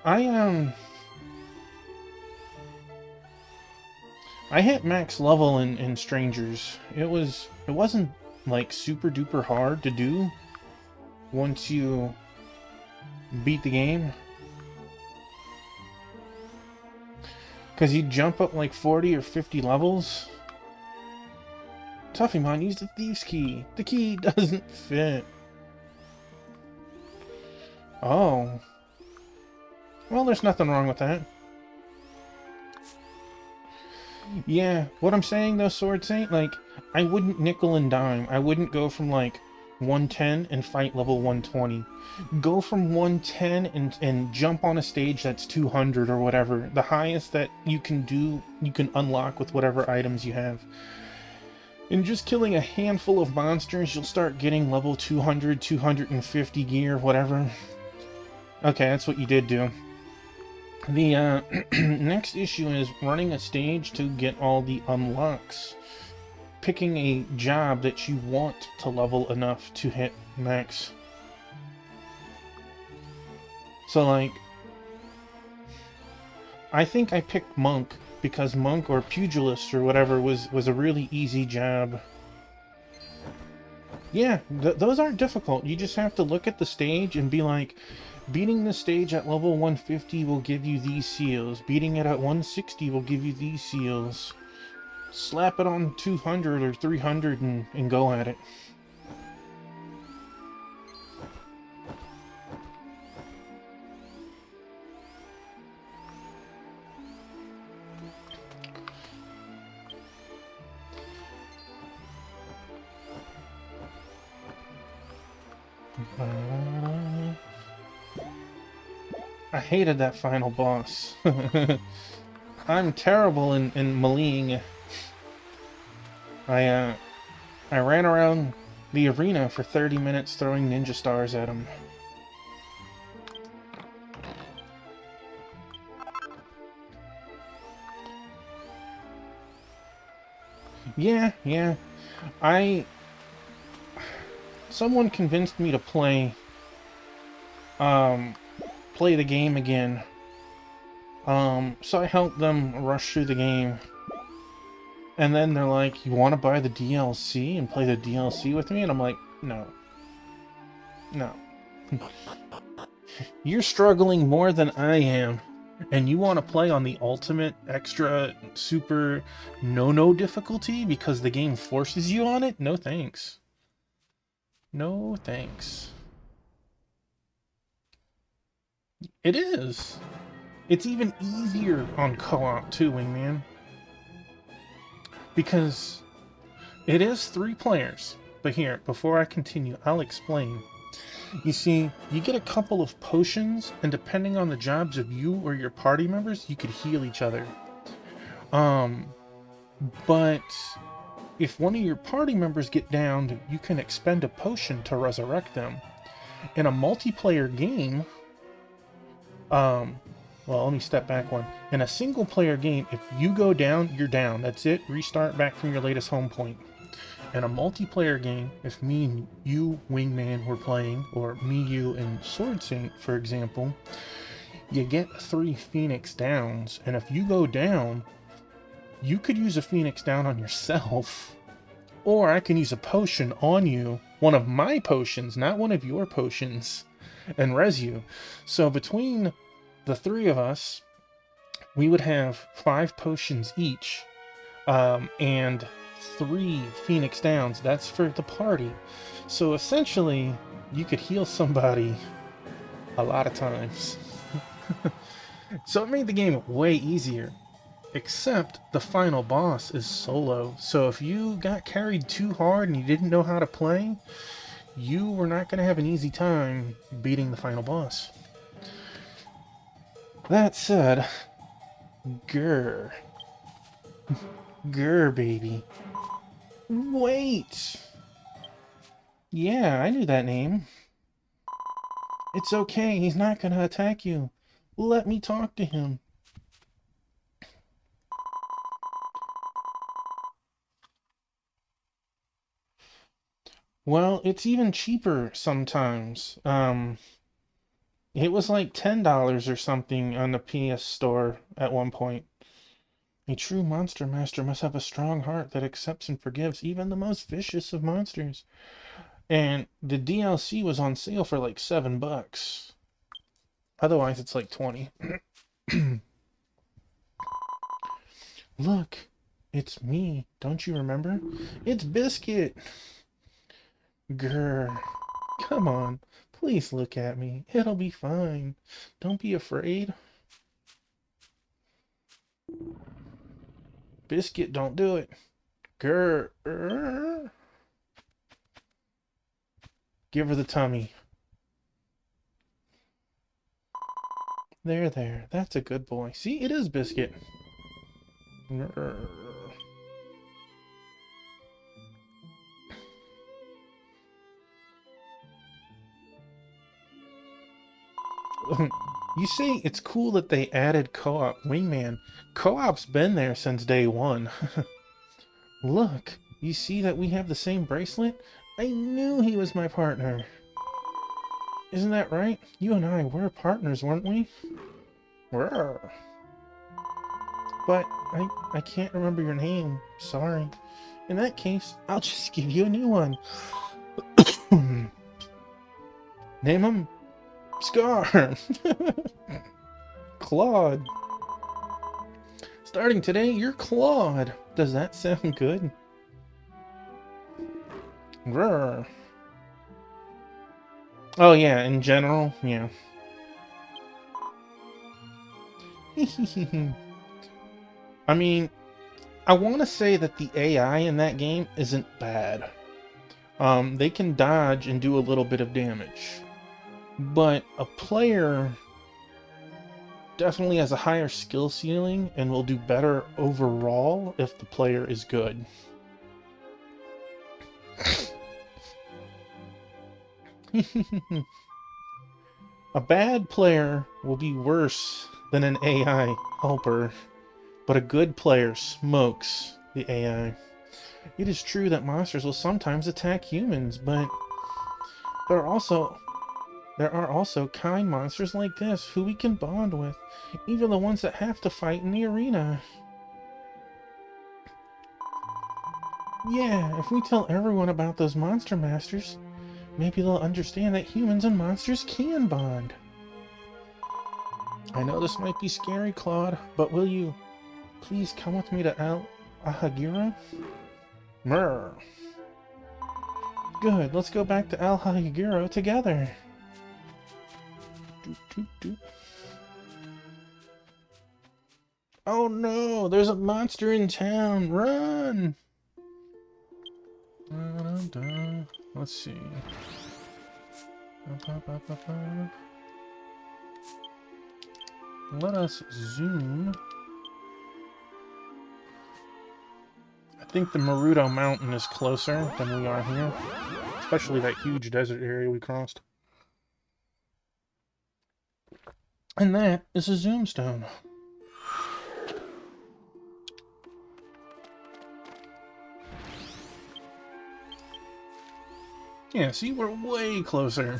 I hit max level in Strangers. It wasn't like super duper hard to do once you beat the game. Because you jump up like 40 or 50 levels. Tuffymon, use the Thieves' Key. The key doesn't fit. Oh. Well, there's nothing wrong with that. Yeah, what I'm saying though, Sword Saint, like, I wouldn't nickel and dime. I wouldn't go from like 110 and fight level 120. Go from 110 and jump on a stage that's 200 or whatever. The highest that you can do, you can unlock with whatever items you have. And just killing a handful of monsters, you'll start getting level 200, 250 gear, whatever. Okay, that's what you did do. The next issue is running a stage to get all the unlocks. Picking a job that you want to level enough to hit max. So, like, I think I picked Monk because Monk or Pugilist or whatever was a really easy job. Yeah, those aren't difficult. You just have to look at the stage and be like, beating the stage at level 150 will give you these seals. Beating it at 160 will give you these seals. Slap it on 200 or 300 and go at it. I hated that final boss. I'm terrible in meleeing. I ran around the arena for 30 minutes throwing ninja stars at him. Yeah. I Someone convinced me to um play the game again. So I helped them rush through the game. And then they're like, "You want to buy the DLC and play the DLC with me?" And I'm like, "No. No. You're struggling more than I am. And you want to play on the ultimate extra super no difficulty because the game forces you on it? No thanks. No thanks." It is. It's even easier on co-op too, Wingman. Because it is 3 players. But here, before I continue, I'll explain. You see, you get a couple of potions, and depending on the jobs of you or your party members, you could heal each other. But if one of your party members get downed, you can expend a potion to resurrect them. In a multiplayer game, well, let me step back one. In a single player game, if you go down, you're down. That's it. Restart back from your latest home point. In a multiplayer game, if me and you, Wingman, were playing, or me, you, and Sword Saint, for example, you get 3 Phoenix Downs, and if you go down, you could use a Phoenix Down on yourself, or I can use a potion on you, one of my potions, not one of your potions, and res you. So between the 3 of us, we would have 5 potions each, and 3 Phoenix Downs. That's for the party. So essentially, you could heal somebody a lot of times. So it made the game way easier. Except the final boss is solo. So if you got carried too hard and you didn't know how to play, you were not going to have an easy time beating the final boss. That said, grr. Grr, baby. Wait! Yeah, I knew that name. It's okay, he's not gonna attack you. Let me talk to him. Well, it's even cheaper sometimes. It was like $10 or something on the PS Store at one point. A true monster master must have a strong heart that accepts and forgives even the most vicious of monsters. And the DLC was on sale for like $7. Otherwise, it's like 20. Look, it's me. Don't you remember? It's Biscuit. Grr. Come on. Please look at me. It'll be fine. Don't be afraid. Biscuit, don't do it. Grr. Give her the tummy. There. That's a good boy. See, it is Biscuit. Grr. You say it's cool that they added co-op. Wingman, co-op's been there since day one. Look, you see that we have the same bracelet? I knew he was my partner. Isn't that right? You and I were partners, weren't we? But I can't remember your name. Sorry. In that case, I'll just give you a new one. Name him Scar. Claude. Starting today, you're Claude. Does that sound good? Grr. Oh yeah, in general, yeah. I mean, I want to say that the AI in that game isn't bad. They can dodge and do a little bit of damage. But a player definitely has a higher skill ceiling and will do better overall if the player is good. A bad player will be worse than an AI helper, but a good player smokes the AI. It is true that monsters will sometimes attack humans, but there are also kind monsters like this who we can bond with, even the ones that have to fight in the arena. Yeah, if we tell everyone about those monster masters, maybe they'll understand that humans and monsters can bond. I know this might be scary, Claude, but will you please come with me to Al Ahagiro? Mrr. Good, let's go back to Al Ahagiro together. Doop, doop, doop. Oh no, there's a monster in town. Run! Da-da-da. Let's see. Ba-ba-ba-ba-ba. Let us zoom. I think the Maruto Mountain is closer than we are here. Especially that huge desert area we crossed. And that is a zoom stone. Yeah, see, we're way closer.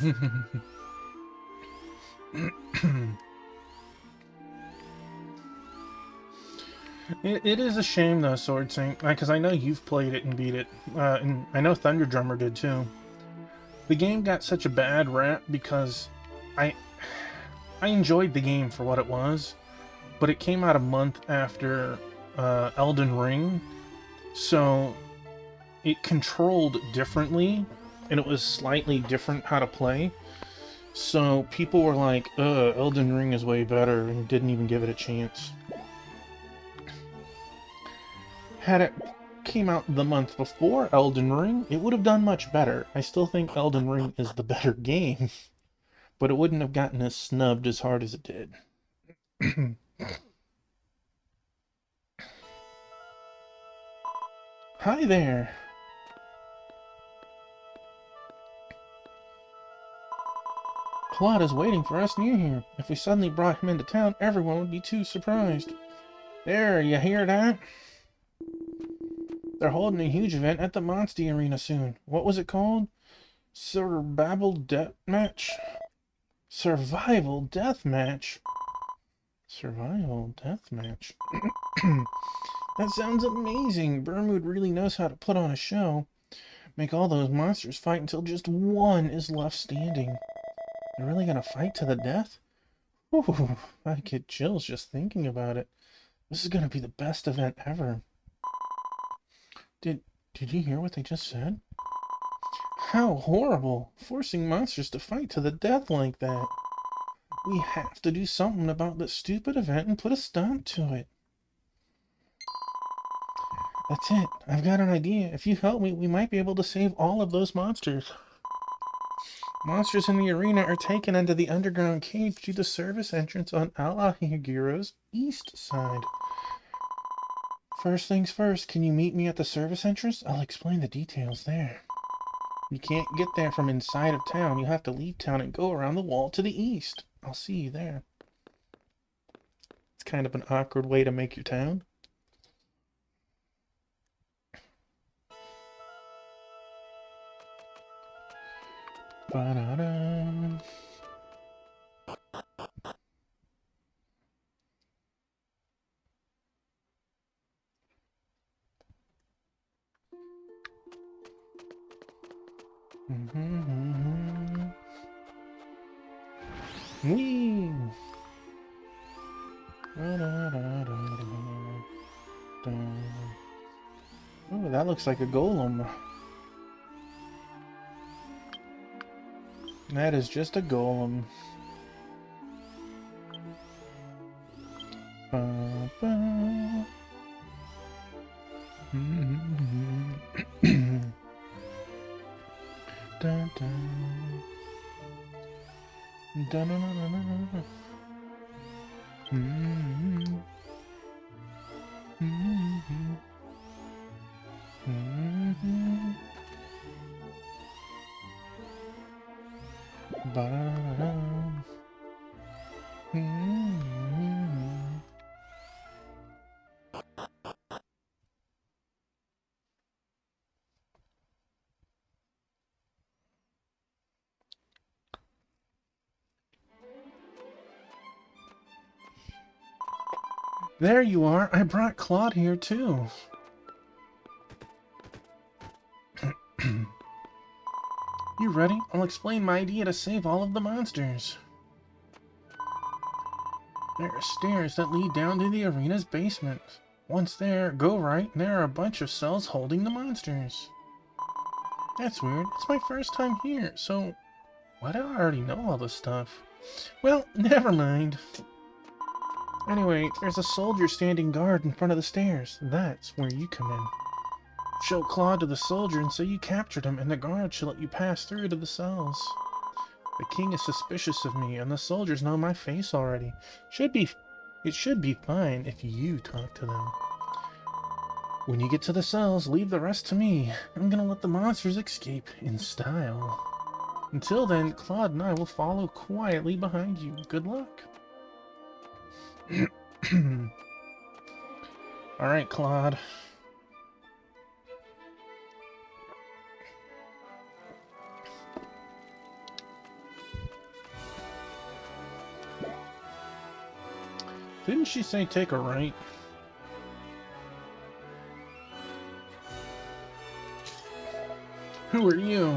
It is a shame, though, Sword Sync, because I know you've played it and beat it, and I know Thunder Drummer did too. The game got such a bad rap because I enjoyed the game for what it was, but it came out a month after Elden Ring, so it controlled differently, and it was slightly different how to play. So people were like, Elden Ring is way better, and didn't even give it a chance. Had it came out the month before Elden Ring, it would have done much better. I still think Elden Ring is the better game, but it wouldn't have gotten as snubbed as hard as it did. Hi there! Claude is waiting for us near here. If we suddenly brought him into town, everyone would be too surprised. There, you hear that? They're holding a huge event at the Monsty Arena soon. What was it called? Survival Deathmatch? Survival Deathmatch? Survival Deathmatch? That sounds amazing. Bermood really knows how to put on a show. Make all those monsters fight until just one is left standing. They're really gonna fight to the death? Ooh, I get chills just thinking about it. This is gonna be the best event ever. Did you hear what they just said? How horrible! Forcing monsters to fight to the death like that. We have to do something about this stupid event and put a stop to it. That's it. I've got an idea. If you help me, we might be able to save all of those monsters. Monsters in the arena are taken into the underground cave to the service entrance on Al Ahigiro's east side. First things first, can you meet me at the service entrance? I'll explain the details there. You can't get there from inside of town. You have to leave town and go around the wall to the east. I'll see you there. It's kind of an awkward way to make your town. Ba-da-da. Whee! Oh, that looks like a golem. That is just a golem. Ba-ba. Dun, dun. Dun, dun, dun, dun, dun. Mm-hmm. Mm-hmm. Mm-hmm. Ba-da-da-da. Mm-hmm. There you are. I brought Claude here, too. You ready? I'll explain my idea to save all of the monsters. There are stairs that lead down to the arena's basement. Once there, go right, and there are a bunch of cells holding the monsters. That's weird. It's my first time here, so why do I already know all this stuff? Well, never mind. Anyway, there's a soldier standing guard in front of the stairs. That's where you come in. Show Claude to the soldier and say you captured him, and the guard shall let you pass through to the cells. The king is suspicious of me, and the soldiers know my face already. It should be fine if you talk to them. When you get to the cells, leave the rest to me. I'm gonna let the monsters escape in style. Until then, Claude and I will follow quietly behind you. Good luck. Alright, Claude. Didn't she say take a right? Who are you?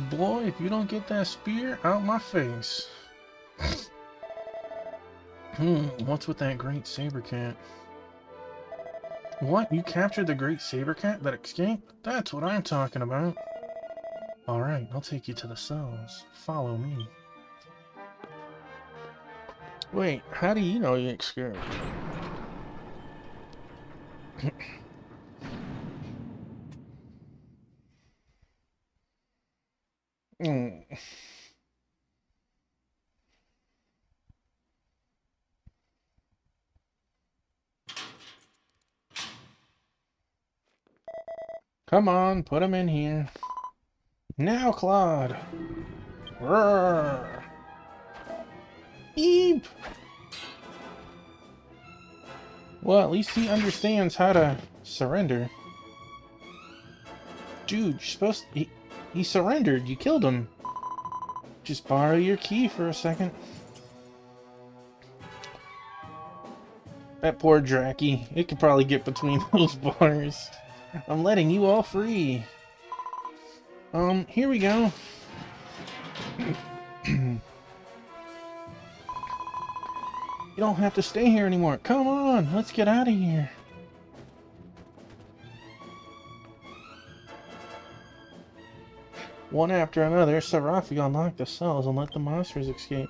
Boy, if you don't get that spear out my face. What's with that great saber cat? What? You captured the great saber cat that escaped? That's what I'm talking about. Alright, I'll take you to the cells. Follow me. Wait, how do you know you escaped? Come on, put him in here. Now, Claude. Roar. Beep. Well, at least he understands how to surrender. Dude, you're supposed to... He surrendered. You killed him. Just borrow your key for a second. That poor Draki. It could probably get between those bars. I'm letting you all free. Here we go. You don't have to stay here anymore. Come on, let's get out of here. One after another, Serafi unlocked the cells and let the monsters escape.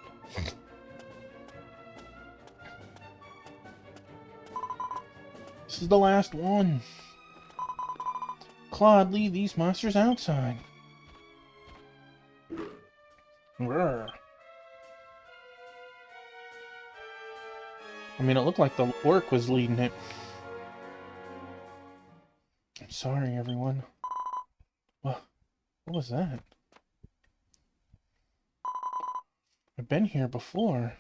This is the last one. Claude, leave these monsters outside. Roar. I mean, it looked like the orc was leading it. I'm sorry, everyone. What was that? I've been here before.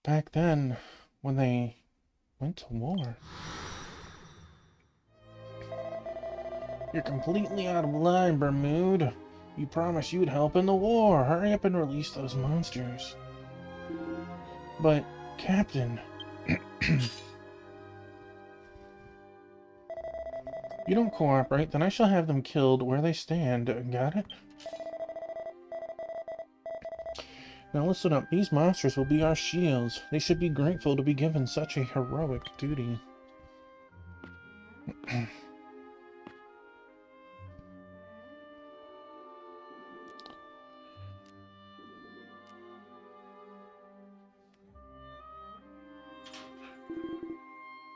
Back then, when they went to war. You're completely out of line, Bermude. You promised you'd help in the war. Hurry up and release those monsters. But, Captain... You don't cooperate, then I shall have them killed where they stand. Got it? Now listen up. These monsters will be our shields. They should be grateful to be given such a heroic duty.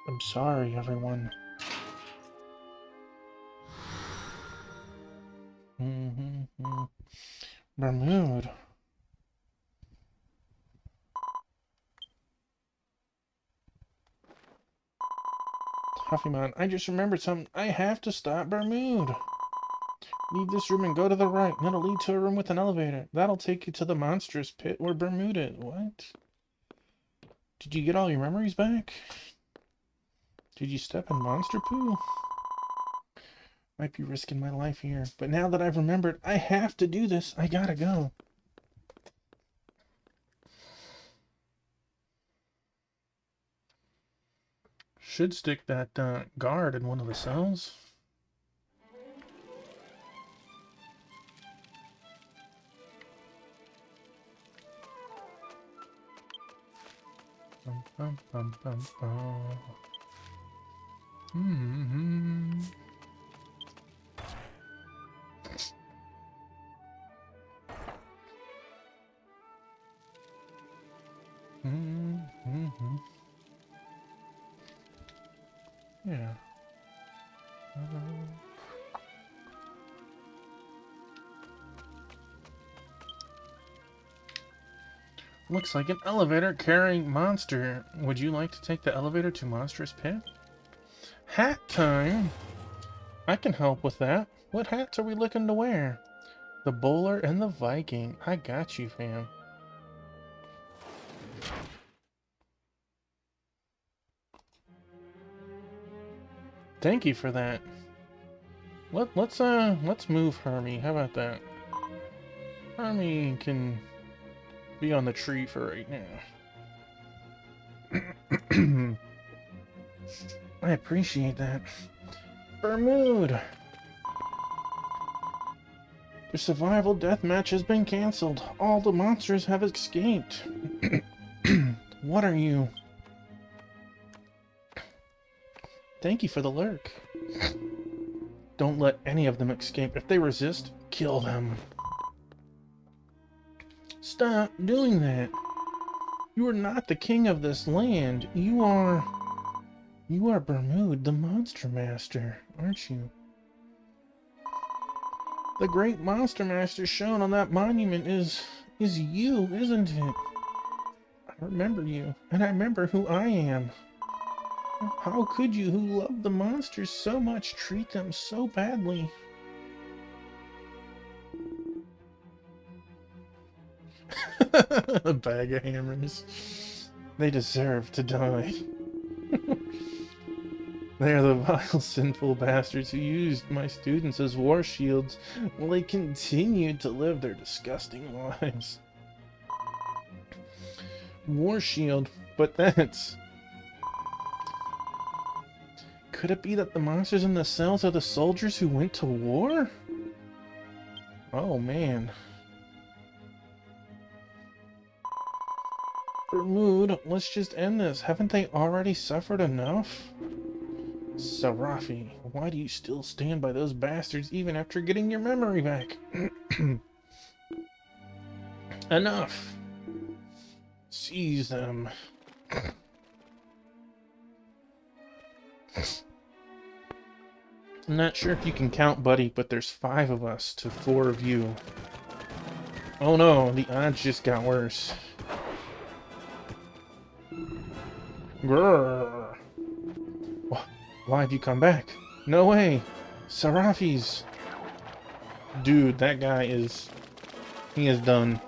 I'm sorry, everyone. Bermude. Huffyman, I just remembered something. I have to stop Bermude. Leave this room and go to the right, and it'll lead to a room with an elevator. That'll take you to the monstrous pit where Bermude is. What? Did you get all your memories back? Did you step in monster poo? Might be risking my life here, but now that I've remembered, I have to do this. I gotta go. Should stick that guard in one of the cells. Bum, bum, bum, bum, bum. Mm-hmm. Mm-hmm. Yeah. Looks like an elevator carrying monster. Would you like to take the elevator to Monstrous Pit? Hat time! I can help with that. What hats are we looking to wear? The Bowler and the Viking. I got you, fam. Thank you for that. Let's move Hermie. How about that? Hermie can be on the tree for right now. I appreciate that. Bermude! The survival deathmatch has been cancelled. All the monsters have escaped. What are you? Thank you for the lurk. Don't let any of them escape. If they resist, kill them. Stop doing that. You are not the king of this land. You are Bermude, the monster master, aren't you? The great monster master shown on that monument is you, isn't it? I remember you, and I remember who I am. How could you, who love the monsters so much, treat them so badly? A bag of hammers. They deserve to die. They are the vile, sinful bastards who used my students as war shields while they continued to live their disgusting lives. War shield, but that's... Could it be that the monsters in the cells are the soldiers who went to war? Oh, man. Bermude, let's just end this. Haven't they already suffered enough? Sarafi, why do you still stand by those bastards even after getting your memory back? Enough! Seize them. I'm not sure if you can count, buddy, but there's 5 of us to 4 of you. Oh no, the odds just got worse. Grrr. Why have you come back? No way! Sarafi's! Dude, that guy is... He is done.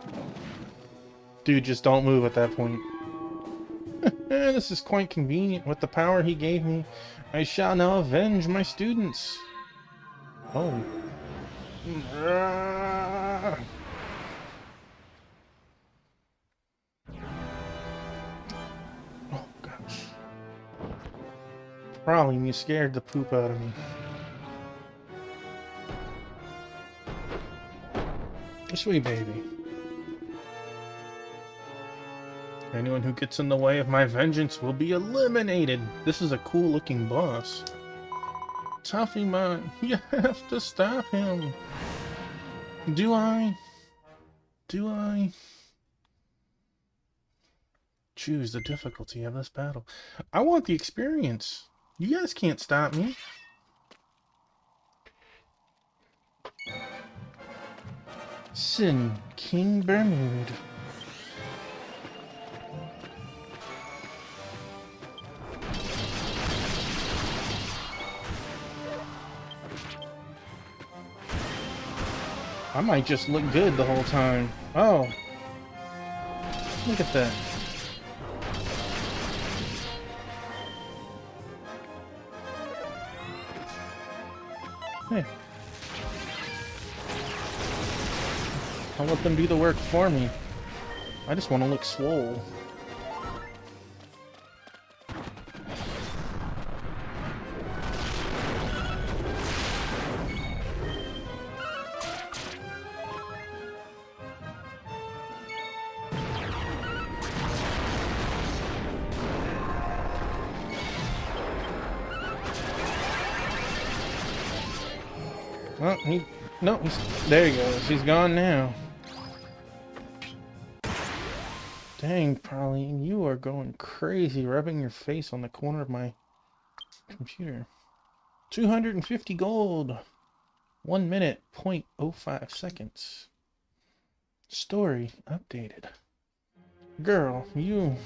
Dude, just don't move at that point. This is quite convenient. With the power he gave me, I shall now avenge my students. Oh. Oh, gosh. Probably you scared the poop out of me. Sweet baby. Anyone who gets in the way of my vengeance will be eliminated. This is a cool looking boss. Tuffymon, you have to stop him. Do I? Do I? Choose the difficulty of this battle. I want the experience. You guys can't stop me. Sin King Bermude. I might just look good the whole time. Oh. Look at that. Hey. I'll let them do the work for me. I just want to look swole. Well, no, there he goes. He's gone now. Dang, Pauline, you are going crazy, rubbing your face on the corner of my computer. 250 gold. 1 minute, 0.05 seconds. Story updated. Girl, you...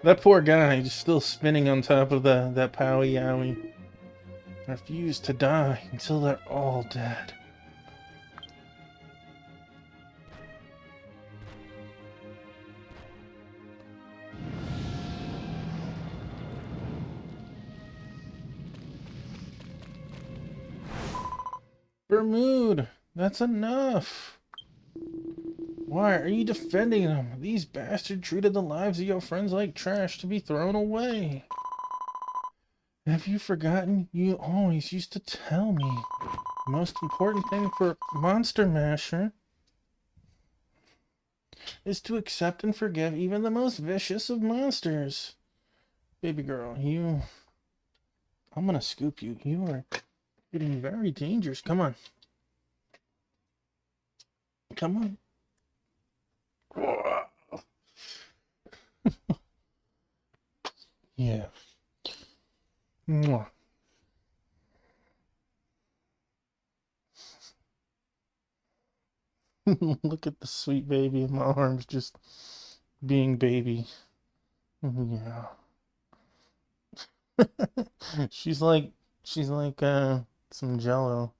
That poor guy just still spinning on top of that Powie Yowie. Refuse to die until they're all dead. Bermude, that's enough. Why are you defending them? These bastards treated the lives of your friends like trash to be thrown away. Have you forgotten? You always used to tell me. The most important thing for Monster Masher is to accept and forgive even the most vicious of monsters. Baby girl, you... I'm gonna scoop you. You are getting very dangerous. Come on. Come on. Yeah. Mwah. Look at the sweet baby in my arms just being baby. Yeah. she's like some jello.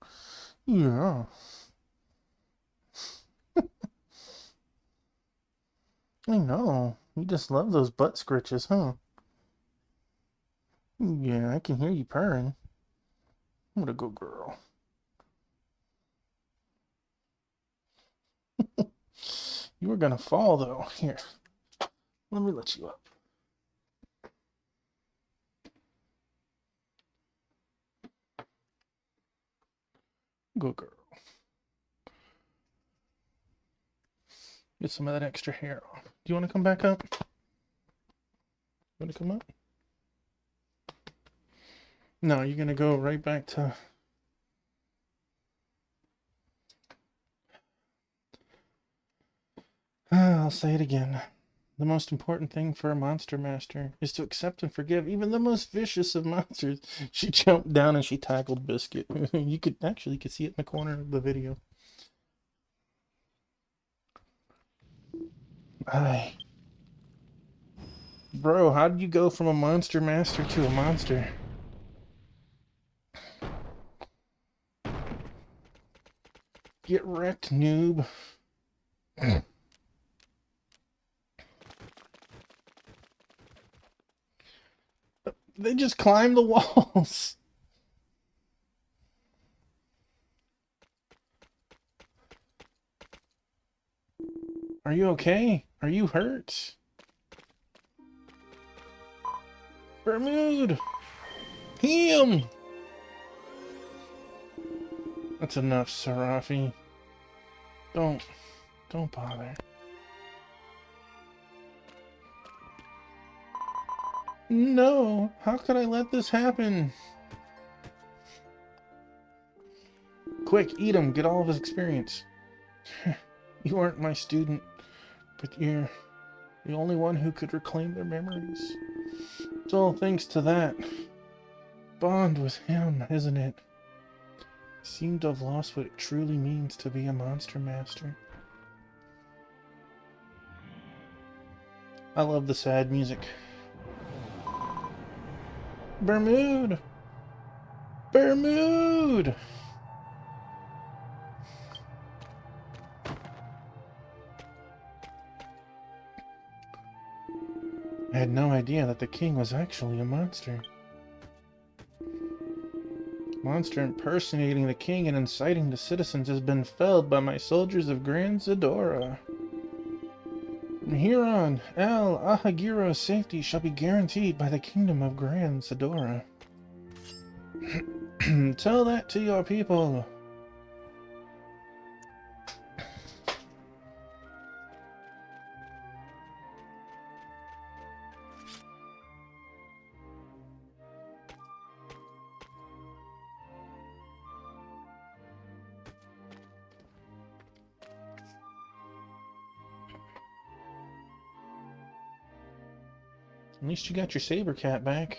Yeah. I know. You just love those butt scritches, huh? Yeah, I can hear you purring. What a good girl. You were gonna fall though. Here. Let me let you up. Good girl. Get some of that extra hair off. Do you want to come back up? Want to come up? No, you're gonna go right back to... I'll say it again. The most important thing for a monster master is to accept and forgive even the most vicious of monsters. She jumped down and she tackled Biscuit. You could see it in the corner of the video. Aye. Bro, how did you go from a monster master to a monster? Get wrecked, noob. They just climb the walls. Are you okay? Are you hurt? Bermude! Him! That's enough, Serafi. Don't bother. No! How could I let this happen? Quick, eat him. Get all of his experience. You aren't my student, but you're the only one who could reclaim their memories. It's all thanks to that bond with him, isn't it? Seem to have lost what it truly means to be a monster master. I love the sad music. Bermude! Bermude! I had no idea that the king was actually a monster. Monster impersonating the king and inciting the citizens has been felled by my soldiers of Grand Zadora. From here on, El Ahagiro's safety shall be guaranteed by the kingdom of Grand Zadora. Tell that to your people. At least you got your saber cat back.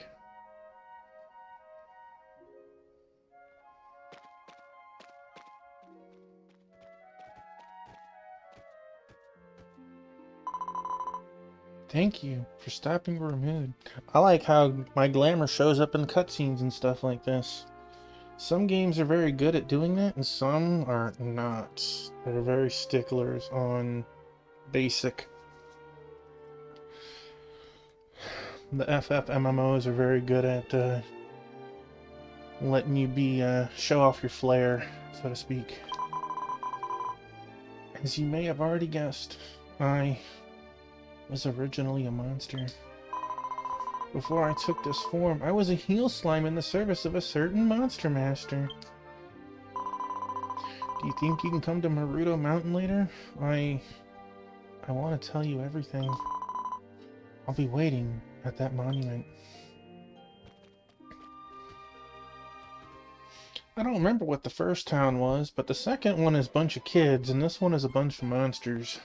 Thank you for stopping Bermude. I like how my glamour shows up in cutscenes and stuff like this. Some games are very good at doing that, and some are not. They're very sticklers on basic. The FF MMOs are very good at letting you show off your flair, so to speak. As you may have already guessed, I was originally a monster. Before I took this form, I was a heel slime in the service of a certain monster master. Do you think you can come to Maruto Mountain later? I want to tell you everything. I'll be waiting at that monument. I don't remember what the first town was, but the second one is a bunch of kids, and this one is a bunch of monsters.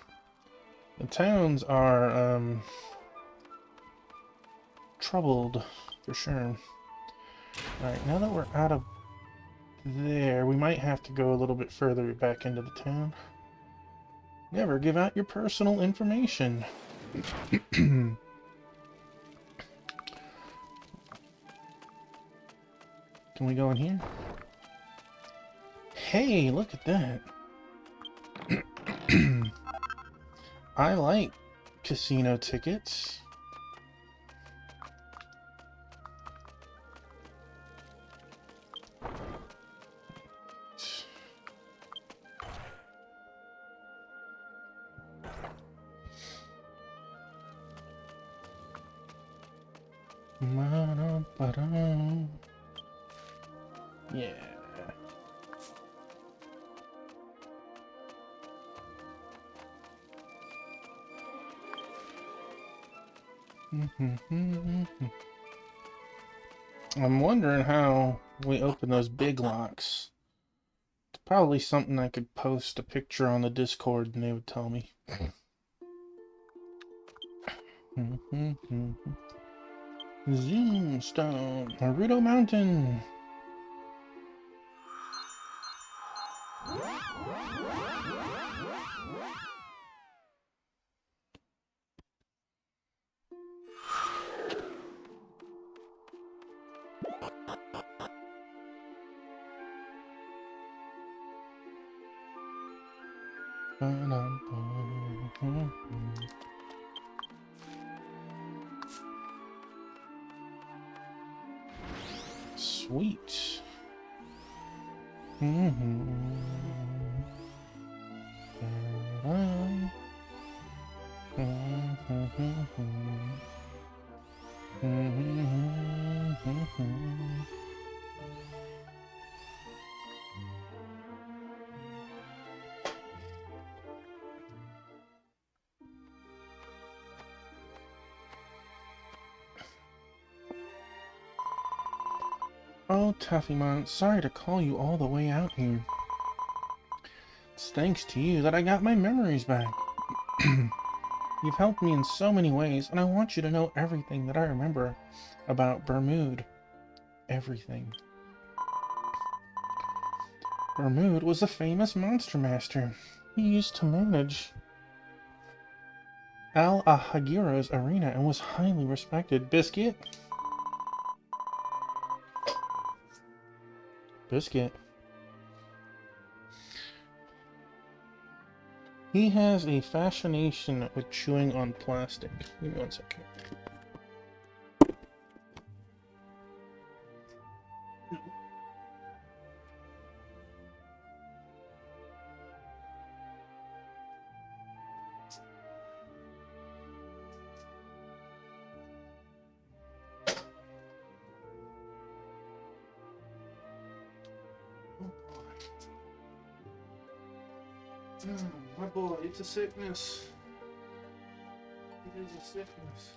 The towns are, troubled, for sure. Alright, now that we're out of there, we might have to go a little bit further back into the town. Never give out your personal information. Can we go in here? Hey, look at that. I like casino tickets. Yeah. I'm wondering how we open those big locks. It's probably something I could post a picture on the Discord and they would tell me. Zoom Stone, Naruto Mountain. Sweet. Oh, Tuffymon, sorry to call you all the way out here. It's thanks to you that I got my memories back. You've helped me in so many ways, and I want you to know everything that I remember about Bermude. Everything. Bermude was a famous monster master. He used to manage Al Ahagiro's arena and was highly respected. Biscuit? Biscuit. He has a fascination with chewing on plastic. Give me 1 second. My boy, it's a sickness. It is a sickness.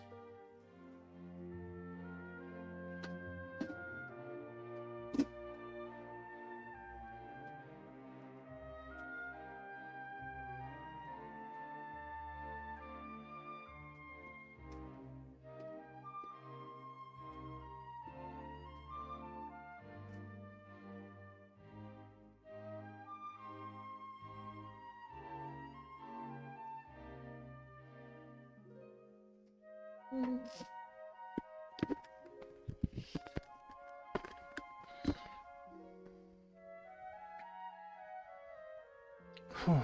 Whew.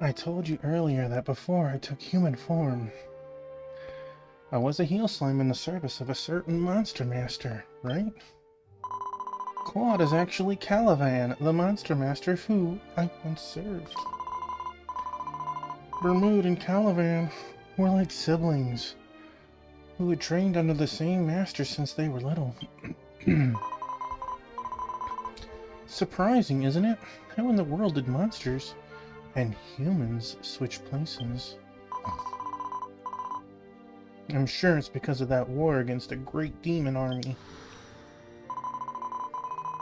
I told you earlier that before I took human form, I was a heel slime in the service of a certain monster master, right? Claude is actually Calivan, the monster master who I once served. Bermude and Calivan were like siblings who had trained under the same master since they were little. Surprising, isn't it? How in the world did monsters and humans switch places? I'm sure it's because of that war against a great demon army.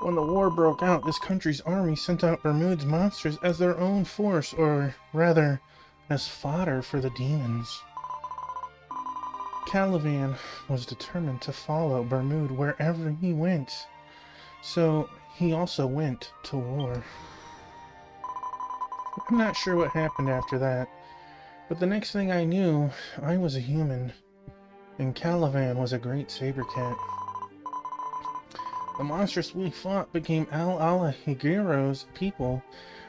When the war broke out, this country's army sent out Bermude's monsters as their own force, or rather, as fodder for the demons. Calivan was determined to follow Bermude wherever he went, so he also went to war. I'm not sure what happened after that, but the next thing I knew, I was a human, and Calivan was a great saber cat. The monsters we fought became Al-Alahigiro's people,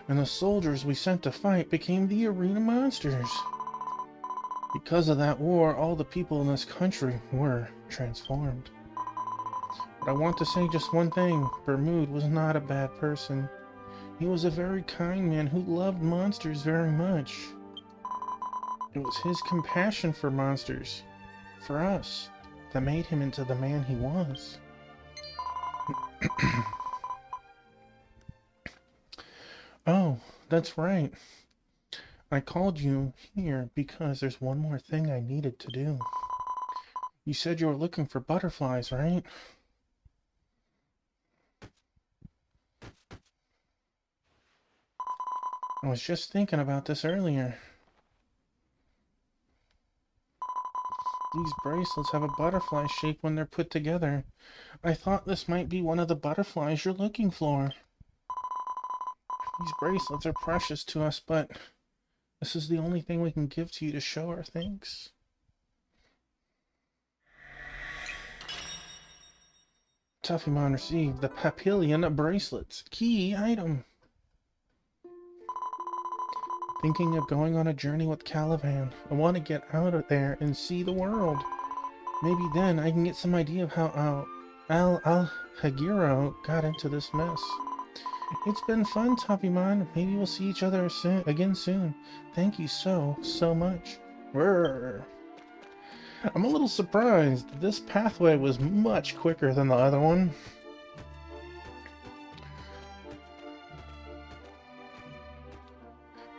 and the soldiers we sent to fight became the arena monsters. Because of that war, all the people in this country were transformed. But I want to say just one thing. Bermude was not a bad person. He was a very kind man who loved monsters very much. It was his compassion for monsters, for us, that made him into the man he was. Oh, that's right. I called you here because there's one more thing I needed to do. You said you were looking for butterflies, right? I was just thinking about this earlier. These bracelets have a butterfly shape when they're put together. I thought this might be one of the butterflies you're looking for. These bracelets are precious to us, but this is the only thing we can give to you to show our thanks. Tuffymon received the Papillion bracelets. Key item. Thinking of going on a journey with Calivan. I want to get out of there and see the world. Maybe then I can get some idea of how Al-Hagiro got into this mess. It's been fun, Tuffymon. Maybe we'll see each other again soon. Thank you so much. Rrr. I'm a little surprised. This pathway was much quicker than the other one.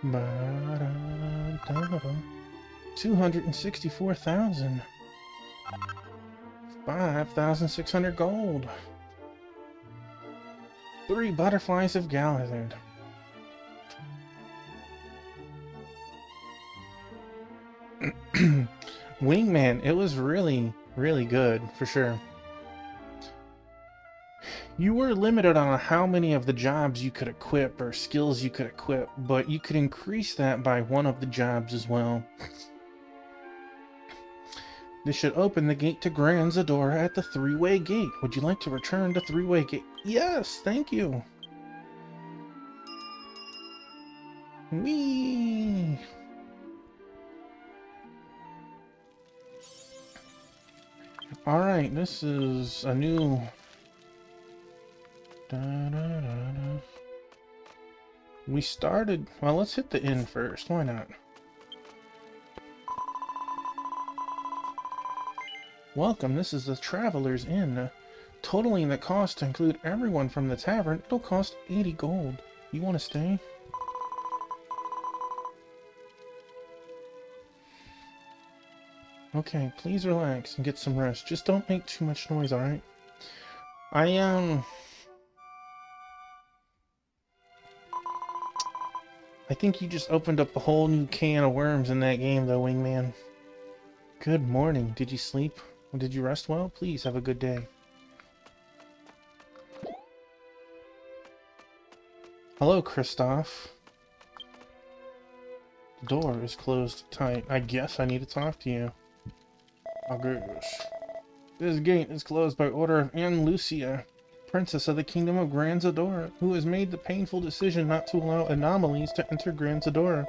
Ba-da-da-da. 264,000. 5,600 gold. 3 butterflies have gathered. Wingman, it was really good, for sure. You were limited on how many of the jobs you could equip or skills you could equip, but you could increase that by one of the jobs as well. This should open the gate to Grand Zadora at the 3-way gate. Would you like to return to 3-way gate? Yes, thank you. Whee! Alright, this is a new... We started... Well, let's hit the inn first. Why not? Welcome, this is the Traveler's Inn. Totaling the cost to include everyone from the tavern, it'll cost 80 gold. You want to stay? Okay, please relax and get some rest. Just don't make too much noise, alright? I think you just opened up a whole new can of worms in that game, though, Wingman. Good morning. Did you sleep? Did you rest well? Please have a good day. Hello, Kristoff. The door is closed tight. I guess I need to talk to you. Oh, gosh. This gate is closed by order of Anne Lucia, Princess of the Kingdom of Gran Zadora, who has made the painful decision not to allow anomalies to enter Gran Zadora.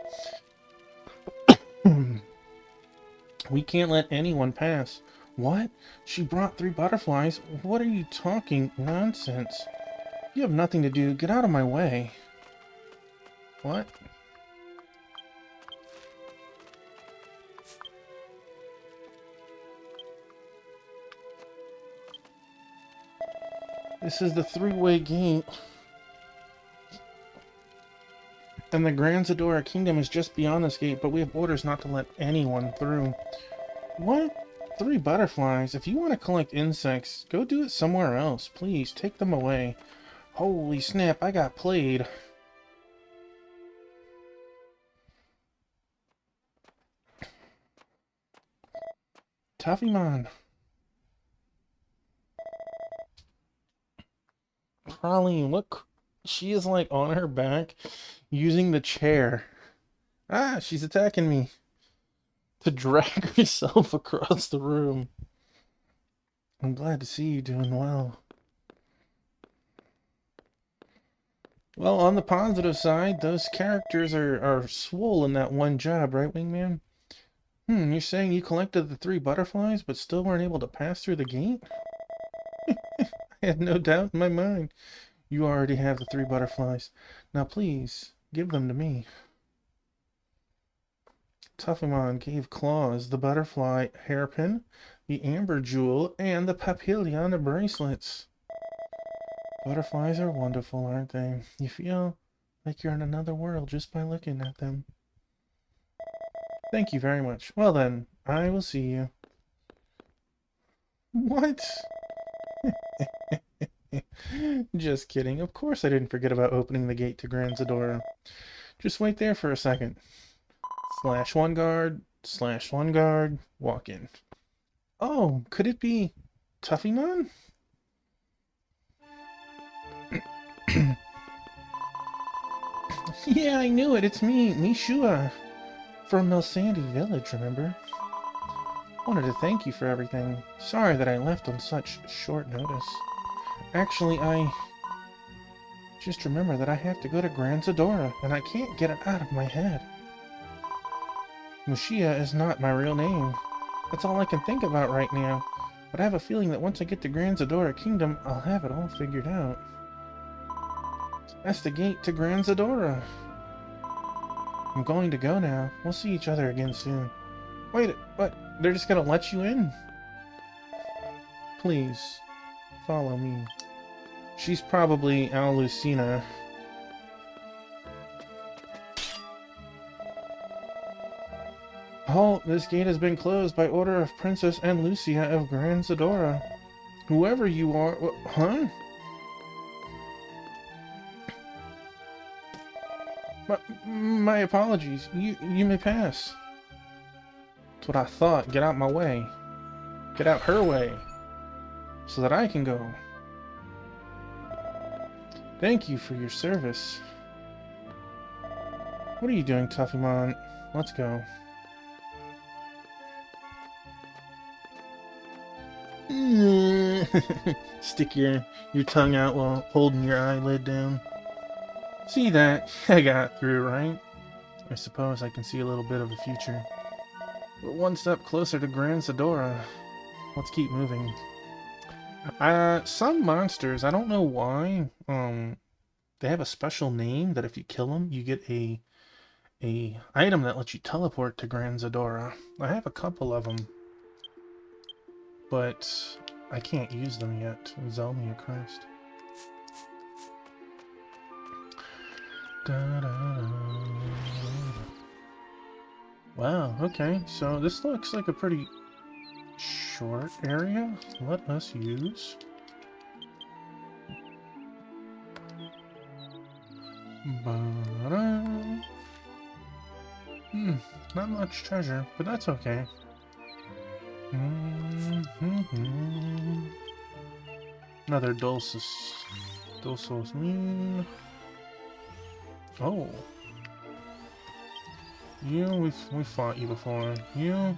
We can't let anyone pass. What? She brought 3 butterflies? What are you talking nonsense? You have nothing to do. Get out of my way. What? This is the 3-way gate. And the Gran Zadora Kingdom is just beyond this gate, but we have orders not to let anyone through. What? 3 butterflies? If you want to collect insects, go do it somewhere else. Please, take them away. Holy snap, I got played. Tuffymon. Praline, look. She is like on her back, using the chair. Ah, she's attacking me. To drag herself across the room. I'm glad to see you doing well. Well, on the positive side, those characters are swole in that one job, right, Wingman? You're saying you collected the 3 butterflies, but still weren't able to pass through the gate? I had no doubt in my mind. You already have the 3 butterflies. Now please, give them to me. Tuffymon gave Claus the butterfly hairpin, the amber jewel, and the papillon bracelets. Butterflies are wonderful, aren't they? You feel like you're in another world just by looking at them. Thank you very much. Well then, I will see you. What? Just kidding. Of course I didn't forget about opening the gate to Gran Zadora. Just wait there for a second. /1 guard, /1 guard, walk in. Oh, could it be Tuffymon? Yeah, I knew it. It's me, Mishua. From Milsandy Village, remember? Wanted to thank you for everything. Sorry that I left on such short notice. Actually, I just remember that I have to go to Gran Zadora, and I can't get it out of my head. Mushia is not my real name. That's all I can think about right now. But I have a feeling that once I get to Gran Zadora Kingdom, I'll have it all figured out. That's the gate to Gran Zadora. I'm going to go now. We'll see each other again soon. Wait, what? They're just gonna let you in? Please, follow me. She's probably Alucina. Halt! This gate has been closed by order of Princess Anne Lucia of Gran Zadora. Whoever you are... Huh? My apologies. You may pass. That's what I thought. Get out my way. Get out her way. So that I can go. Thank you for your service. What are you doing, Tuffymon? Let's go. Stick your tongue out while holding your eyelid down. See that? I got through, right? I suppose I can see a little bit of the future. We're one step closer to Gran Zadora. Let's keep moving. Some monsters, I don't know why, they have a special name that if you kill them, you get a item that lets you teleport to Gran Zadora. I have a couple of them, but I can't use them yet. Zelmia Crest. Wow, okay, so this looks like a pretty short area. Let us use not much treasure, but that's okay. Another Dulcis. Oh. We fought you before. You...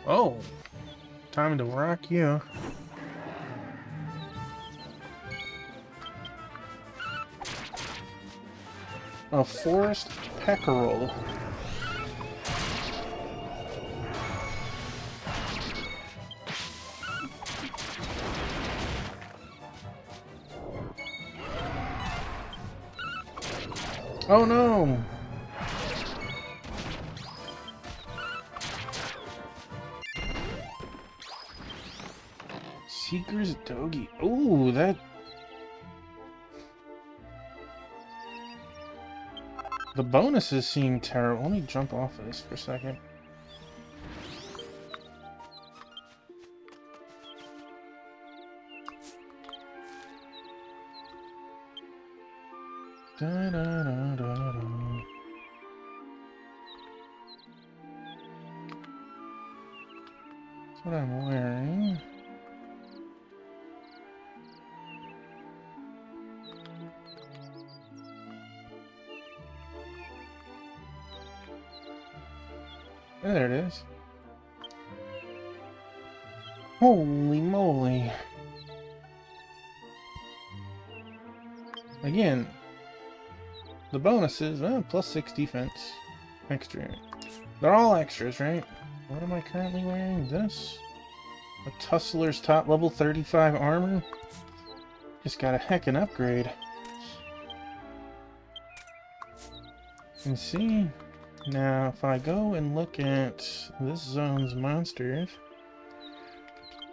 Oh! Time to rock you. A forest peckerel. Oh no! Seeker's Dogi. Ooh, that... The bonuses seem terrible. Let me jump off of this for a second. Da, da, da, da, da. That's what I'm wearing. Oh, there it is. Holy moly. Again, the bonuses, plus 6 defense. Extra. They're all extras, right? What am I currently wearing? This? A Tussler's top level 35 armor? Just got a heckin' upgrade. And see, now if I go and look at this zone's monsters,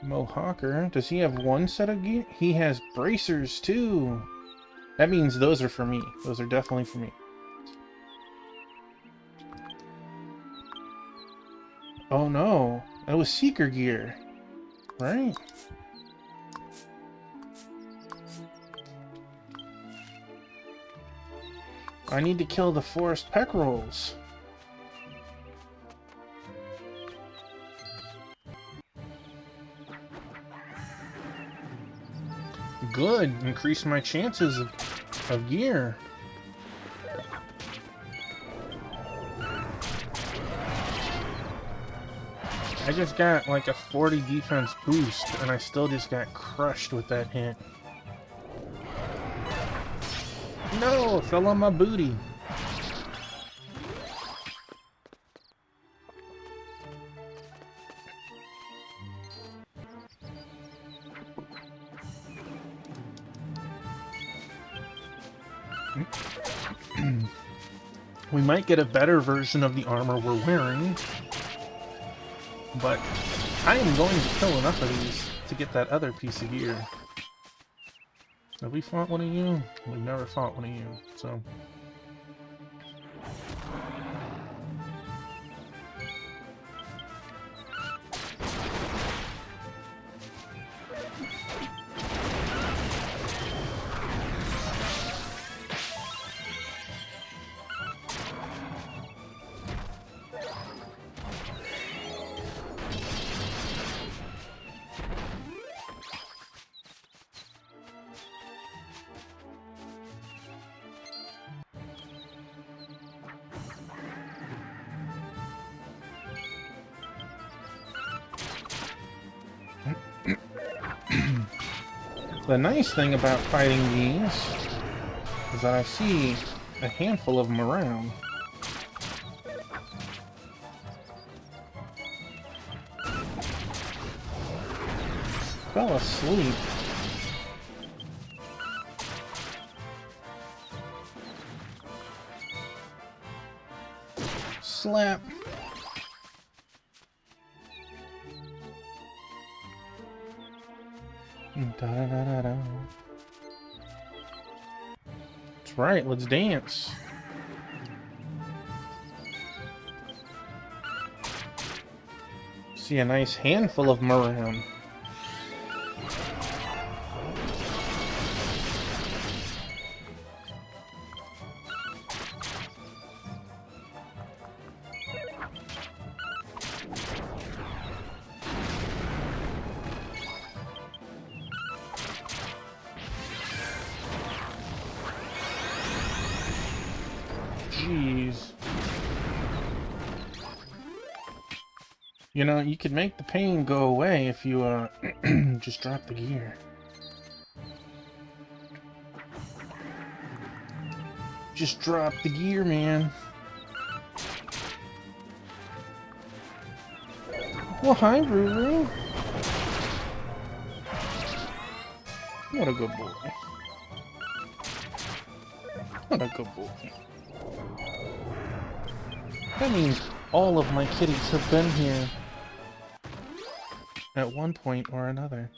Mohawker, does he have one set of gear? He has bracers too! That means those are for me. Those are definitely for me. Oh no, that was Seeker gear, right? I need to kill the forest peckerels. Good, increase my chances of gear. I just got like a 40 defense boost, and I still just got crushed with that hit. No, it fell on my booty. We might get a better version of the armor we're wearing, but I am going to kill enough of these to get that other piece of gear. Have we fought one of you? We've never fought one of you, so... The nice thing about fighting these is that I see a handful of them around. Fell asleep. Slap. Da-da-da-da-da. That's right, let's dance. See a nice handful of them around. jeez. You know, you could make the pain go away if you, just drop the gear. Just drop the gear, man. Well, hi, Ruru. What a good boy. What a good boy. That means all of my kitties have been here at one point or another.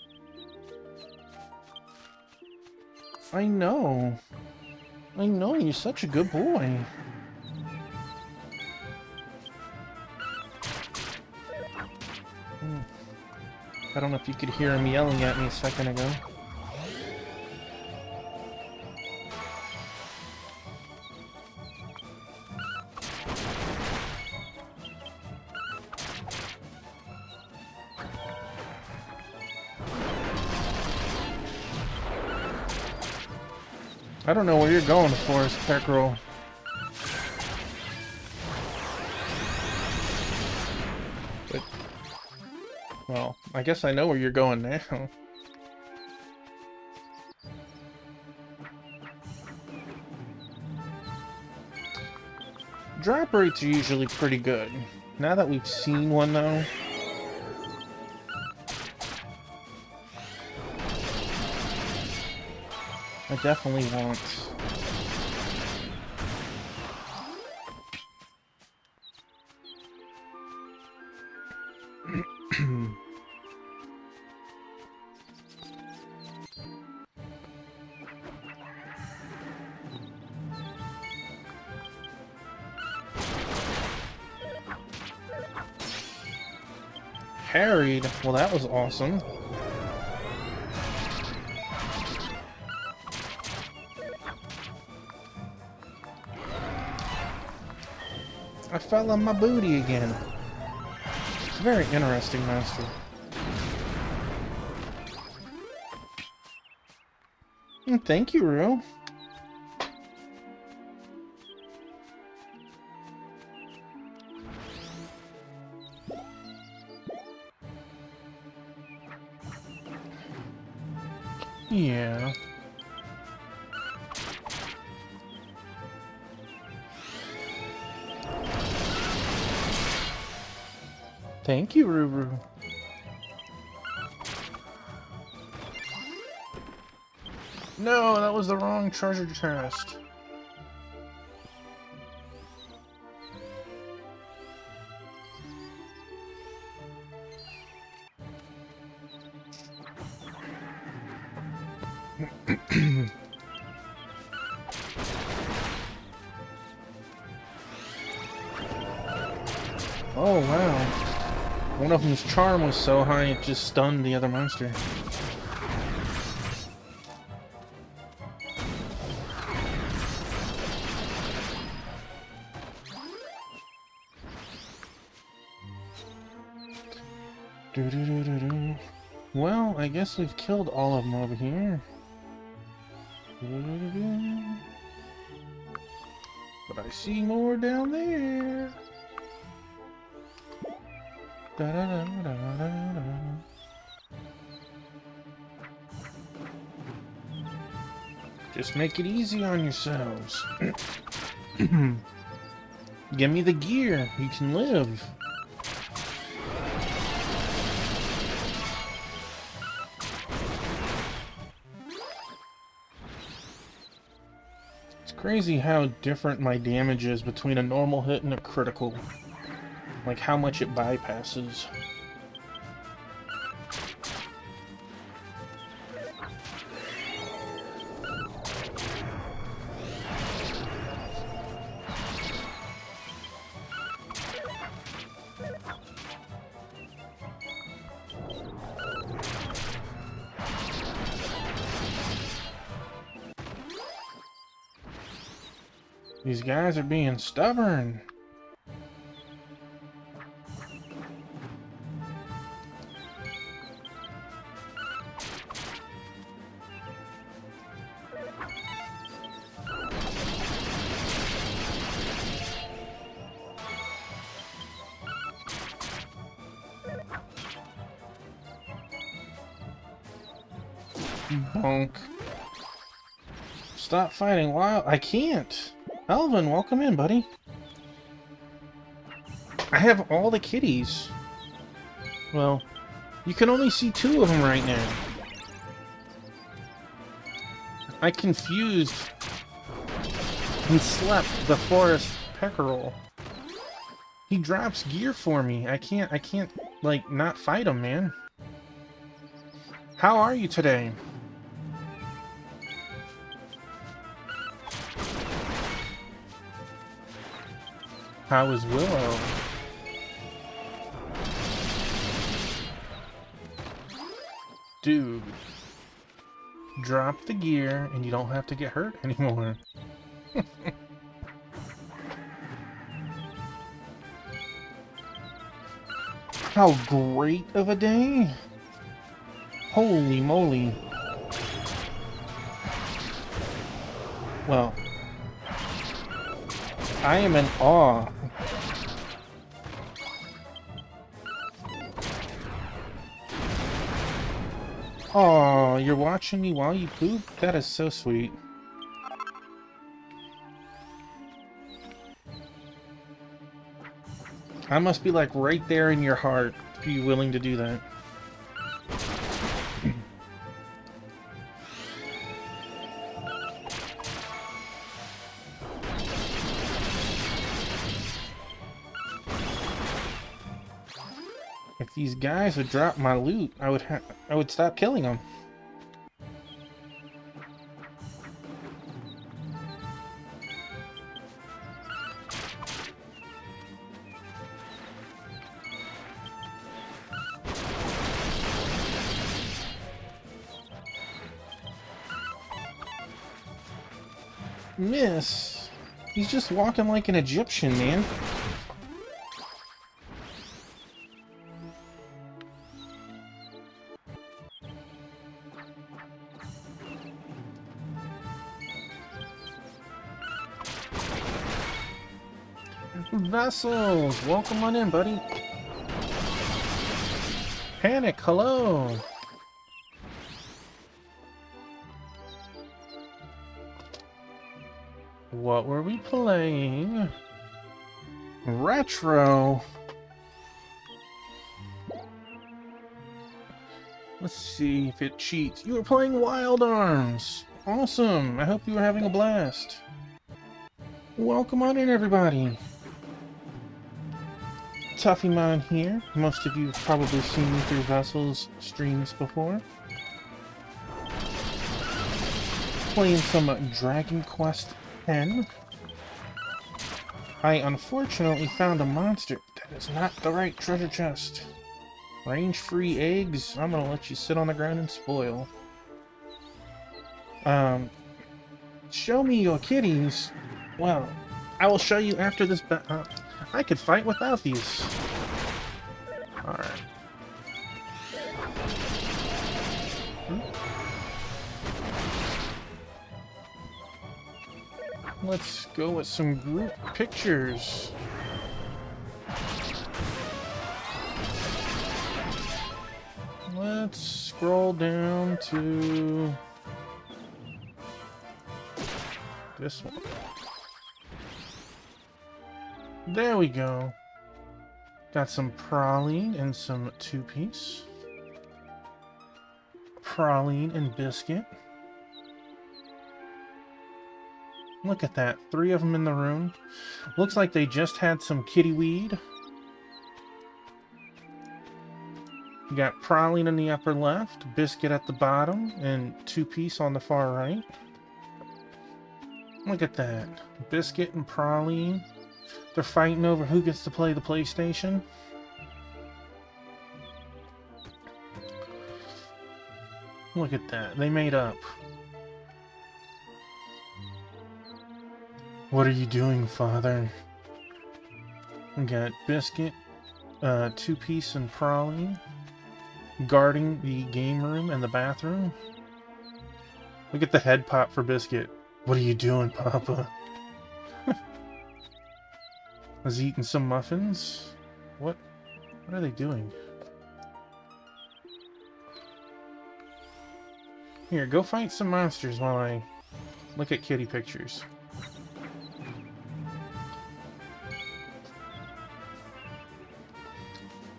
I know. I know, you're such a good boy. I don't know if you could hear him yelling at me a second ago. I don't know where you're going, Forest Peckerel. But, well, I guess I know where you're going now. Drop rates are usually pretty good. Now that we've seen one, though, I definitely want... Harried? Well, that was awesome. I fell on my booty again. It's very interesting, Master. Thank you, Rue. Yeah. Thank you, Ruru. No, that was the wrong treasure chest. Oh, wow. One of them's charm was so high it just stunned the other monster. Doo-doo-doo-doo-doo. Well, I guess we've killed all of them over here. Doo-doo-doo-doo. But I see more down there. Da-da-da-da-da-da. Just make it easy on yourselves. Give me the gear. You can live. It's crazy how different my damage is between a normal hit and a critical. Like how much it bypasses. These guys are being stubborn. Bonk. Stop fighting wild. I can't. Elvin, welcome in, buddy. I have all the kitties. Well, you can only see 2 of them right now. I confused and slept the forest peckerel. He drops gear for me. I can't, like, not fight him, man. How are you today? How is Willow? Dude. Drop the gear and you don't have to get hurt anymore. How great of a day! Holy moly. Well, I am in awe. Oh, you're watching me while you poop? That is so sweet. I must be like right there in your heart to be willing to do that. If these guys would drop my loot, I would stop killing them. Miss, he's just walking like an Egyptian, man. Vessels, welcome on in, buddy. Panic, hello. What were we playing? Retro. Let's see if it cheats. You were playing Wild Arms. Awesome. I hope you were having a blast. Welcome on in, everybody. Tuffymon here. Most of you have probably seen me through Vessel's streams before. Playing some Dragon Quest X. I unfortunately found a monster that is not the right treasure chest. Range-free eggs, I'm gonna let you sit on the ground and spoil. Show me your kitties. Well, I will show you after this I could fight without these. Alright. Let's go with some group pictures. Let's scroll down to this one. There we go. Got some praline and some two-piece. Praline and biscuit. Look at that. 3 of them in the room. Looks like they just had some kitty weed. You got praline in the upper left, biscuit at the bottom, and two-piece on the far right. Look at that. Biscuit and praline. They're fighting over who gets to play the PlayStation. Look at that. They made up. What are you doing, father? We got biscuit, two-piece and praline, guarding the game room and the bathroom. Look at the head pop for biscuit. What are you doing, Papa? Was he eating some muffins? What are they doing? Here, go fight some monsters while I look at kitty pictures.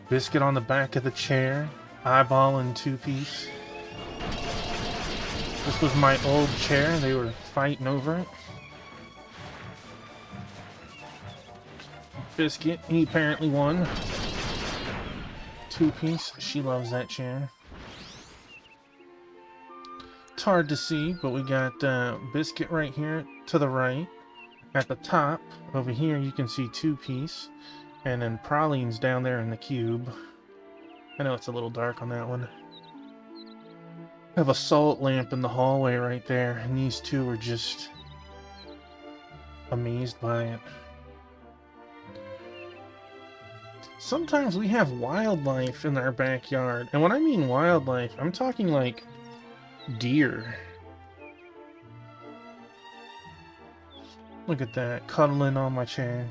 Biscuit on the back of the chair, Eyeball and Two Piece. This was my old chair, they were fighting over it. Biscuit, he apparently won. Two Piece, she loves that chair. It's hard to see, but we got Biscuit right here to the right. At the top, over here, you can see Two Piece. And then Praline's down there in the cube. I know it's a little dark on that one. I have a salt lamp in the hallway right there, and these two are just amazed by it. Sometimes we have wildlife in our backyard, and when I mean wildlife, I'm talking like deer. Look at that, cuddling on my chair.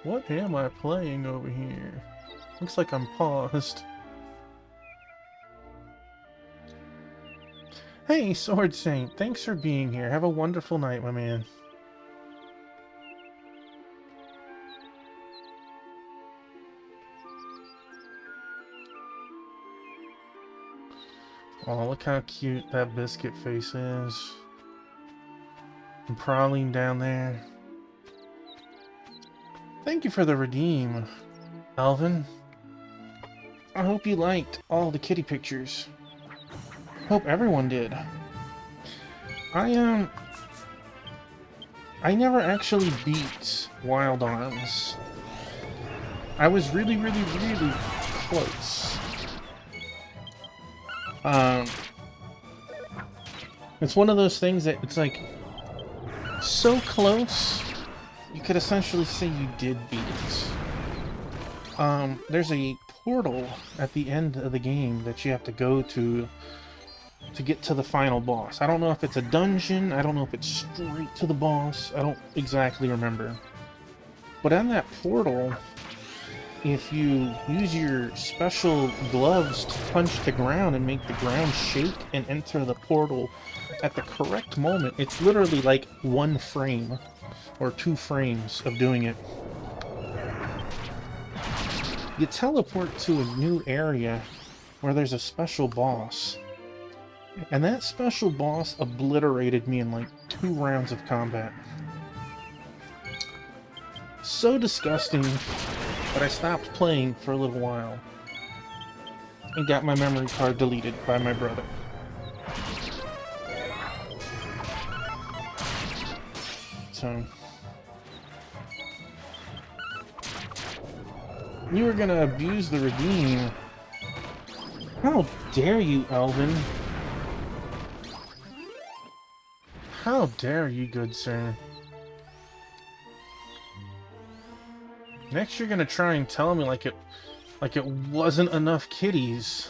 What am I playing over here? Looks like I'm paused. Hey, Sword Saint, thanks for being here. Have a wonderful night, my man. Oh, look how cute that Biscuit face is. And Praline down there. Thank you for the redeem, Alvin. I hope you liked all the kitty pictures. Hope everyone did. I never actually beat Wild Arms. I was really close. It's one of those things that it's like so close. You could essentially say you did beat it. There's a portal at the end of the game that you have to go to get to the final boss. I don't know if it's a dungeon, I don't know if it's straight to the boss, I don't exactly remember. But on that portal, if you use your special gloves to punch the ground and make the ground shake and enter the portal at the correct moment, it's literally like 1 frame. Or 2 frames of doing it. You teleport to a new area where there's a special boss. And that special boss obliterated me in like 2 rounds of combat. So disgusting that I stopped playing for a little while. And got my memory card deleted by my brother. So... you were gonna abuse the redeem. How dare you, Alvin? How dare you, good sir? Next you're gonna try and tell me like it wasn't enough kitties.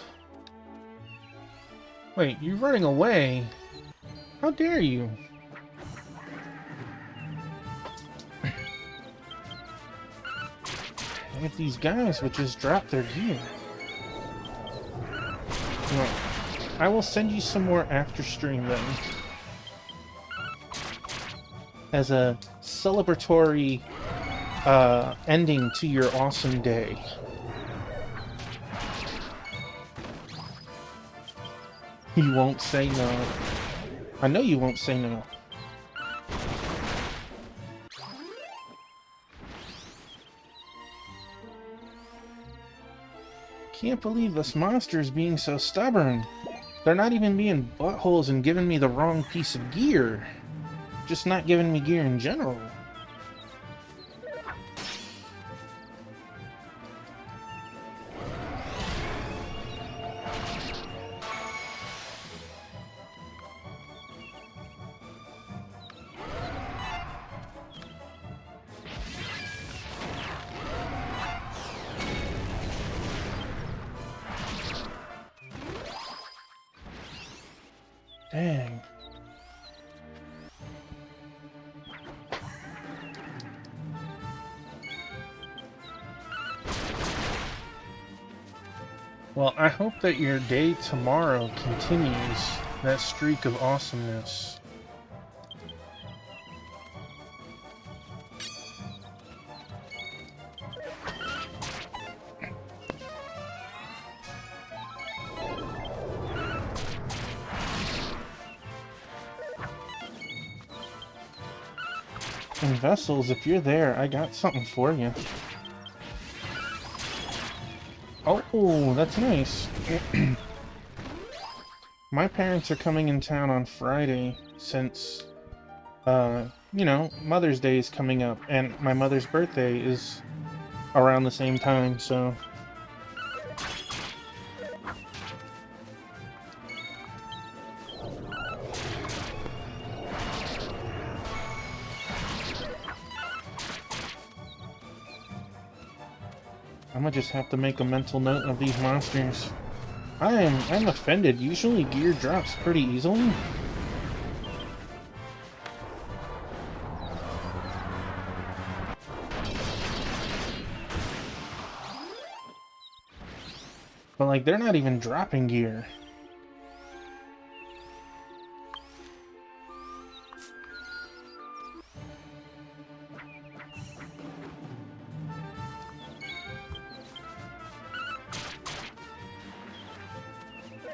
Wait, you're running away? How dare you? If these guys would just drop their gear. Well, I will send you some more after stream then. As a celebratory ending to your awesome day. You won't say no. I know you won't say no. Can't believe this monster is being so stubborn. They're not even being buttholes and giving me the wrong piece of gear. Just not giving me gear in general. Dang. Well, I hope that your day tomorrow continues that streak of awesomeness. And Vessels, if you're there, I got something for you. Oh, that's nice. My parents are coming in town on Friday since, you know, Mother's Day is coming up, and my mother's birthday is around the same time, so... I'm gonna just have to make a mental note of these monsters. I'm offended. Usually gear drops pretty easily. But like, they're not even dropping gear.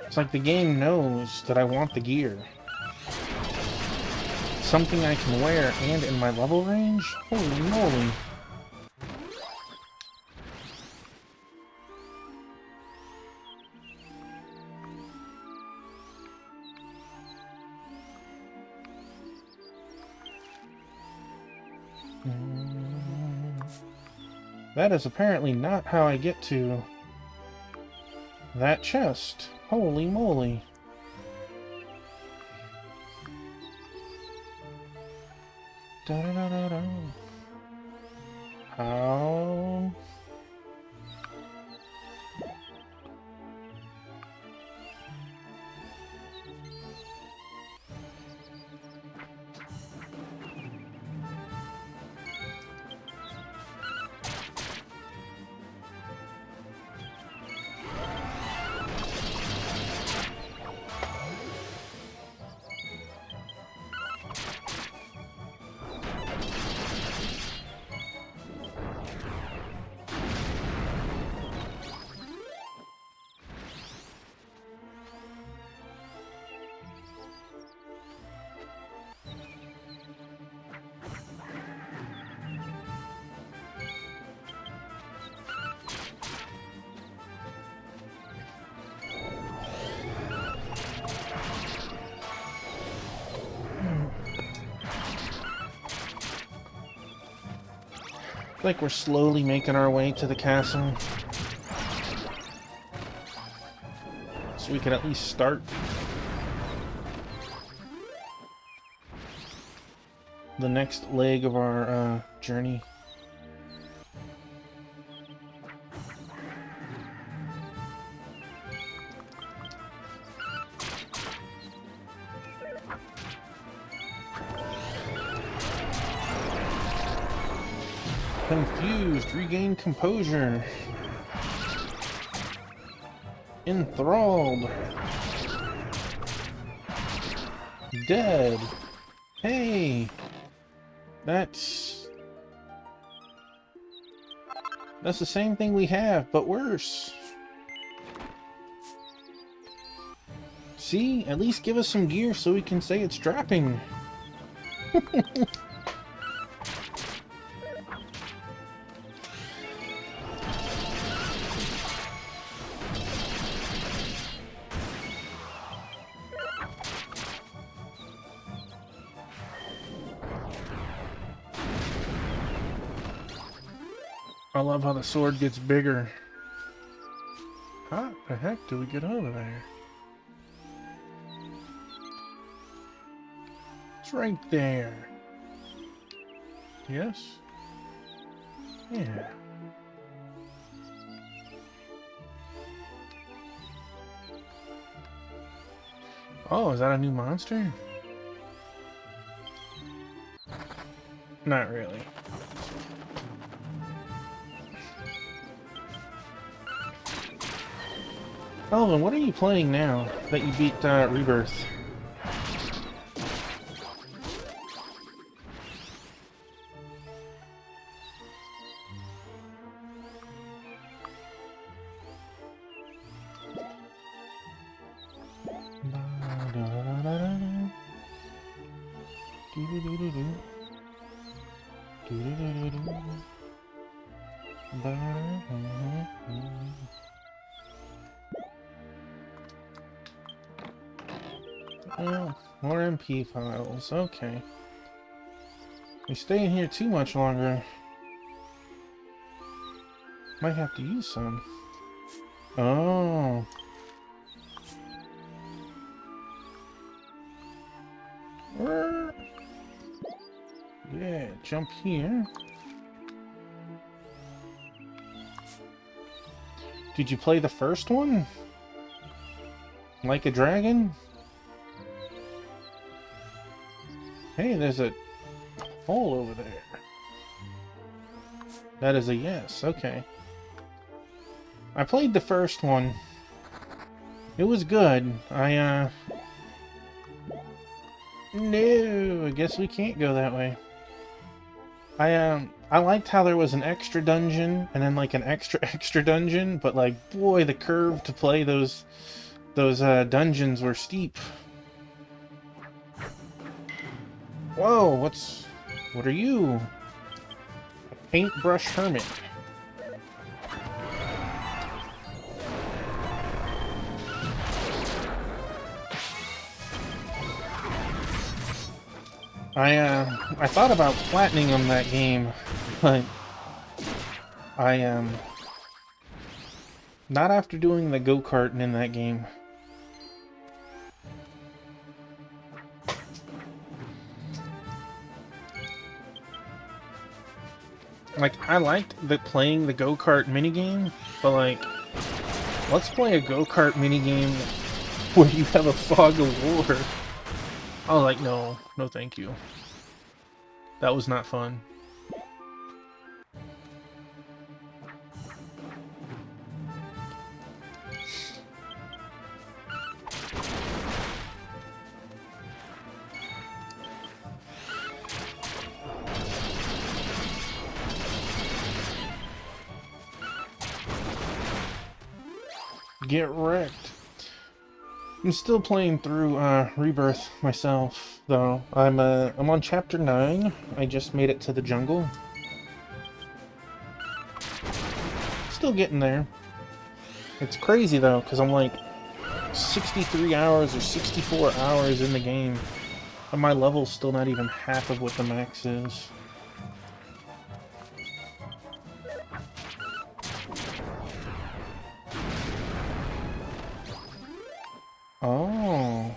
It's like the game knows that I want the gear. Something I can wear and in my level range? Holy moly. That is apparently not how I get to that chest. Holy moly. Da -da -da -da -da. How? Like we're slowly making our way to the castle. So we can at least start the next leg of our journey. Confused, regain composure. Enthralled. Dead. Hey! That's the same thing we have, but worse. See? At least give us some gear so we can say it's dropping. I love how the sword gets bigger. How the heck do we get over there? It's right there. Yes? Yeah. Oh, is that a new monster? Not really. Elvin, what are you playing now that you beat Rebirth? Oh, more MP files. Okay. We stay in here too much longer. Might have to use some. Oh. Yeah, jump here. Did you play the first one? Like a Dragon? Hey, there's a hole over there. That is a yes, okay. I played the first one. It was good. No, I guess we can't go that way. I liked how there was an extra dungeon and then like an extra dungeon, but like, boy, the curve to play those dungeons were steep. Whoa, what are you? A paintbrush hermit. I thought about flattening on that game, but not after doing the go-karting in that game. Like, I liked playing the go-kart minigame, but like, let's play a go-kart minigame where you have a fog of war. I was like, no, no thank you. That was not fun. Get wrecked. I'm still playing through Rebirth myself, though. I'm on chapter 9. I just made it to the jungle. Still getting there. It's crazy though, because I'm like 63 hours or 64 hours in the game, and my level's still not even half of what the max is. Oh.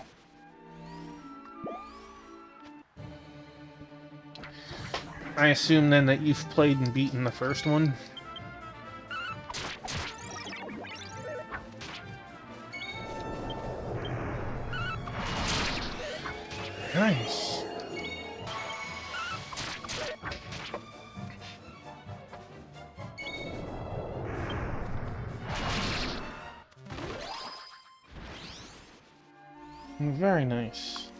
I assume then that you've played and beaten the first one? Nice. Very nice.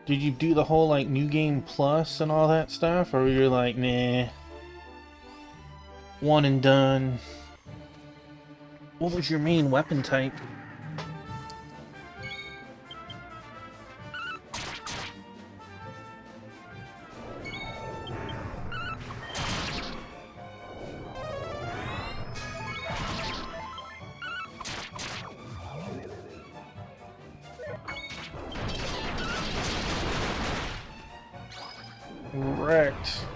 Did you do the whole, like, New Game Plus and all that stuff? Or you're like, nah, one and done? What was your main weapon type? Wrecked.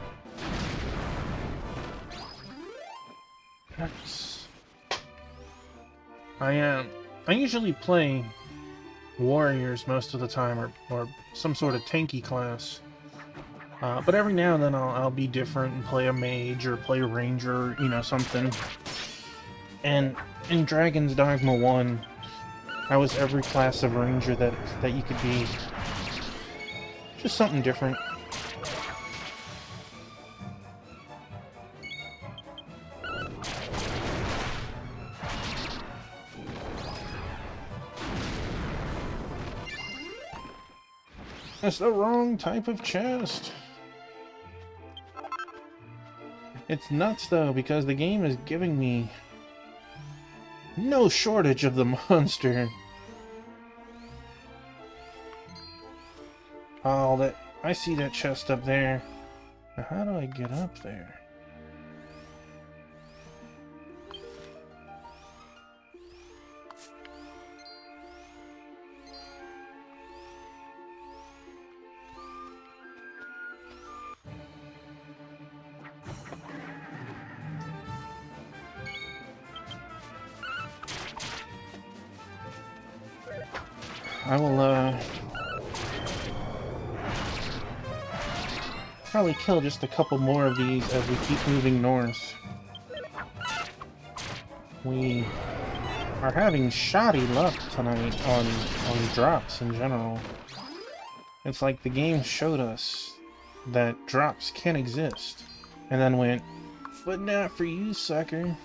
Nice. I usually play warriors most of the time, or some sort of tanky class. But every now and then I'll be different and play a mage or play a ranger, you know, something. And in Dragon's Dogma 1, I was every class of ranger that you could be. Just something different. It's the wrong type of chest. It's nuts though, because the game is giving me no shortage of the monster. Oh, that I see that chest up there. Now, how do I get up there? I will, probably kill just a couple more of these as we keep moving north. We are having shoddy luck tonight on drops in general. It's like the game showed us that drops can exist, and then went, but not for you, sucker.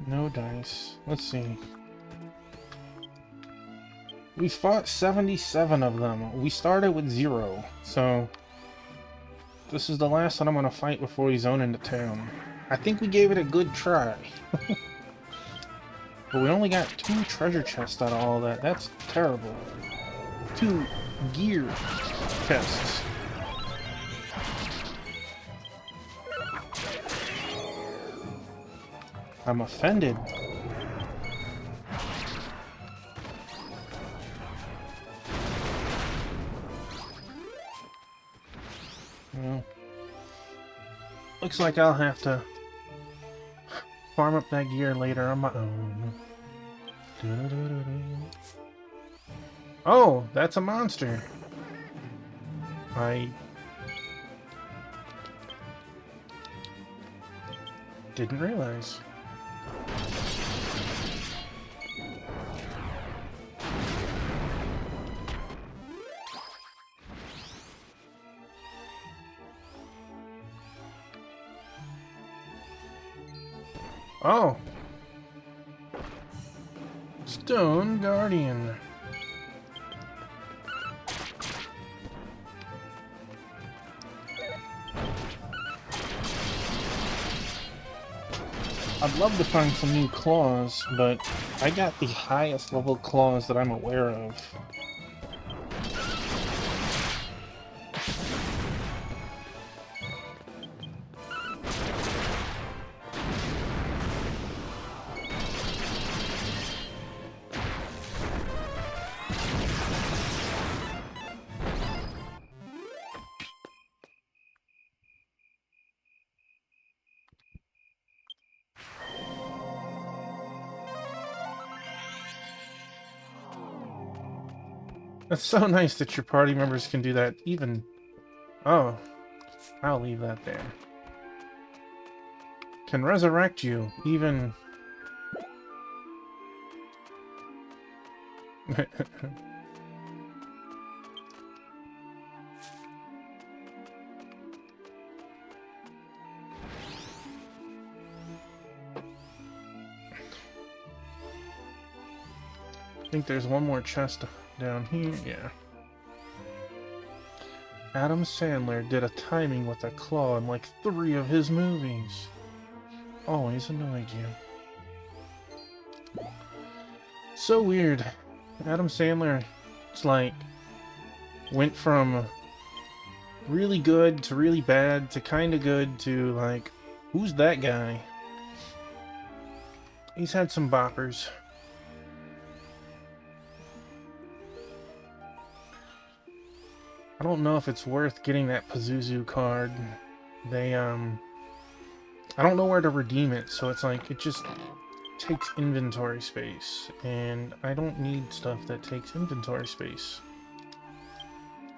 No dice. Let's see. We fought 77 of them. We started with 0, so this is the last one I'm gonna fight before we zone into town. I think we gave it a good try. But we only got 2 treasure chests out of all that. That's terrible. 2 gear chests. I'm offended. Well, looks like I'll have to farm up that gear later on my own. Oh, that's a monster. I didn't realize. Oh! Stone Guardian. I'd love to find some new claws, but I got the highest level claws that I'm aware of. It's so nice that your party members can do that, even... Oh, I'll leave that there. Can resurrect you, even... I think there's one more chest down here. Yeah. Adam Sandler did a timing with a claw in like 3 of his movies. Always annoyed you. So weird. Adam Sandler, it's like, went from really good to really bad to kinda good to like, who's that guy? He's had some boppers. I don't know if it's worth getting that Pazuzu card. They, I don't know where to redeem it, so it's like it just takes inventory space, and I don't need stuff that takes inventory space.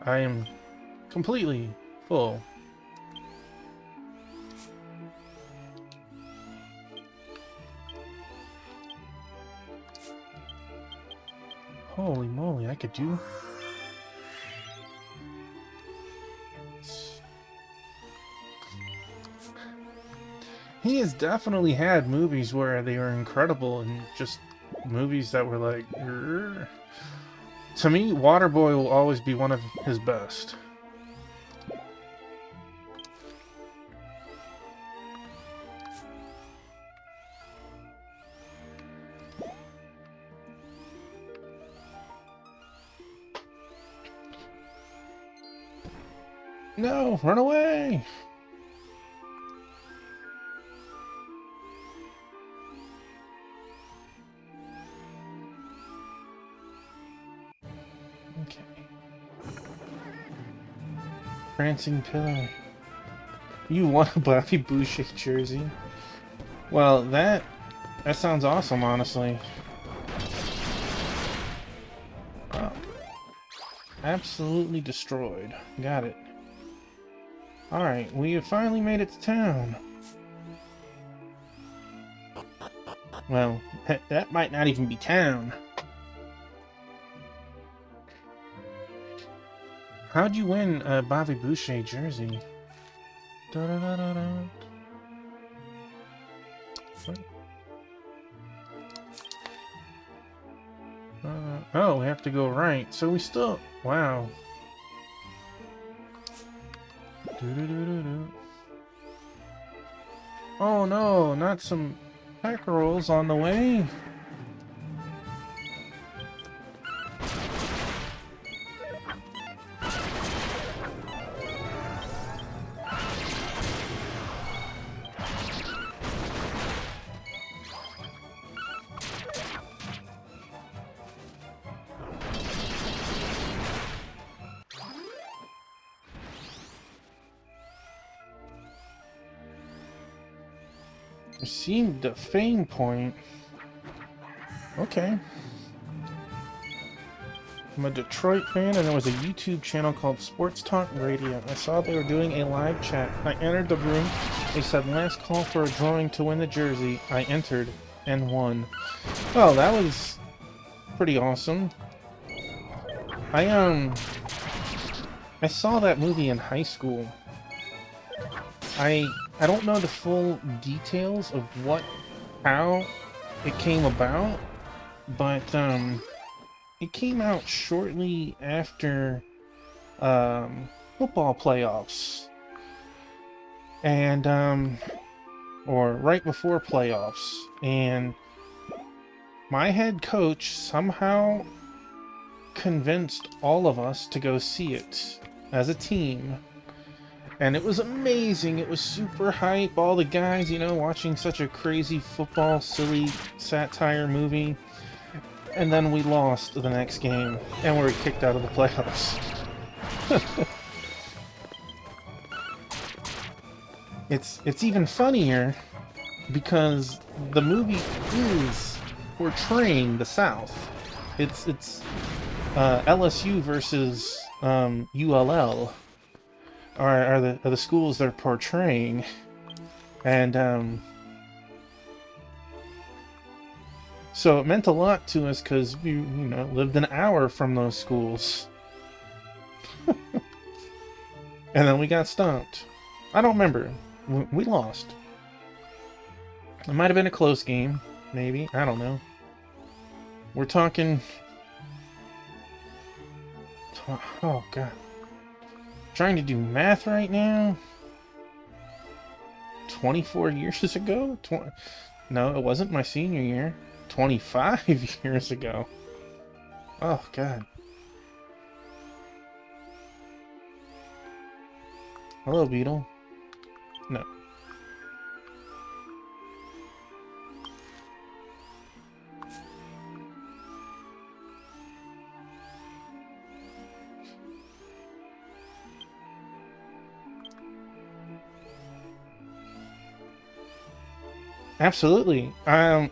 I am completely full. Holy moly, I could do... He has definitely had movies where they were incredible and just movies that were like... "Grr." To me, Waterboy will always be one of his best. No, run away! Okay. Prancing Pillar. You want a Bobby Boucher jersey? Well, that sounds awesome, honestly. Oh. Absolutely destroyed. Got it. Alright, we have finally made it to town. Well, that might not even be town. How'd you win a Bobby Boucher jersey? Da -da -da -da -da. Oh, we have to go right. So we still... Wow. Oh no, not some peckerels on the way. Received a fame point. Okay. I'm a Detroit fan, and there was a YouTube channel called Sports Talk Radio. I saw they were doing a live chat. I entered the room. They said last call for a drawing to win the jersey. I entered and won. Well, that was pretty awesome. I saw that movie in high school. I don't know the full details of how it came about, but it came out shortly after football playoffs, and or right before playoffs, and my head coach somehow convinced all of us to go see it as a team. And it was amazing. It was super hype. All the guys, you know, watching such a crazy football, silly satire movie. And then we lost the next game, and we were kicked out of the playoffs. It's even funnier because the movie is portraying the South. It's LSU versus ULL. Are the schools they're portraying, and so it meant a lot to us because we, you know, lived an hour from those schools, and then we got stomped. I don't remember. We lost. It might have been a close game, maybe. I don't know. We're talking. Oh god. Trying to do math right now. 24 years ago? No, it wasn't my senior year. 25 years ago. Oh, God. Hello, Beetle. No. Absolutely. I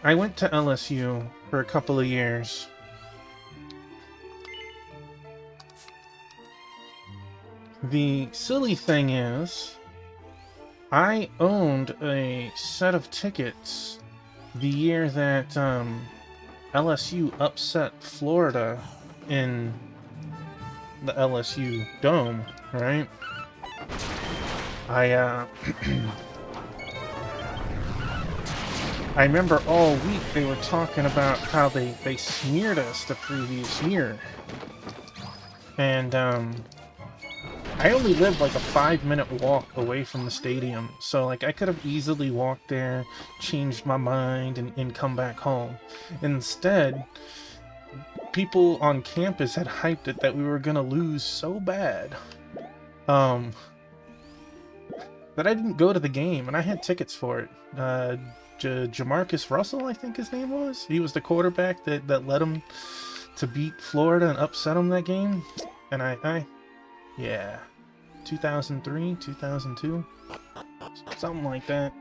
went to LSU for a couple of years. The silly thing is, I owned a set of tickets the year that LSU upset Florida in the LSU Dome, right? I I remember all week they were talking about how they smeared us the previous year. And I only lived like a 5-minute walk away from the stadium, so like I could have easily walked there, changed my mind, and come back home. Instead, people on campus had hyped it that we were gonna lose so bad, um, that I didn't go to the game, and I had tickets for it. Jamarcus Russell, I think his name was. He was the quarterback that led him to beat Florida and upset them that game. And yeah, 2003, 2002, something like that.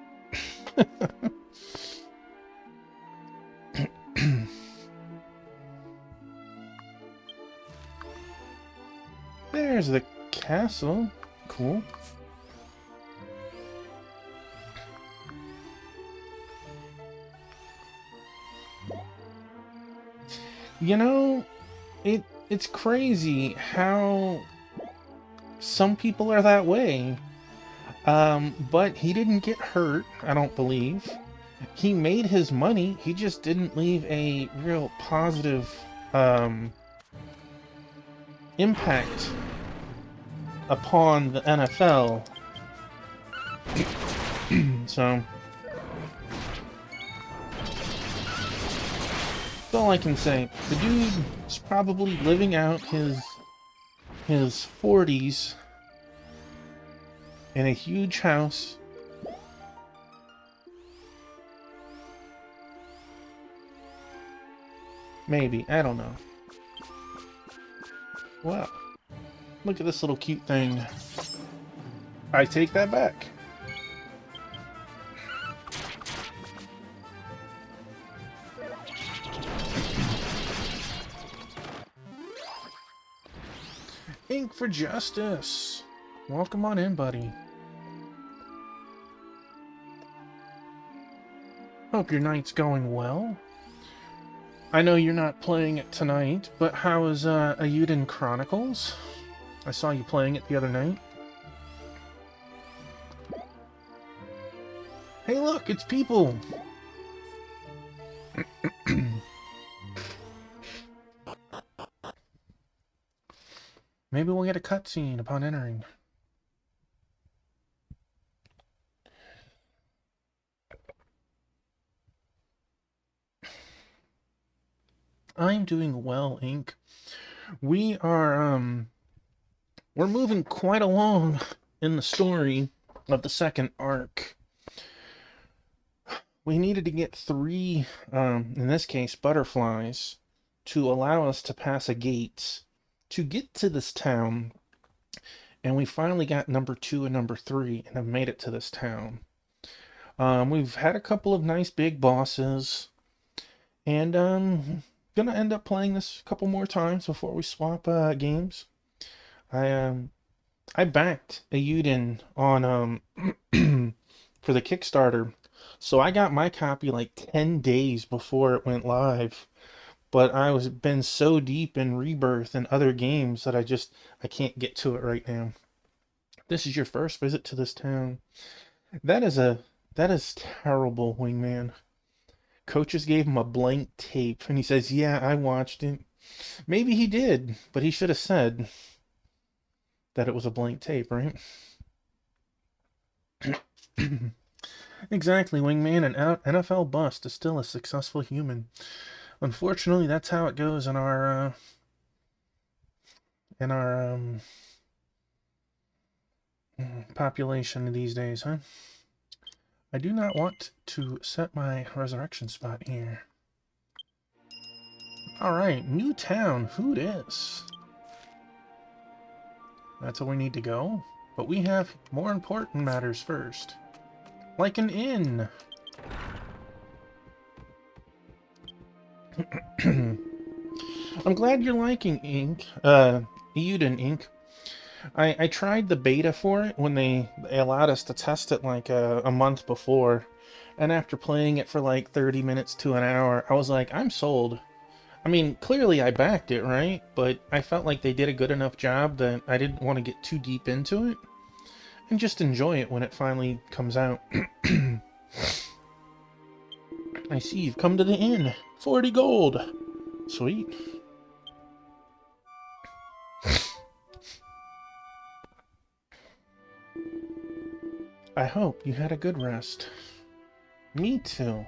There's the castle. Cool. You know, it's crazy how some people are that way. But he didn't get hurt, I don't believe. He made his money, he just didn't leave a real positive impact upon the NFL. So that's all I can say. The dude is probably living out his 40s in a huge house. Maybe, I don't know. Wow. Look at this little cute thing. I take that back. Ink for Justice. Welcome on in, buddy. Hope your night's going well. I know you're not playing it tonight, but how is Eiyuden Chronicles? I saw you playing it the other night. Hey look, it's people! Maybe we'll get a cutscene upon entering. I'm doing well, Ink. We are, we're moving quite along in the story of the second arc. We needed to get 3, in this case, butterflies, to allow us to pass a gate to get to this town. And we finally got number 2 and number 3 and have made it to this town. We've had a couple of nice big bosses. And gonna end up playing this a couple more times before we swap games. I backed Eiyuden on for the Kickstarter, so I got my copy like 10 days before it went live. But been so deep in Rebirth and other games that I can't get to it right now. This is your first visit to this town. That is terrible, Wingman. Coaches gave him a blank tape, and he says, "Yeah, I watched it." Maybe he did, but he should have said that it was a blank tape, right? Exactly, Wingman. An NFL bust is still a successful human. Unfortunately, that's how it goes in our population these days, huh? I do not want to set my resurrection spot here. Alright, new town. Who dis? That's where we need to go. But we have more important matters first. Like an inn. I'm glad you're liking Ink. Euden Ink. I tried the beta for it when they allowed us to test it like a month before. And after playing it for like 30 minutes to an hour, I was like, I'm sold. I mean, clearly I backed it, right? But I felt like they did a good enough job that I didn't want to get too deep into it. And just enjoy it when it finally comes out. I see you've come to the inn. 40 gold. Sweet. I hope you had a good rest. Me too.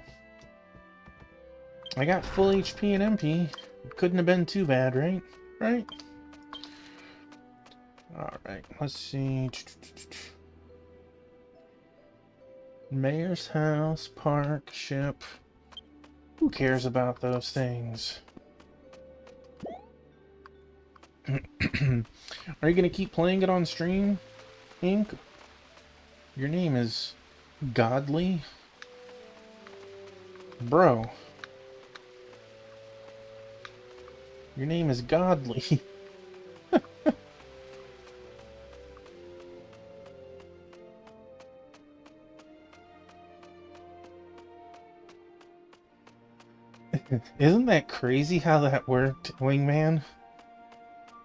I got full HP and MP. Couldn't have been too bad, right? Right? Alright, let's see. Mayor's house, park, ship. Who cares about those things? Are you gonna keep playing it on stream, Ink? Your name is Godly? Bro. Your name is Godly. Isn't that crazy how that worked, Wingman?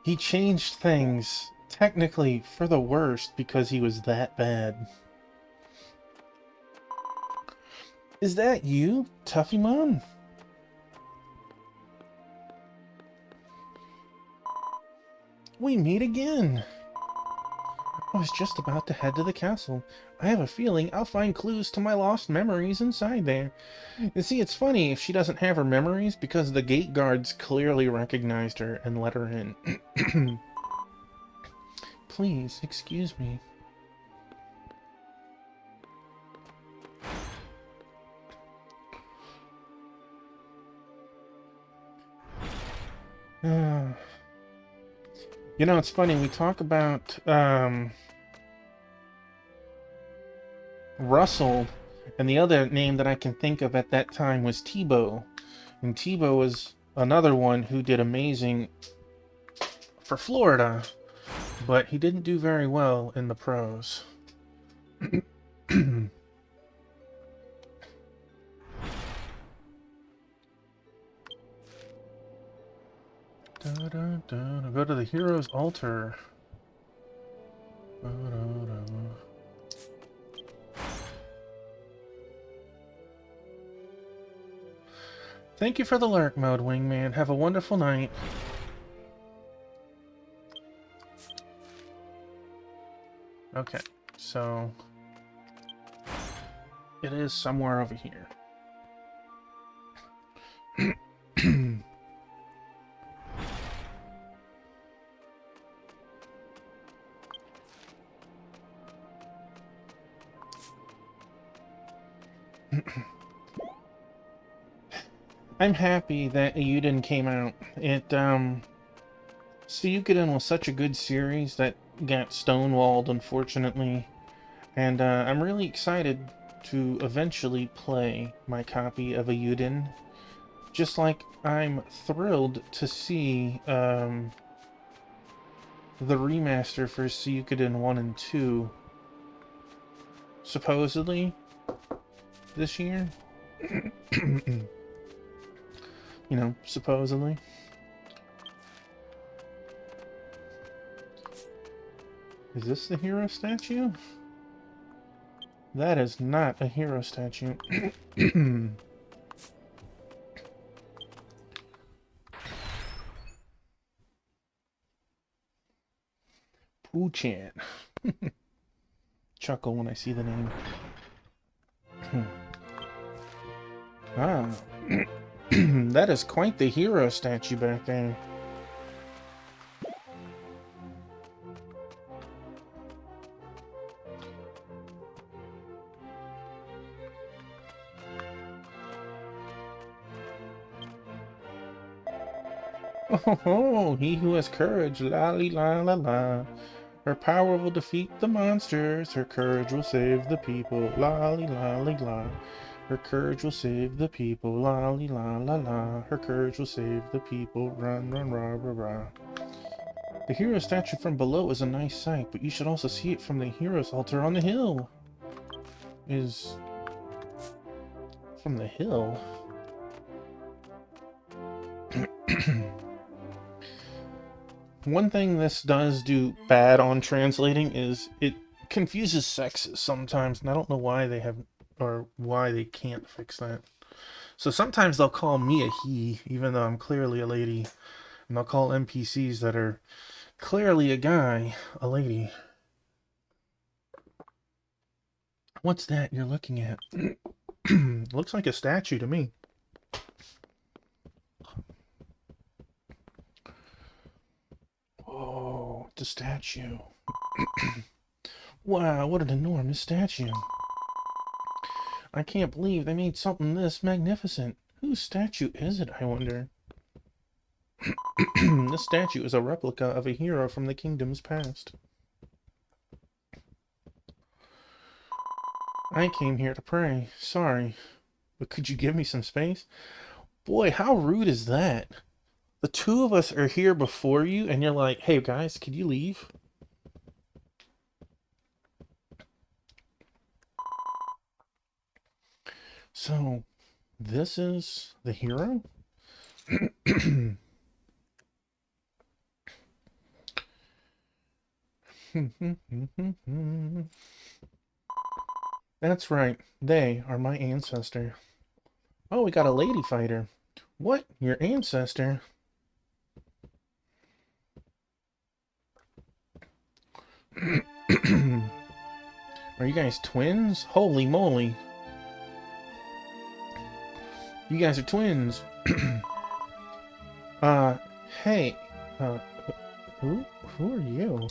He changed things, technically, for the worst because he was that bad. Is that you, Tuffymon? We meet again! I was just about to head to the castle. I have a feeling I'll find clues to my lost memories inside there. You see, it's funny if she doesn't have her memories because the gate guards clearly recognized her and let her in. Please, excuse me. You know, it's funny, we talk about, Russell, and the other name that I can think of at that time was Tebow. And Tebow was another one who did amazing for Florida, but he didn't do very well in the pros. Go to the hero's altar. Thank you for the lurk mode, Wingman. Have a wonderful night. Okay, so it is somewhere over here. I'm happy that Euden came out. Suikoden was such a good series that got stonewalled, unfortunately. And I'm really excited to eventually play my copy of Euden. Just like I'm thrilled to see the remaster for Suikoden 1 and 2 supposedly this year. You know, supposedly. Is this the hero statue? That is not a hero statue. Pooh-chan. Chuckle when I see the name. Ah. That is quite the hero statue back there. Oh, he who has courage, la li la la la. Her power will defeat the monsters. Her courage will save the people. Lolly lolly la. Her courage will save the people. Lolly la la la. Her courage will save the people. Run run rah rah rah. The hero statue from below is a nice sight, but you should also see it from the hero's altar on the hill. Is from the hill. One thing this does do bad on translating is it confuses sexes sometimes, and I don't know why they have, or why they can't fix that. So sometimes they'll call me a he, even though I'm clearly a lady, and they'll call NPCs that are clearly a guy a lady. What's that you're looking at? Looks like a statue to me. Oh, it's a statue. Wow, what an enormous statue. I can't believe they made something this magnificent. Whose statue is it, I wonder? This statue is a replica of a hero from the kingdom's past. I came here to pray. Sorry, but could you give me some space? Boy, how rude is that? The two of us are here before you, and you're like, hey guys, could you leave? So, this is the hero? That's right, they are my ancestor. Oh, we got a lady fighter. What? Your ancestor? Are you guys twins? Holy moly. You guys are twins. Hey, who are you?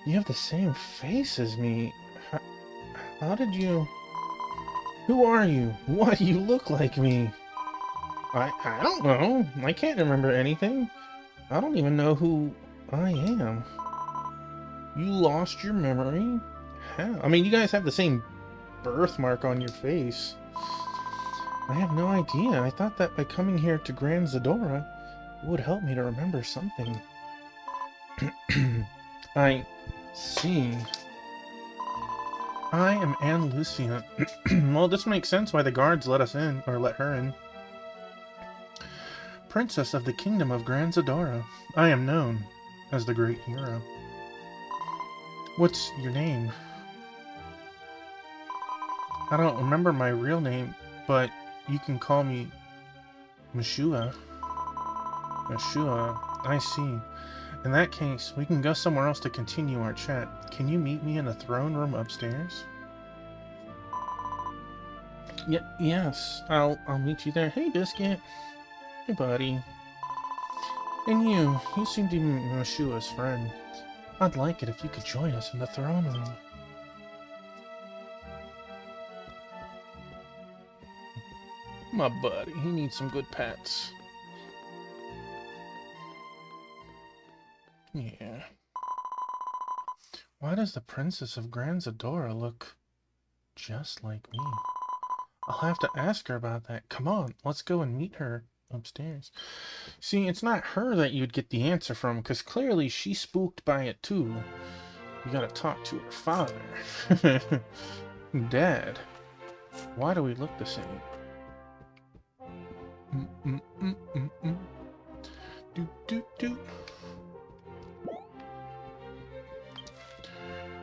You have the same face as me. How did you... Who are you? Why do you look like me? I don't know. I can't remember anything. I don't even know who I am. You lost your memory? How? I mean, you guys have the same birthmark on your face. I have no idea. I thought that by coming here to Grand Zadora, it would help me to remember something. I see. I am Anne Lucia. Well, this makes sense why the guards let us in, or let her in. Princess of the Kingdom of Grand Zadora. I am known as the Great Hero. What's your name? I don't remember my real name, but you can call me Mashua. Mashua, I see. In that case, we can go somewhere else to continue our chat. Can you meet me in the throne room upstairs? Yes, I'll meet you there. Hey, Biscuit. Hey, buddy. And you seem to be Mashua's friend. I'd like it if you could join us in the throne room. My buddy, he needs some good pets. Yeah. Why does the Princess of Grand Zadora look just like me? I'll have to ask her about that. Come on, let's go and meet her upstairs. See, it's not her that you'd get the answer from, because clearly she's spooked by it too. You gotta talk to her father. Dad, why do we look the same? Do do do.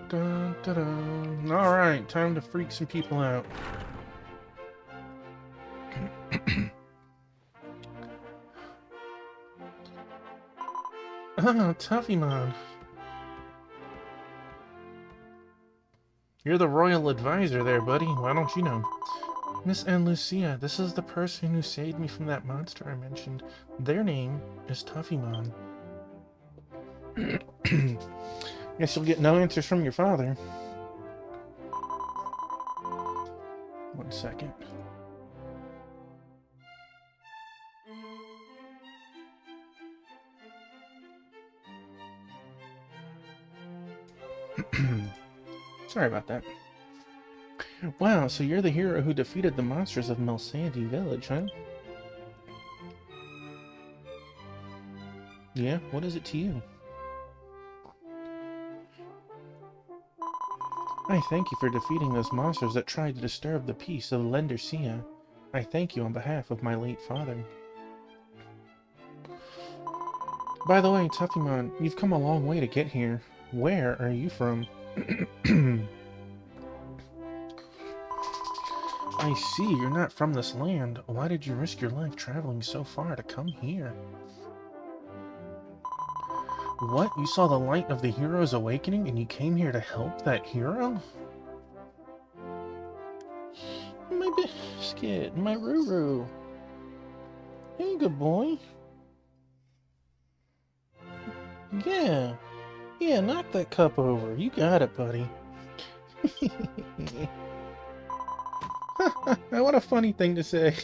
Dun, dun, dun. All right, time to freak some people out. Ah, Tuffymon. You're the royal advisor there, buddy. Why don't you know? Miss Anne Lucia, this is the person who saved me from that monster I mentioned. Their name is Tuffymon. Guess you'll get no answers from your father. 1 second. Sorry about that. Wow, so you're the hero who defeated the monsters of Melsandy Village, huh? Yeah, what is it to you? I thank you for defeating those monsters that tried to disturb the peace of Lendercia. I thank you on behalf of my late father. By the way, Tuffymon, you've come a long way to get here. Where are you from? I see, you're not from this land. Why did you risk your life traveling so far to come here? What? You saw the light of the hero's awakening and you came here to help that hero? My biscuit, my Ruru. Hey, good boy. Yeah. Yeah, knock that cup over. You got it, buddy. What a funny thing to say.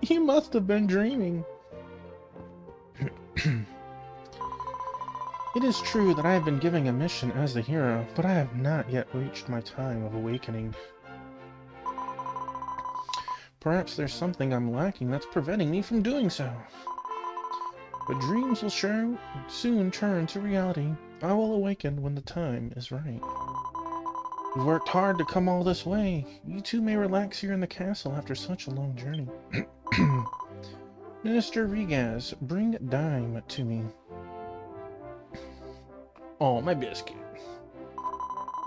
You must have been dreaming. It is true that I have been given a mission as the hero, but I have not yet reached my time of awakening. Perhaps there's something I'm lacking that's preventing me from doing so. But dreams will soon turn to reality. I will awaken when the time is right. You've worked hard to come all this way. You too may relax here in the castle after such a long journey. Minister Regaz, bring Dime to me. Oh, my biscuit.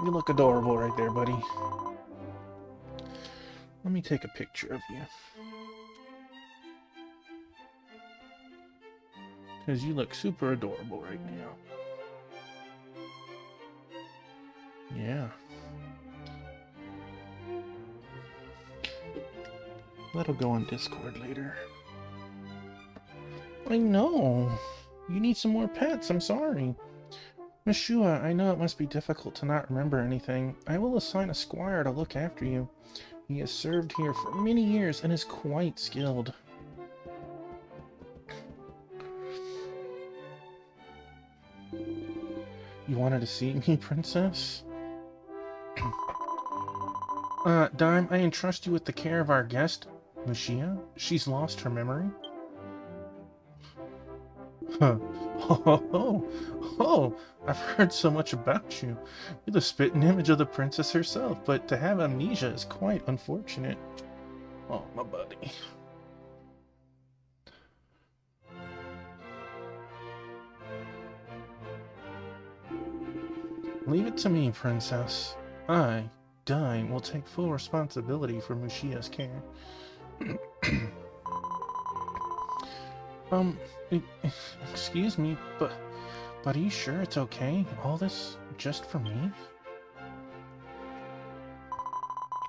You look adorable right there, buddy. Let me take a picture of you. Because you look super adorable right now. Yeah. That'll go on Discord later. I know. You need some more pets, I'm sorry. Miss Shua, I know it must be difficult to not remember anything. I will assign a squire to look after you. He has served here for many years and is quite skilled. You wanted to see me, Princess? Dime, I entrust you with the care of our guest, Lucia. She's lost her memory. Huh. Oh, I've heard so much about you. You're the spitting image of the princess herself, but to have amnesia is quite unfortunate. Oh, my buddy. Leave it to me, princess. I, Dime, will take full responsibility for Mushia's care. Excuse me, but are you sure it's okay? All this just for me?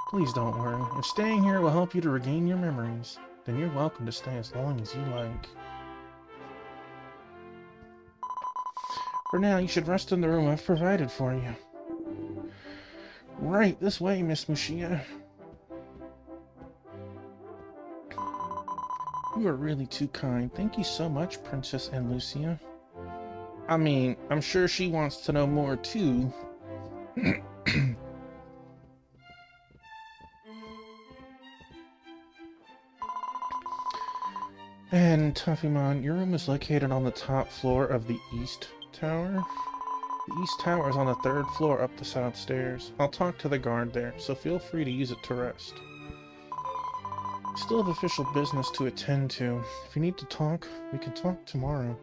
Please don't worry. If staying here will help you to regain your memories, then you're welcome to stay as long as you like. For now, you should rest in the room I've provided for you. Right, this way, Miss Mushia. You are really too kind. Thank you so much, Princess and Lucia. I mean, I'm sure she wants to know more, too. And, Tuffymon, your room is located on the top floor of the East Tower. The East Tower is on the 3rd floor up the south stairs. I'll talk to the guard there, so feel free to use it to rest. Still have official business to attend to. If you need to talk, we can talk tomorrow.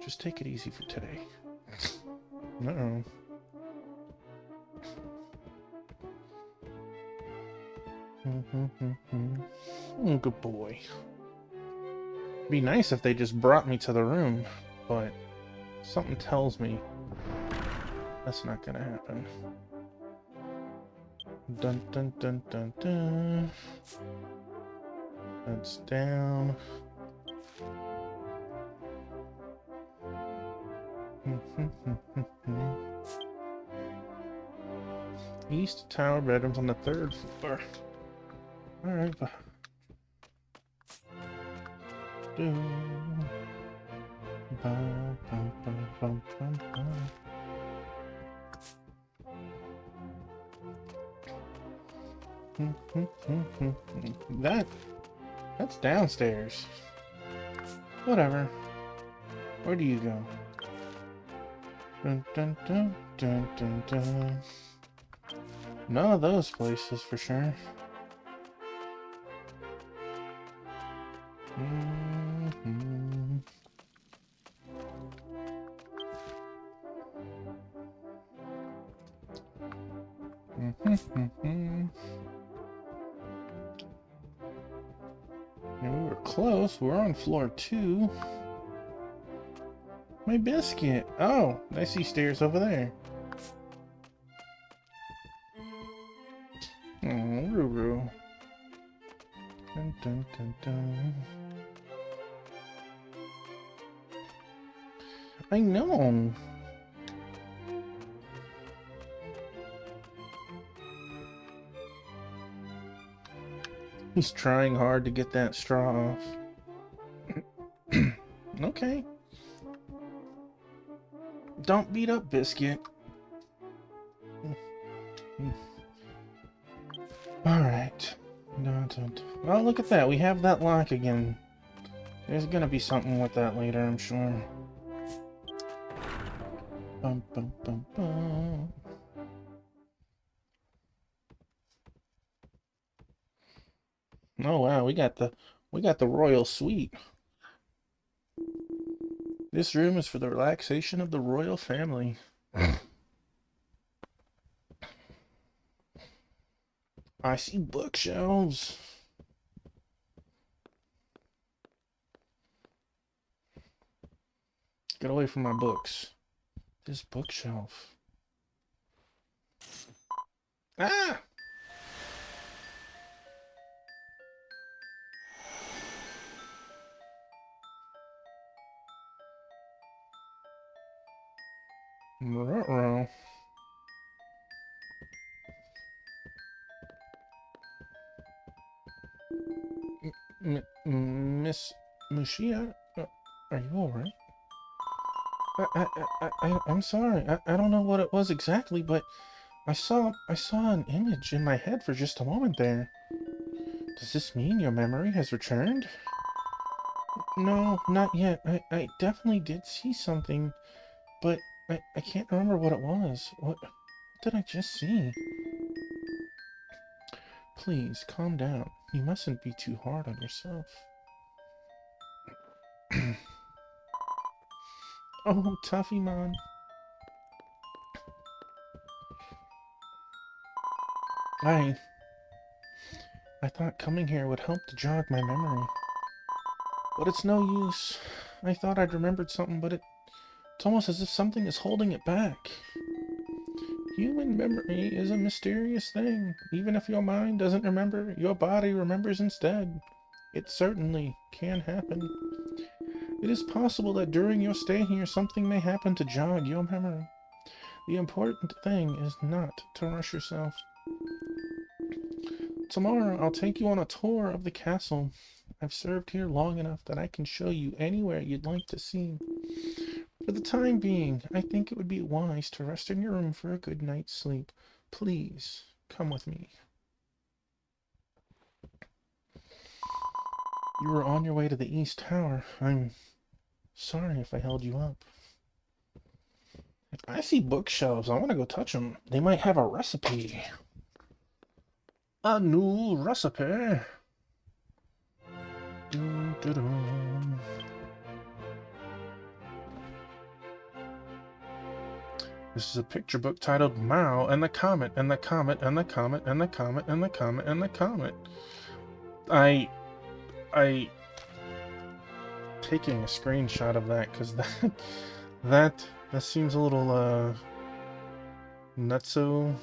Just take it easy for today. Uh-oh. Oh, good boy. Be nice if they just brought me to the room, but something tells me that's not gonna happen. Dun dun dun dun dun. That's down. East Tower bedrooms on the 3rd floor. Alright. That's downstairs. Whatever. Where do you go? Dun, dun, dun, dun, dun, dun. None of those places for sure. Mm-hmm. Mm-hmm. And we were close. We're on floor 2. My biscuit. Oh, I see stairs over there. Oh, Ruru. Dun, dun, dun, dun. I know. He's trying hard to get that straw off. Okay. Don't beat up Biscuit. Alright. Oh, look at that. We have that lock again. There's gonna be something with that later, I'm sure. Bum, bum, bum, bum. Oh wow, we got the royal suite. This room is for the relaxation of the royal family. I see bookshelves. Get away from my books. This bookshelf. Ah! Ruh-roh. Miss Mushia, are you alright? I'm sorry. I don't know what it was exactly, but I saw an image in my head for just a moment there. Does this mean your memory has returned? No, not yet. I definitely did see something, but I can't remember what it was. What did I just see? Please, calm down. You mustn't be too hard on yourself. Oh, Tuffy-mon. I thought coming here would help to jog my memory. But it's no use. I thought I'd remembered something, but it's almost as if something is holding it back. Human memory is a mysterious thing. Even if your mind doesn't remember, your body remembers instead. It certainly can happen. It is possible that during your stay here, something may happen to jog your memory. The important thing is not to rush yourself. Tomorrow, I'll take you on a tour of the castle. I've served here long enough that I can show you anywhere you'd like to see. For the time being, I think it would be wise to rest in your room for a good night's sleep. Please, come with me. You were on your way to the East Tower. I'm sorry if I held you up. I see bookshelves. I want to go touch them. They might have a recipe. A new recipe. Dun, dun, dun. This is a picture book titled Mao and the Comet and the Comet and the Comet and the Comet and the Comet and the Comet. I taking a screenshot of that because that seems a little nutso.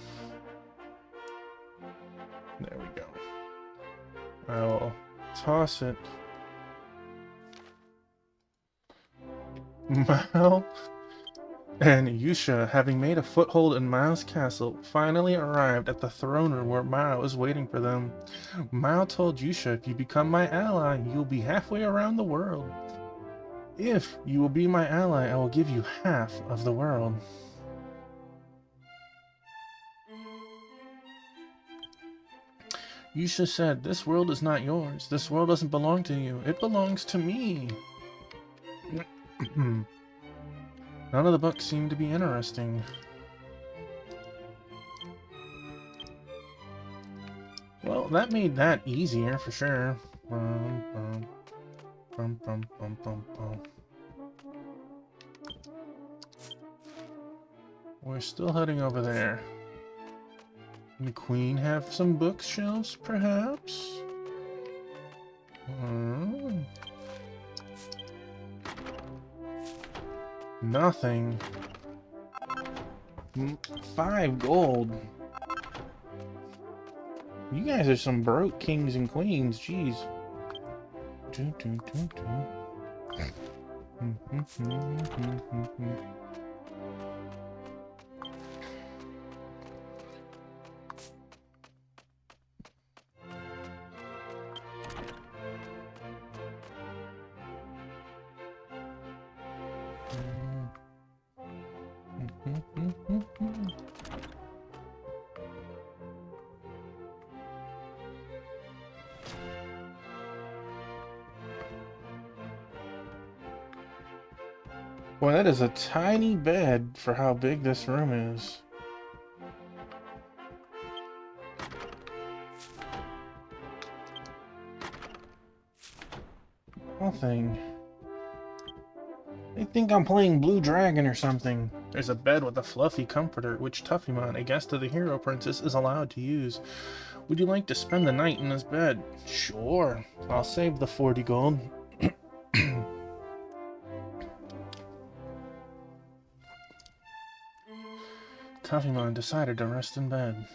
There we go. I will toss it. Mao and Yusha, having made a foothold in Mao's castle, finally arrived at the throne room where Mao was waiting for them. Mao told Yusha, if you become my ally, you'll be halfway around the world. If you will be my ally, I will give you half of the world. Yusha said, "This world is not yours. This world doesn't belong to you. It belongs to me." None of the books seem to be interesting. Well, that made that easier for sure. We're still heading over there. Can the queen have some bookshelves, perhaps? Nothing. 5 gold. You guys are some broke kings and queens, jeez. Boy, that is a tiny bed for how big this room is. Nothing. They think I'm playing Blue Dragon or something. There's a bed with a fluffy comforter, which Tuffymon, a guest of the Hero Princess, is allowed to use. Would you like to spend the night in this bed? Sure. I'll save the 40 gold. Tuffymon decided to rest in bed.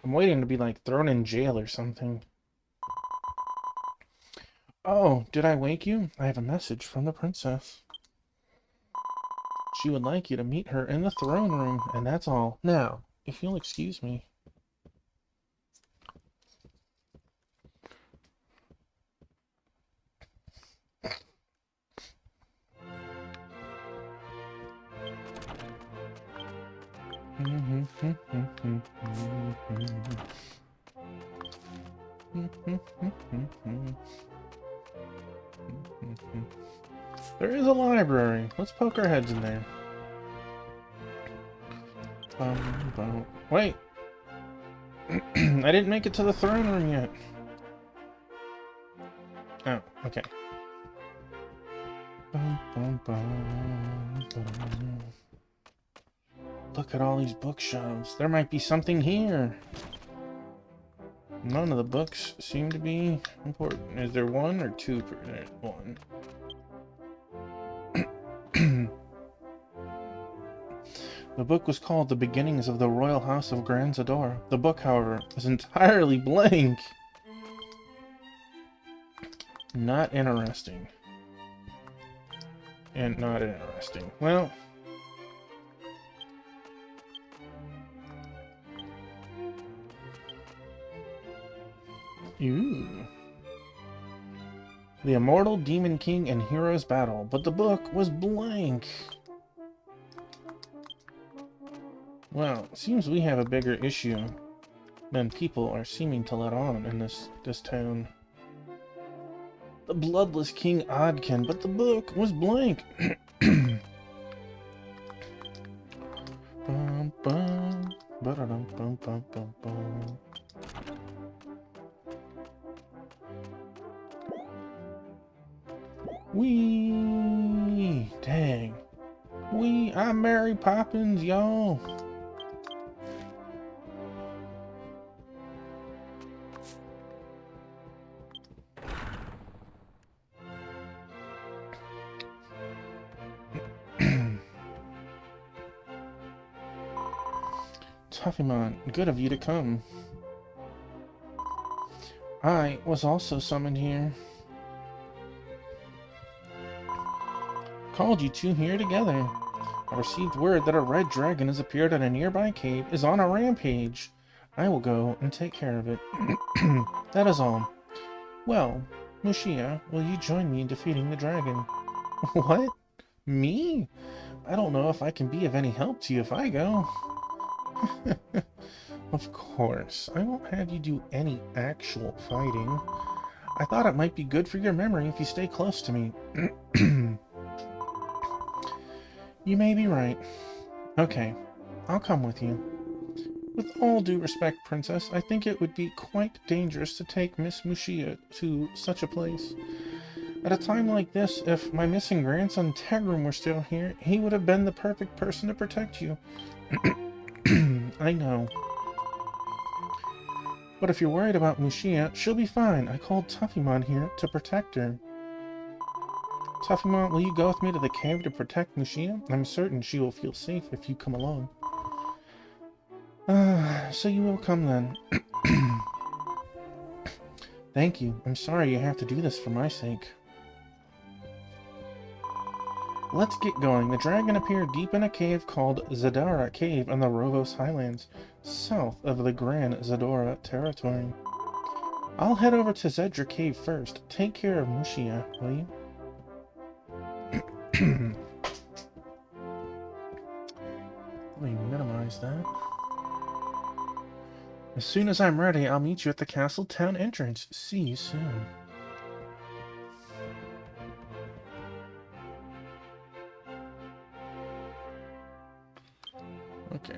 I'm waiting to be, like, thrown in jail or something. Oh, did I wake you? I have a message from the princess. She would like you to meet her in the throne room, and that's all. Now, if you'll excuse me. There is a library. Let's poke our heads in there. Wait! I didn't make it to the throne room yet. Oh, okay. Look at all these bookshelves. There might be something here. None of the books seem to be important. Is there one or two? There's one. The book was called The Beginnings of the Royal House of Grand Zador. The book, however, was entirely blank. Not interesting. And not interesting. Well... Ooh. The Immortal Demon King and Heroes Battle, but the book was blank. Well, it seems we have a bigger issue than people are seeming to let on in this town. The Bloodless King Odkin, but the book was blank. Wee! Dang. Wee! I'm Mary Poppins, y'all. Tuffymon, good of you to come. I was also summoned here. Called you two here together. I received word that a red dragon has appeared at a nearby cave, is on a rampage. I will go and take care of it. That is all. Well, Mushia, will you join me in defeating the dragon? What? Me? I don't know if I can be of any help to you if I go. Of course, I won't have you do any actual fighting. I thought it might be good for your memory if you stay close to me. You may be right. Okay, I'll come with you. With all due respect, Princess, I think it would be quite dangerous to take Miss Mushia to such a place. At a time like this, if my missing grandson Tegrum were still here, he would have been the perfect person to protect you. I know. But if you're worried about Mushia, she'll be fine. I called Tuffymon here to protect her. Tuffymon, will you go with me to the cave to protect Mushia? I'm certain she will feel safe if you come along. So you will come then. Thank you. I'm sorry you have to do this for my sake. Let's get going. The dragon appeared deep in a cave called Zadara Cave in the Rovos Highlands, south of the Grand Zadora territory. I'll head over to Zedra Cave first. Take care of Mushia, will you? Let me minimize that. As soon as I'm ready, I'll meet you at the castle town entrance. See you soon. Okay.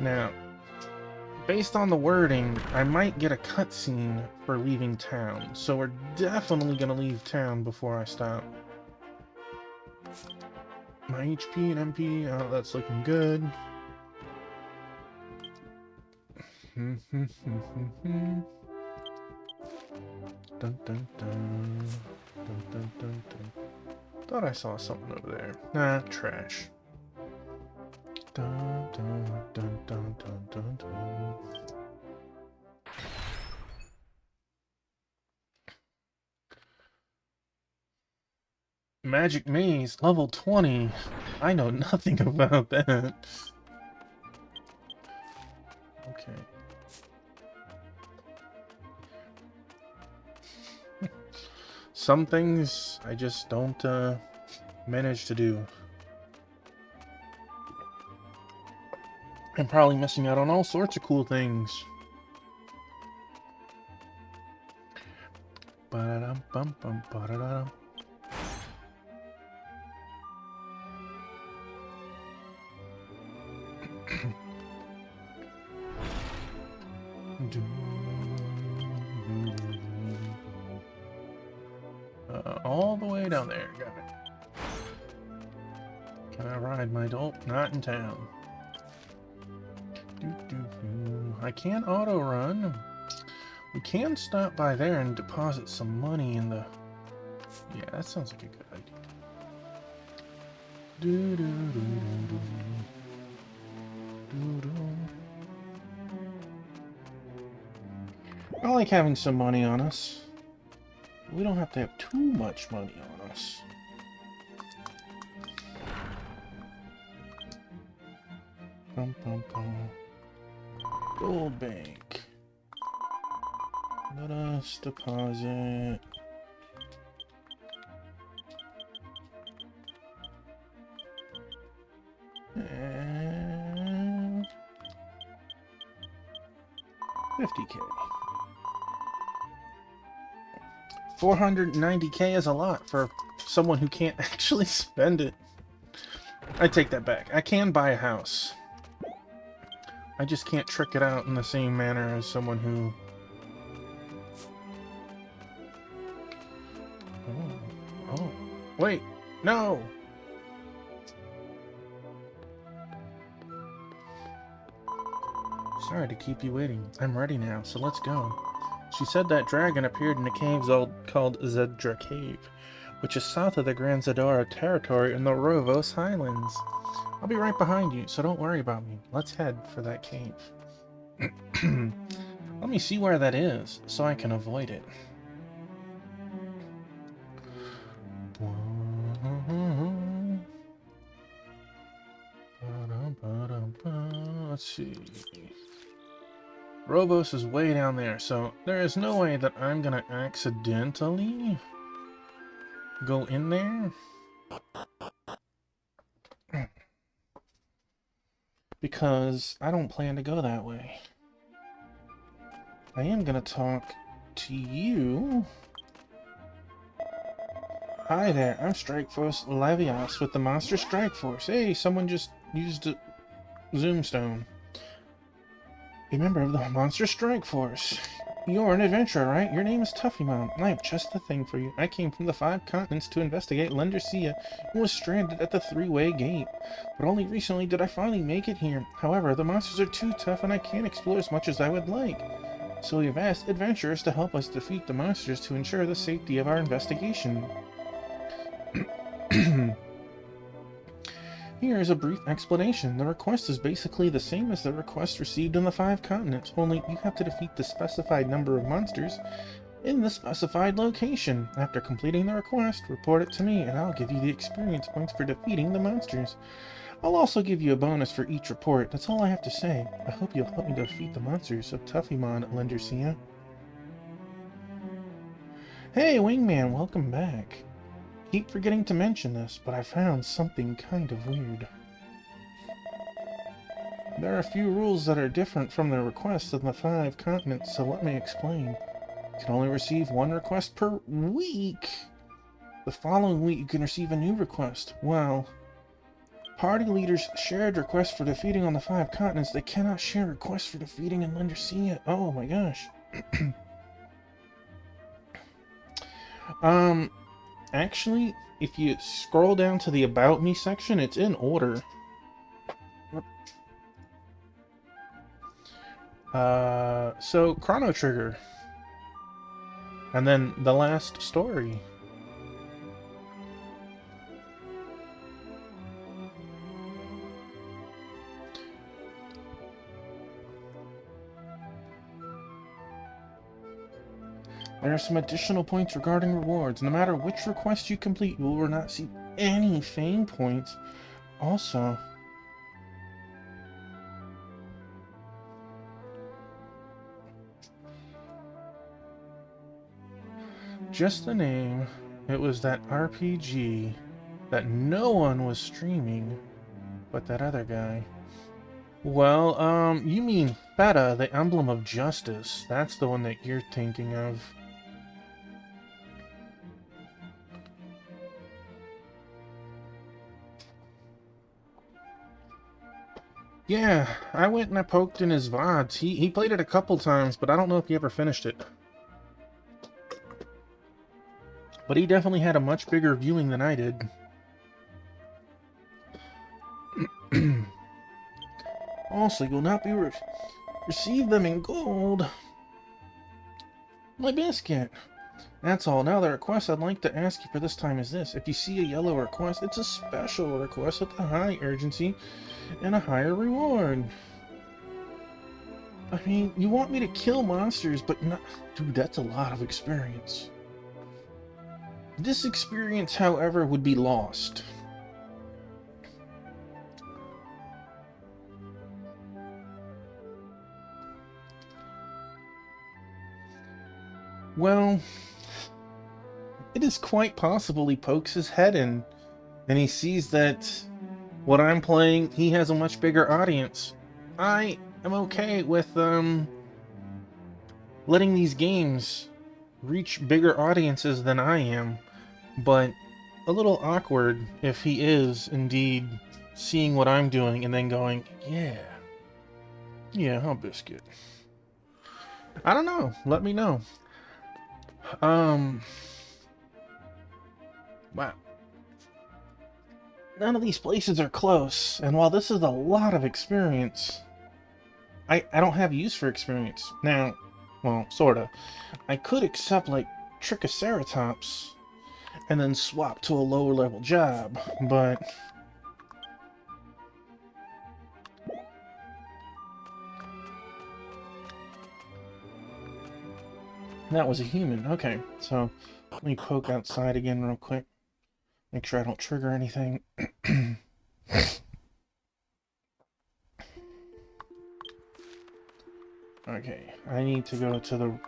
Now, based on the wording, I might get a cutscene for leaving town, so we're definitely gonna leave town before I stop. My HP and MP, that's looking good. Dun, dun, dun. Dun, dun, dun, dun. Thought I saw something over there. Nah, trash. Dun, dun, dun, dun, dun, dun, dun. Magic Maze, level 20. I know nothing about that. Okay. Some things I just don't manage to do. I'm probably missing out on all sorts of cool things. Ba-da-dum, bum, bum, ba-da-dum. All the way down there. Got it. Can I ride my dolt? Not in town. I can't auto run. We can stop by there and deposit some money in the... Yeah, that sounds like a good idea. I like having some money on us. We don't have to have too much money on us. Bum, bum, bum. Gold bank. Let us deposit. And 50K. 490K is a lot for someone who can't actually spend it. I take that back. I can buy a house. I just can't trick it out in the same manner as someone who... Oh. Wait! No! Sorry to keep you waiting. I'm ready now, so let's go. She said that dragon appeared in a cave called Zedra Cave, which is south of the Grand Zadora territory in the Rovos Highlands. I'll be right behind you, so don't worry about me. Let's head for that cave. Let me see where that is, so I can avoid it. Let's see. Robos is way down there, so there is no way that I'm gonna accidentally go in there. Because I don't plan to go that way. I am gonna talk to you. Hi there, I'm Strikeforce Levios with the Monster Strike Force. Hey, someone just used a Zoomstone. A member of the Monster Strike Force. You're an adventurer, right? Your name is Tuffymon. I have just the thing for you. I came from the 5 continents to investigate Lendercia and was stranded at the 3-way gate. But only recently did I finally make it here. However, the monsters are too tough and I can't explore as much as I would like. So we've asked adventurers to help us defeat the monsters to ensure the safety of our investigation. Here is a brief explanation. The request is basically the same as the request received in the 5 continents, only you have to defeat the specified number of monsters in the specified location. After completing the request, report it to me and I'll give you the experience points for defeating the monsters. I'll also give you a bonus for each report. That's all I have to say. I hope you'll help me defeat the monsters of Tuffymon at Lendercia. Hey, Wingman, welcome back. Keep forgetting to mention this, but I found something kind of weird. There are a few rules that are different from the requests in the 5 continents, so let me explain. You can only receive 1 request per week. The following week you can receive a new request. Well, party leaders shared requests for defeating on the 5 continents. They cannot share requests for defeating in Lendercia. Oh my gosh. Actually, if you scroll down to the About Me section, it's in order. So Chrono Trigger. And then the last story. There are some additional points regarding rewards. No matter which request you complete, you will not see any fame points. Also, just the name, it was that RPG that no one was streaming but that other guy. Well, you mean Feta, the Emblem of Justice. That's the one that you're thinking of. Yeah, I went and I poked in his VODs. He played it a couple times, but I don't know if he ever finished it. But he definitely had a much bigger viewing than I did. Also, you'll not be receive them in gold. My biscuit. That's all. Now the request I'd like to ask you for this time is this. If you see a yellow request, it's a special request with a high urgency and a higher reward. I mean, you want me to kill monsters, but not... Dude, that's a lot of experience. This experience, however, would be lost. Well, it is quite possible he pokes his head in, and he sees that what I'm playing, he has a much bigger audience. I am okay with, letting these games reach bigger audiences than I am, but a little awkward if he is indeed seeing what I'm doing and then going, yeah, I'll biscuit. I don't know. Let me know. Wow. None of these places are close, and while this is a lot of experience, I don't have use for experience. Now, well, sorta. I could accept, like, Triceratops and then swap to a lower level job, but... That was a human. Okay, so let me poke outside again real quick. Make sure I don't trigger anything. Okay, I need to go to the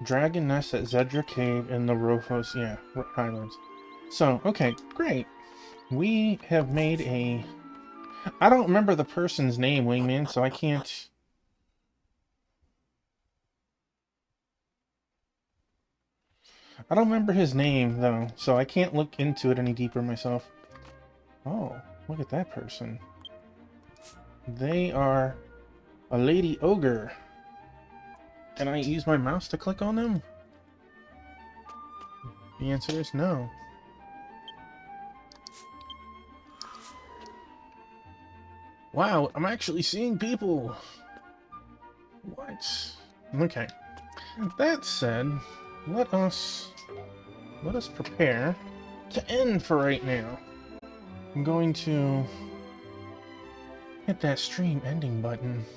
Dragon Nest at Zedra Cave in the Rofos, yeah, Highlands. So, okay, great. We have made a... I don't remember the person's name, Wingman, so I can't... I don't remember his name, though, so I can't look into it any deeper myself. Oh, look at that person. They are a lady ogre. Can I use my mouse to click on them? The answer is no. Wow, I'm actually seeing people! What? Okay. That said, let us prepare to end for right now. I'm going to hit that stream ending button.